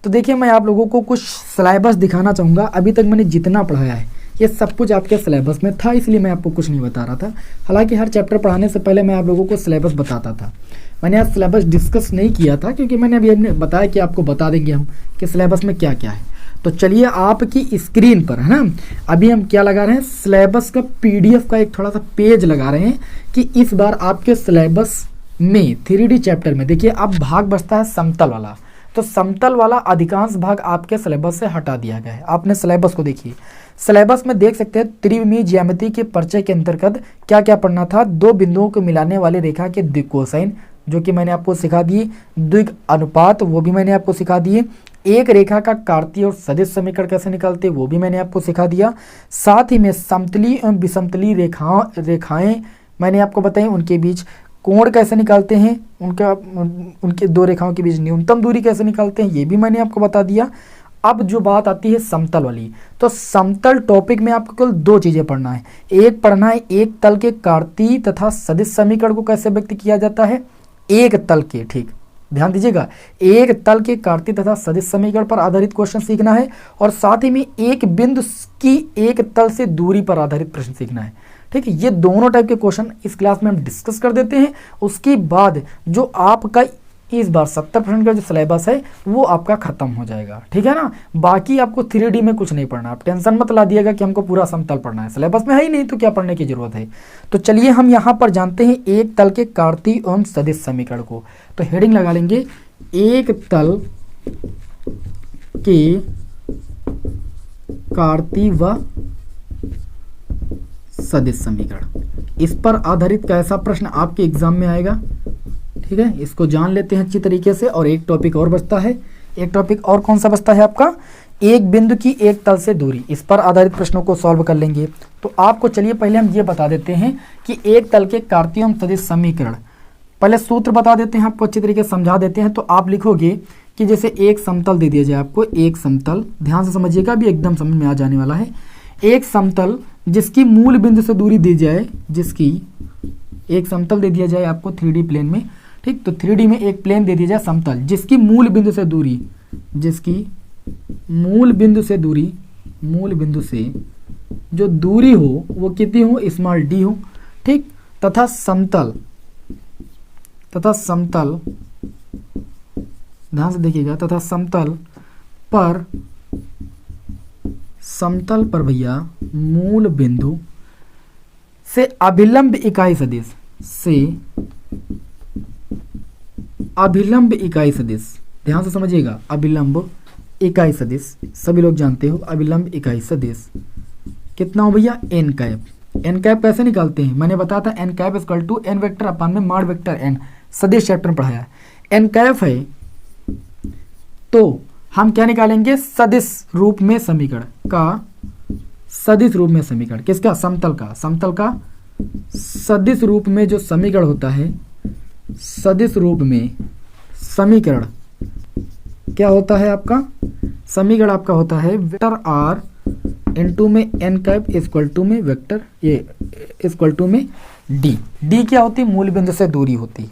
तो देखिए मैं आप लोगों को कुछ सिलेबस दिखाना चाहूँगा। अभी तक मैंने जितना पढ़ाया है ये सब कुछ आपके सिलेबस में था, इसलिए मैं आपको कुछ नहीं बता रहा था। हालांकि हर चैप्टर पढ़ाने से पहले मैं आप लोगों को सिलेबस बताता था। मैंने आज सिलेबस डिस्कस नहीं किया था क्योंकि मैंने अभी बताया कि आपको बता देंगे हम कि सिलेबस में क्या क्या है। तो चलिए आपकी स्क्रीन पर, है ना, अभी हम क्या लगा रहे हैं, सिलेबस का PDF का एक थोड़ा सा पेज लगा रहे हैं कि इस बार आपके सिलेबस में 3D चैप्टर में देखिए अब भाग बचता है समतल वाला। तो समतल वाला अधिकांश भाग आपके सिलेबस से हटा दिया गया है। आपने सिलेबस को देखिए, सिलेबस में देख सकते हैं त्रिविमीय ज्यामिति के परिचय के अंतर्गत क्या क्या पढ़ना था। दो बिंदुओं को मिलाने वाली रेखा के द्विकोसाइन जो कि मैंने आपको सिखा दिए, द्विग अनुपात वो भी मैंने आपको सिखा दिए, एक रेखा का कार्तीय और सदिश समीकरण कैसे निकालते वो भी मैंने आपको सिखा दिया। साथ ही में समतली एवं विषमतली रेखाएं मैंने आपको बताई, उनके बीच कोण कैसे निकालते हैं, उनके दो रेखाओं के बीच न्यूनतम दूरी कैसे निकालते हैं ये भी मैंने आपको बता दिया। अब जो बात आती है समतल वाली, तो समतल टॉपिक में आपको केवल दो चीजें पढ़ना है। एक पढ़ना है एक तल के कार्तीय तथा सदिश समीकरण को कैसे व्यक्त किया जाता है, एक तल के, ठीक ध्यान दीजिएगा, एक तल के कार्तीय तथा सदिश समीकरण पर आधारित क्वेश्चन सीखना है और साथ ही में एक बिंदु की एक तल से दूरी पर आधारित प्रश्न सीखना है। ठीक है, ये दोनों टाइप के क्वेश्चन इस क्लास में हम डिस्कस कर देते हैं। उसके बाद जो आपका इस बार 70% का जो सिलेबस है वो आपका खत्म हो जाएगा। ठीक है ना, बाकी आपको 3D में कुछ नहीं पढ़ना। आप टेंशन मत ला दिएगा कि हमको पूरा समतल पढ़ना है, सिलेबस में है ही नहीं तो क्या पढ़ने की जरूरत है। तो चलिए हम यहाँ पर जानते हैं एक तल के कार्तीय एवं सदिश समीकरण को। तो हेडिंग लगा लेंगे एक तल के कार्तीय व सदिश समीकरण, इस पर आधारित कैसा प्रश्न आपके एग्जाम में आएगा। ठीक है, इसको जान लेते हैं अच्छी तरीके से। और एक टॉपिक और बचता है, एक टॉपिक और कौन सा बचता है आपका, एक बिंदु की एक तल से दूरी, इस पर आधारित प्रश्नों को सॉल्व कर लेंगे। तो आपको चलिए पहले हम ये बता देते हैं कि एक तल के कार्तीय एवं सदिश समीकरण, पहले सूत्र बता देते हैं, आपको अच्छी तरीके से समझा देते हैं। तो आप लिखोगे कि जैसे एक समतल दे दिया जाए आपको, एक समतल, ध्यान से समझिएगा, अभी एकदम समझ में आ जाने वाला है। एक समतल जिसकी मूल बिंदु से दूरी दी जाए, जिसकी एक समतल दे दिया जाए आपको 3D प्लेन में, ठीक, तो 3D में एक प्लेन दे दिया जाए समतल जिसकी मूल बिंदु से दूरी, जिसकी मूल बिंदु से दूरी, मूल बिंदु से जो दूरी हो वो कितनी हो, स्मॉल d हो, ठीक, तथा समतल, ध्यान से देखिएगा, तथा समतल पर भैया मूल बिंदु से अभिलंब इकाई सदिश, से अभिलंब इकाई सदिश, ध्यान से समझिएगा, अभिलंब इकाई सदिश सभी लोग जानते हो। अभिलंब इकाई सदिश कितना हो भैया, एन कैप। एन कैप कैसे निकालते हैं, मैंने बताया था n cap equal to n vector upon में मॉड वेक्टर एन, सदिश चैप्टर में पढ़ाया। एन कैप है तो हम क्या निकालेंगे, सदिश रूप में समीकरण का, सदिश रूप में समीकरण किसका, समतल का, समतल का सदिश रूप में जो समीकरण होता है, सदिश रूप में समीकरण क्या होता है आपका, समीकरण आपका होता है वेक्टर आर इनटू में एन कैप इक्वल टू में वेक्टर ये इक्वल टू में डी। डी क्या होती है, मूल बिंदु से दूरी होती।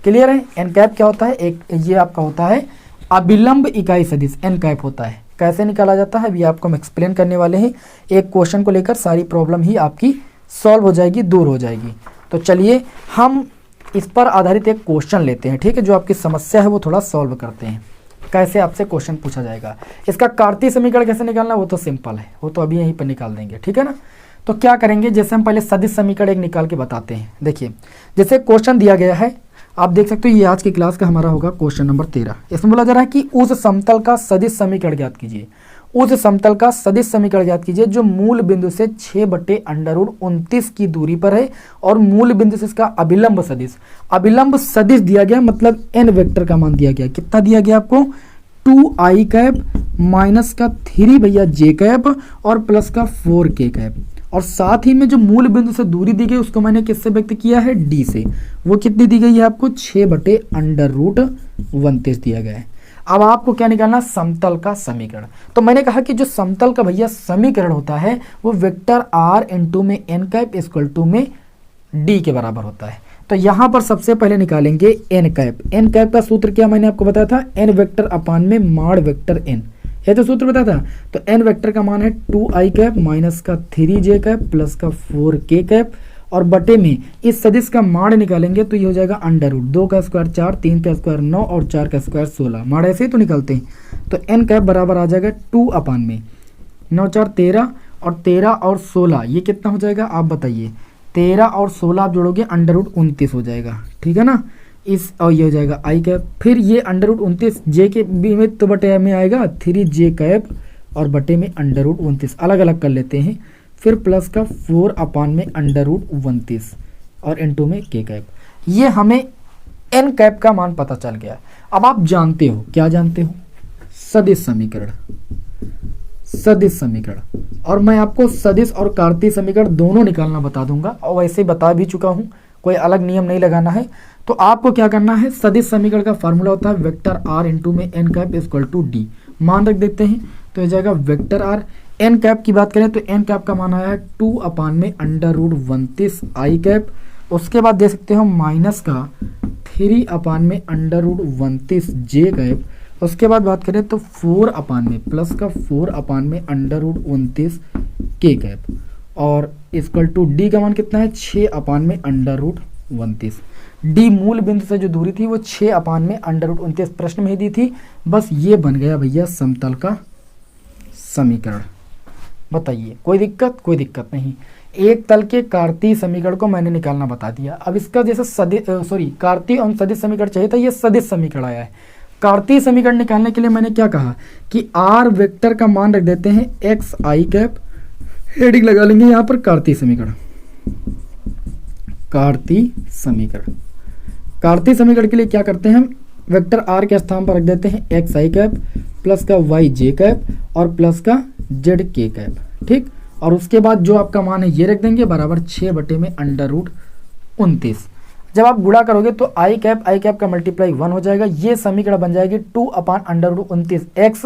क्लियर है, एन कैप क्या होता है, एक ये आपका होता है अभिलंब इकाई सदिश, एन कैप होता है। कैसे निकाला जाता है अभी आपको हम एक्सप्लेन करने वाले हैं। एक क्वेश्चन को लेकर सारी प्रॉब्लम ही आपकी सॉल्व हो जाएगी, दूर हो जाएगी। तो चलिए हम इस पर आधारित एक क्वेश्चन लेते हैं, ठीक है, जो आपकी समस्या है वो थोड़ा सॉल्व करते हैं। कैसे आपसे क्वेश्चन पूछा जाएगा, इसका कार्तीय समीकरण कैसे निकालना वो तो सिंपल है, वो तो अभी यहीं पर निकाल देंगे। ठीक है ना, तो क्या करेंगे, जैसे हम पहले सदिश समीकरण एक निकाल के बताते हैं। देखिए जैसे क्वेश्चन दिया गया है, आप देख सकते हो ये आज की क्लास का हमारा होगा क्वेश्चन नंबर 13। इसमें बोला जा रहा है कि उस समतल का सदिश समीकरण ज्ञात कीजिए। उस समतल का सदिश समीकरण ज्ञात कीजिए जो मूल बिंदु से 6/√29 की दूरी पर है और मूल बिंदु से इसका अभिलंब सदिश दिया गया, मतलब एन वेक्टर का मान दिया गया। कितना दिया गया आपको? 2i कैप माइनस का 3 भैया जे कैप और प्लस का 4k कैप, और साथ ही में जो मूल बिंदु से दूरी दी गई उसको मैंने किससे व्यक्त किया है? d से। वो कितनी दी गई है आपको? 6/√29 दिया गया है। अब आपको क्या निकालना? समतल का समीकरण। तो मैंने कहा कि जो समतल का भैया समीकरण होता है वो वेक्टर r इंटू में एन कैप इक्वल टू में d के बराबर होता है। तो यहां पर सबसे पहले निकालेंगे एन कैप। एन कैप का सूत्र क्या मैंने आपको बताया था? एन वेक्टर अपान में माड वेक्टर एन, ये तो सूत्र बताया था। तो एन वेक्टर का मान है 2i कैप माइनस का 3j कैप प्लस का 4k कैप, और बटे में इस सदिश का माड निकालेंगे तो ये हो जाएगा अंडर रूट 2 का स्क्वायर 4, 3 का स्क्वायर 9 और 4 का स्क्वायर 16। माड ऐसे ही तो निकालते हैं। तो एन कैप बराबर आ जाएगा 2 अपान में 9 4 13 और 13 और 16, ये कितना हो जाएगा आप बताइए? 13 और 16 आप जोड़ोगे अंडर रूट 29 हो जाएगा, ठीक है ना। इस और ये हो जाएगा आई कैप, फिर ये अंडर रूट 29 जे के बी में तो बटे में आएगा 3j कैप और बटे में अंडर रूट 29, अलग अलग कर लेते हैं। फिर प्लस का 4 अपान में अंडर रूट 29 और इनटू में k कैप। ये हमें n कैप का मान पता चल गया। अब आप जानते हो, क्या जानते हो? सदिश समीकरण। और मैं आपको सदिश और कार्तीय समीकरण दोनों निकालना बता दूंगा, और वैसे बता भी चुका हूं, कोई अलग नियम नहीं लगाना है। तो आपको क्या करना है? सदिश समीकरण का फार्मूला होता है वेक्टर r इंटू में N cap equal to D. मान रख देते हैं तो हो जाएगा वेक्टर r। एन कैप की बात करें तो एन कैप का मान आया है 2 अपान में अंडर रूट 29 आई कैप। उसके बाद दे सकते हो माइनस का 3 अपान में अंडर रूट 29 जे कैप। उसके बाद बात करें तो 4 अपान में प्लस का 4 अपान में अंडर रूट 29 के कैप, और इक्वल टू डी का मान कितना है? 6 अपान में अंडर रूट 29। डी मूल बिंदु से जो दूरी थी वो 6 अपान में अंडर रूट 29 प्रश्न में ही दी थी। बस ये बन गया भैया समतल का समीकरण। बताइए कोई दिक्कत? कोई दिक्कत नहीं। एक तल के कार्तीय समीकरण को मैंने निकालना बता दिया। अब इसका जैसे कार्तीय और सदिश समीकरण चाहिए था, ये सदिश समीकरण आया है। कार्तीय समीकरण निकालने के लिए मैंने क्या कहा कि आर वेक्टर का मान रख देते हैं एक्स आई कैप, हेडिंग लगा लेंगे यहाँ पर कार्तीय समीकरण। कार्तीय समीकरण के लिए क्या करते हैं हम? वेक्टर आर के स्थान पर रख देते हैं एक्स आई कैप प्लस का वाई जे कैप और प्लस का जेड के कैप, ठीक। और उसके बाद जो आपका मान है ये रख देंगे बराबर 6 बटे में अंडर रूट 29। जब आप गुणा करोगे तो आई कैप का मल्टीप्लाई 1 हो जाएगा। ये समीकरण बन जाएगी 2 upon under root 29 X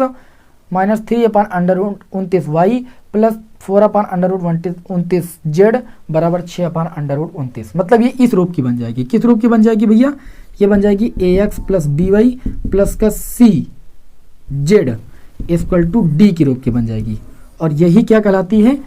minus 3 upon under root 29 Y plus 4 upon under root 29 Z बराबर 6 अपान अंडर रूट 29। मतलब ये इस रूप की बन जाएगी। किस रूप की बन जाएगी भैया? ये बन जाएगी a x plus b y plus का c z equal to d की रूप की बन जाएगी। और यही क्या कहलाती है?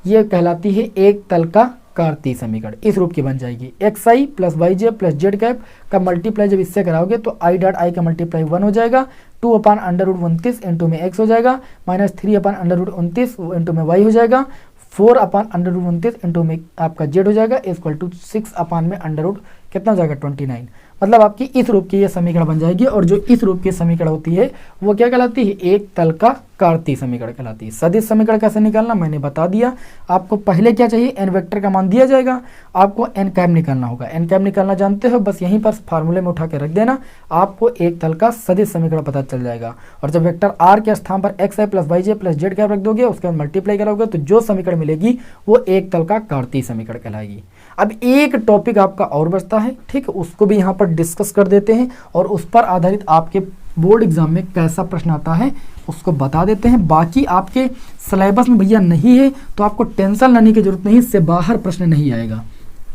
ये कहलाती है एक तल का कार्तीय समीकरण। इस रूप की बन जाएगी। एक्स आई प्लस वाई जे प्लस जेड कैप का मल्टीप्लाई जब इससे कराओगे तो आई डॉट आई का मल्टीप्लाई 1 हो जाएगा। 2 अपान अंडर रूट 29 इंटू में एक्स हो जाएगा minus 3 upon under root 29 into में वाई हो जाएगा। 4 अपान अंडर रूट 29 इंटू में आपका जेड हो जाएगा इक्वल टू 6 अपान में अंडर रूट कितना हो जाएगा 29। मतलब आपकी इस रूप की ये समीकरण बन जाएगी। और जो इस रूप की समीकरण होती है वो क्या कहलाती है? एक तल का कार्तीय समीकरण कहलाती है। सदिश समीकरण कैसे निकालना मैंने बता दिया। आपको पहले क्या चाहिए? एन वेक्टर का मान दिया जाएगा, आपको एन कैप निकालना होगा। एन कैप निकालना जानते हो, बस यहीं पर फार्मूले में उठा के रख देना, आपको एक तल का सदिश समीकरण पता चल जाएगा। और जब वेक्टर आर के स्थान पर एक्स आई प्लस वाई जे प्लस जेड कैप रख दोगे, उसके बाद मल्टीप्लाई करोगे तो जो समीकरण मिलेगी वो एक तल का कार्तीय समीकरण कहलाएगी। अब एक टॉपिक आपका और बचता है, ठीक है, उसको भी यहाँ पर डिस्कस कर देते हैं और उस पर आधारित आपके बोर्ड एग्जाम में कैसा प्रश्न आता है उसको बता देते हैं। बाकी आपके सिलेबस में भैया नहीं है तो आपको टेंशन लेने की जरूरत नहीं, इससे बाहर प्रश्न नहीं आएगा,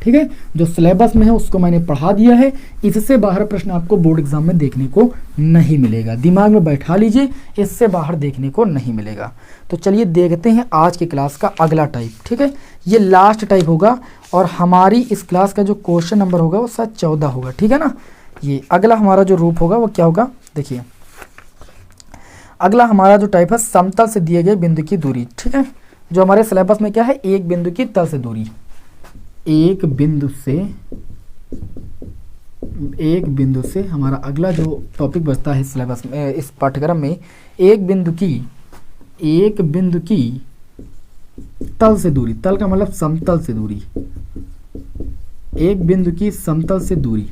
ठीक है। जो सिलेबस में है उसको मैंने पढ़ा दिया है, इससे बाहर प्रश्न आपको बोर्ड एग्जाम में देखने को नहीं मिलेगा। दिमाग में बैठा लीजिए, इससे बाहर देखने को नहीं मिलेगा। तो चलिए देखते हैं आज की क्लास का अगला टाइप, ठीक है। ये लास्ट टाइप होगा और हमारी इस क्लास का जो क्वेश्चन नंबर होगा वो शायद 14 होगा, ठीक है ना। ये अगला हमारा जो रूप होगा वो क्या होगा? देखिए अगला हमारा जो टाइप है समतल से दिए गए बिंदु की दूरी, ठीक है। जो हमारे सिलेबस में क्या है? एक बिंदु की तल से दूरी। एक बिंदु से हमारा अगला जो टॉपिक बचता है सिलेबस में, इस पाठ्यक्रम में, एक बिंदु की एक बिंदु की तल से दूरी, तल का मतलब समतल से दूरी, एक बिंदु की समतल से दूरी,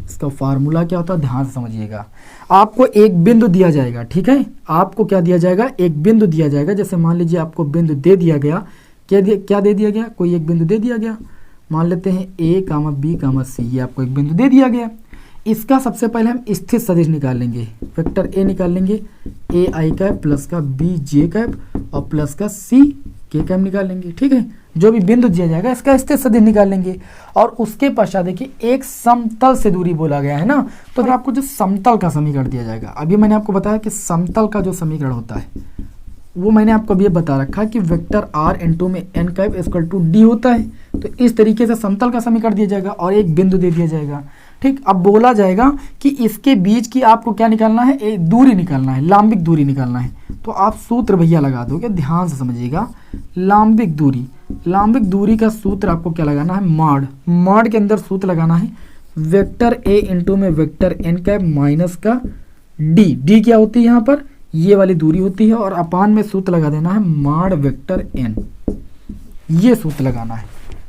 इसका फार्मूला क्या होता है ध्यान से समझिएगा। आपको एक बिंदु दिया जाएगा, ठीक है, आपको क्या दिया जाएगा, एक बिंदु दिया जाएगा। जैसे मान लीजिए आपको बिंदु दे दिया गया, क्या दे दिया गया, कोई एक बिंदु दे दिया गया, मान लेते हैं ए कामा बी कामा सी, ये आपको एक बिंदु दे दिया गया। इसका सबसे पहले हम स्थित सदिश निकाल लेंगे, वेक्टर ए निकाल लेंगे, ए आई कैप प्लस का बी जे कैप और प्लस का सी के कैप निकाल लेंगे, ठीक है। जो भी बिंदु दिया जाएगा इसका स्थित सदिश निकाल लेंगे। और उसके पश्चात देखिए एक समतल से दूरी बोला गया है ना, तो फिर आपको जो समतल का समीकरण दिया जाएगा, अभी मैंने आपको बताया कि समतल का जो समीकरण होता है वो मैंने आपको अभी बता रखा है कि वेक्टर आर इंटू में N cap equal to D होता है। तो इस तरीके से समतल का समीकरण दिया जाएगा और एक बिंदु दे दिया जाएगा, ठीक। अब बोला जाएगा कि इसके बीच की आपको क्या निकालना है, एक दूरी निकालना है, लांबिक दूरी निकालना है। तो आप सूत्र भैया लगा दोगे, ध्यान से समझिएगा। लांबिक दूरी, लांबिक दूरी का सूत्र आपको क्या लगाना है, मॉड, मॉड के अंदर सूत्र लगाना है वेक्टर ए इंटू में वेक्टर एन कैप माइनस का डी, डी क्या होती है यहाँ पर, ये वाली दूरी होती है, और अपान में सूत्र लगा देना है मॉड वेक्टर एन, ये सूत्र लगाना है,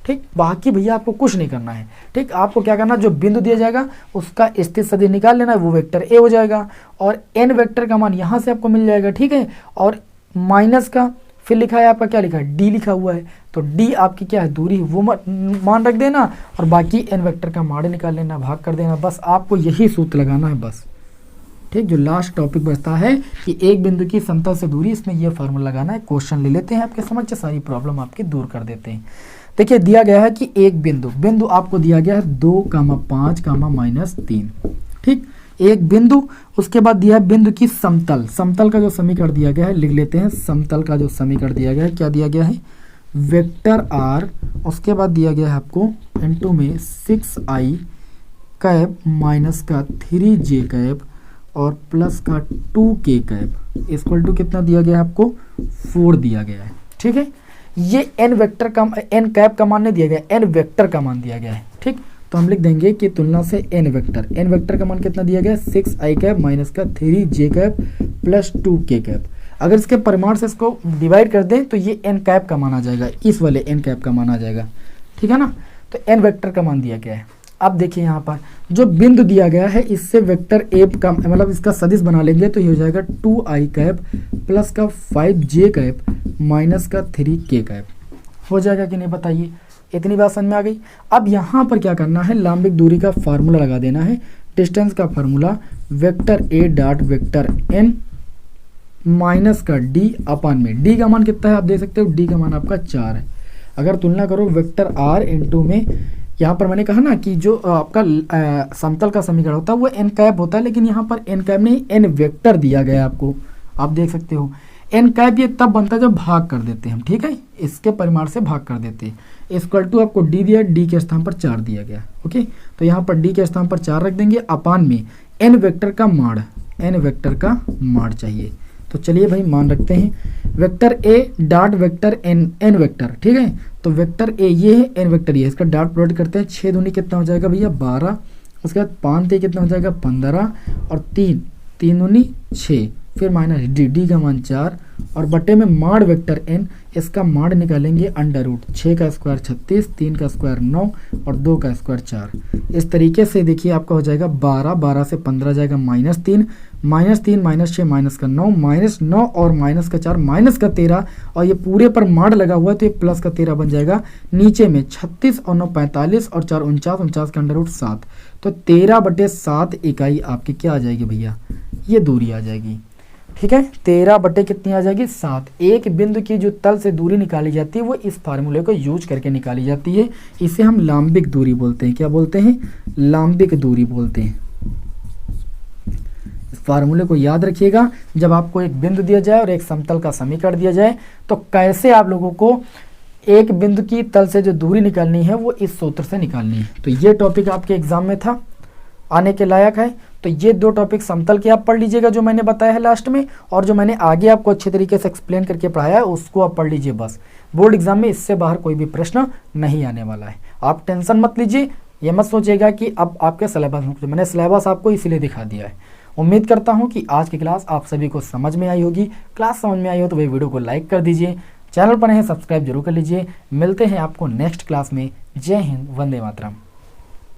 ठीक। बाकी भैया आपको कुछ नहीं करना है, ठीक। आपको क्या करना है, जो बिंदु दिया जाएगा उसका स्थित सदिश निकाल लेना है, वो वेक्टर ए हो जाएगा, और एन वेक्टर का मान यहाँ से आपको मिल जाएगा, ठीक है। और माइनस का फिर लिखा है आपका, क्या लिखा है, डी लिखा हुआ है, तो डी आपकी क्या है, दूरी, वो मान रख देना, और बाकी एन वेक्टर का मान निकाल लेना, भाग कर देना, बस आपको यही सूत्र लगाना है बस, ठीक। जो लास्ट टॉपिक बचता है कि एक बिंदु की समतल से दूरी, इसमें ये फार्मूला लगाना है। क्वेश्चन ले लेते हैं आपके समक्ष, सारी प्रॉब्लम आपकी दूर कर देते हैं। देखिए दिया गया है कि एक बिंदु, बिंदु आपको दिया गया है 2,5,-3, ठीक, एक बिंदु। उसके बाद दिया है बिंदु की समतल, समतल का जो समीकरण दिया गया है लिख लेते हैं। समतल का जो समीकरण दिया गया है, क्या दिया गया है, वेक्टर आर, उसके बाद दिया गया है आपको इंटू में 6i कैप माइनस का 3j कैप और प्लस का 2k कैप इक्वल टू कितना दिया गया है आपको, 4 दिया गया है, ठीक है। ये एन वेक्टर का, एन कैप का मान नहीं दिया गया, एन वेक्टर का मान दिया गया है, ठीक। तो हम लिख देंगे कि तुलना से एन वेक्टर का मान कितना दिया गया है, 6i कैप माइनस का 3j cap plus 2k cap. अगर इसके परिमाण से इसको डिवाइड कर दें तो ये एन कैप का मान आ जाएगा, इस वाले एन कैप का मान आ जाएगा, ठीक है ना। तो एन वेक्टर का मान दिया गया है। अब देखिए यहाँ पर जो बिंदु दिया गया है, इससे वेक्टर ए का मतलब इसका सदिश बना लेंगे, तो ये हो जाएगा 2i कैप प्लस का 5j कैप माइनस का 3k कैप, हो जाएगा कि नहीं बताइए। इतनी बात समझ में आ गई। अब यहाँ पर क्या करना है, लांबिक दूरी का फार्मूला लगा देना है, डिस्टेंस का formula vector A dot vector N minus का डी अपान में, डी का मान कितना है आप देख सकते हो, डी का मान आपका 4 है। अगर तुलना करो वेक्टर आर इंटू में, यहाँ पर मैंने कहा ना कि जो आपका समतल का समीकरण होता है वो एन कैप होता है, लेकिन यहाँ पर एन कैप नहीं, एन वेक्टर दिया गया है आपको, आप देख सकते हो। एन कैप ये तब बनता है जब भाग कर देते हैं हम, ठीक है, इसके परिमाण से भाग कर देते हैं। इक्वल टू आपको डी दिया, डी के स्थान पर 4 दिया गया, ओके। तो यहाँ पर डी के स्थान पर 4 रख देंगे, अपान में एन वेक्टर का मान, एन वेक्टर का मान चाहिए। तो चलिए भाई मान रखते हैं, vector A dot vector N, N vector, ठीक है। तो वेक्टर ए ये है, एन वेक्टर ये है, इसका डॉट प्लॉट करते हैं। 6 दूनी कितना हो जाएगा भैया 12, उसके बाद 5 ते कितना हो जाएगा 15, और 3 दूनी 6, फिर माइनस डी, डी का मान 4, और बटे में माड वेक्टर एन, इसका माड निकालेंगे अंडर रूट 6 का स्क्वायर 36, 3 का स्क्वायर 9 और 2 का स्क्वायर 4। इस तरीके से देखिए आपका हो जाएगा 12, 12 से 15 जाएगा -3, -3 -6 माइनस का 9, -9 और माइनस का 4 माइनस का 13, और ये पूरे पर माड लगा हुआ है तो ये प्लस का 13 बन जाएगा। नीचे में 36 और 9 45 और 4 49, 49 का अंडर रूट 7, तो 13/7 इकाई आपकी क्या आ जाएगी भैया, ये दूरी आ जाएगी, ठीक है। 13 बटे कितनी आ जाएगी 7। एक बिंदु की जो तल से दूरी निकाली जाती है वो इस फार्मूले को यूज करके निकाली जाती है, इसे हम लांबिक दूरी बोलते हैं। क्या बोलते हैं, लांबिक दूरी बोलते हैं। इस फार्मूले को याद रखिएगा, जब आपको एक बिंदु दिया जाए और एक समतल का समीकरण दिया जाए तो कैसे आप लोगों को एक बिंदु की तल से जो दूरी निकालनी है वो इस सूत्र से निकालनी है। तो ये टॉपिक आपके एग्जाम में था, आने के लायक है। तो ये 2 टॉपिक समतल के आप पढ़ लीजिएगा जो मैंने बताया है लास्ट में, और जो मैंने आगे आपको अच्छे तरीके से एक्सप्लेन करके पढ़ाया है उसको आप पढ़ लीजिए बस। बोर्ड एग्जाम में इससे बाहर कोई भी प्रश्न नहीं आने वाला है, आप टेंशन मत लीजिए। ये मत सोचिएगा कि अब आपके सिलेबस में, मैंने सिलेबस आपको इसीलिए दिखा दिया है, उम्मीद करता हूँ कि आज की क्लास आप सभी को समझ में आई होगी। क्लास समझ में आई हो तो वही वीडियो को लाइक कर दीजिए, चैनल पर हैं सब्सक्राइब जरूर कर लीजिए। मिलते हैं आपको नेक्स्ट क्लास में। जय हिंद, वंदे मातरम।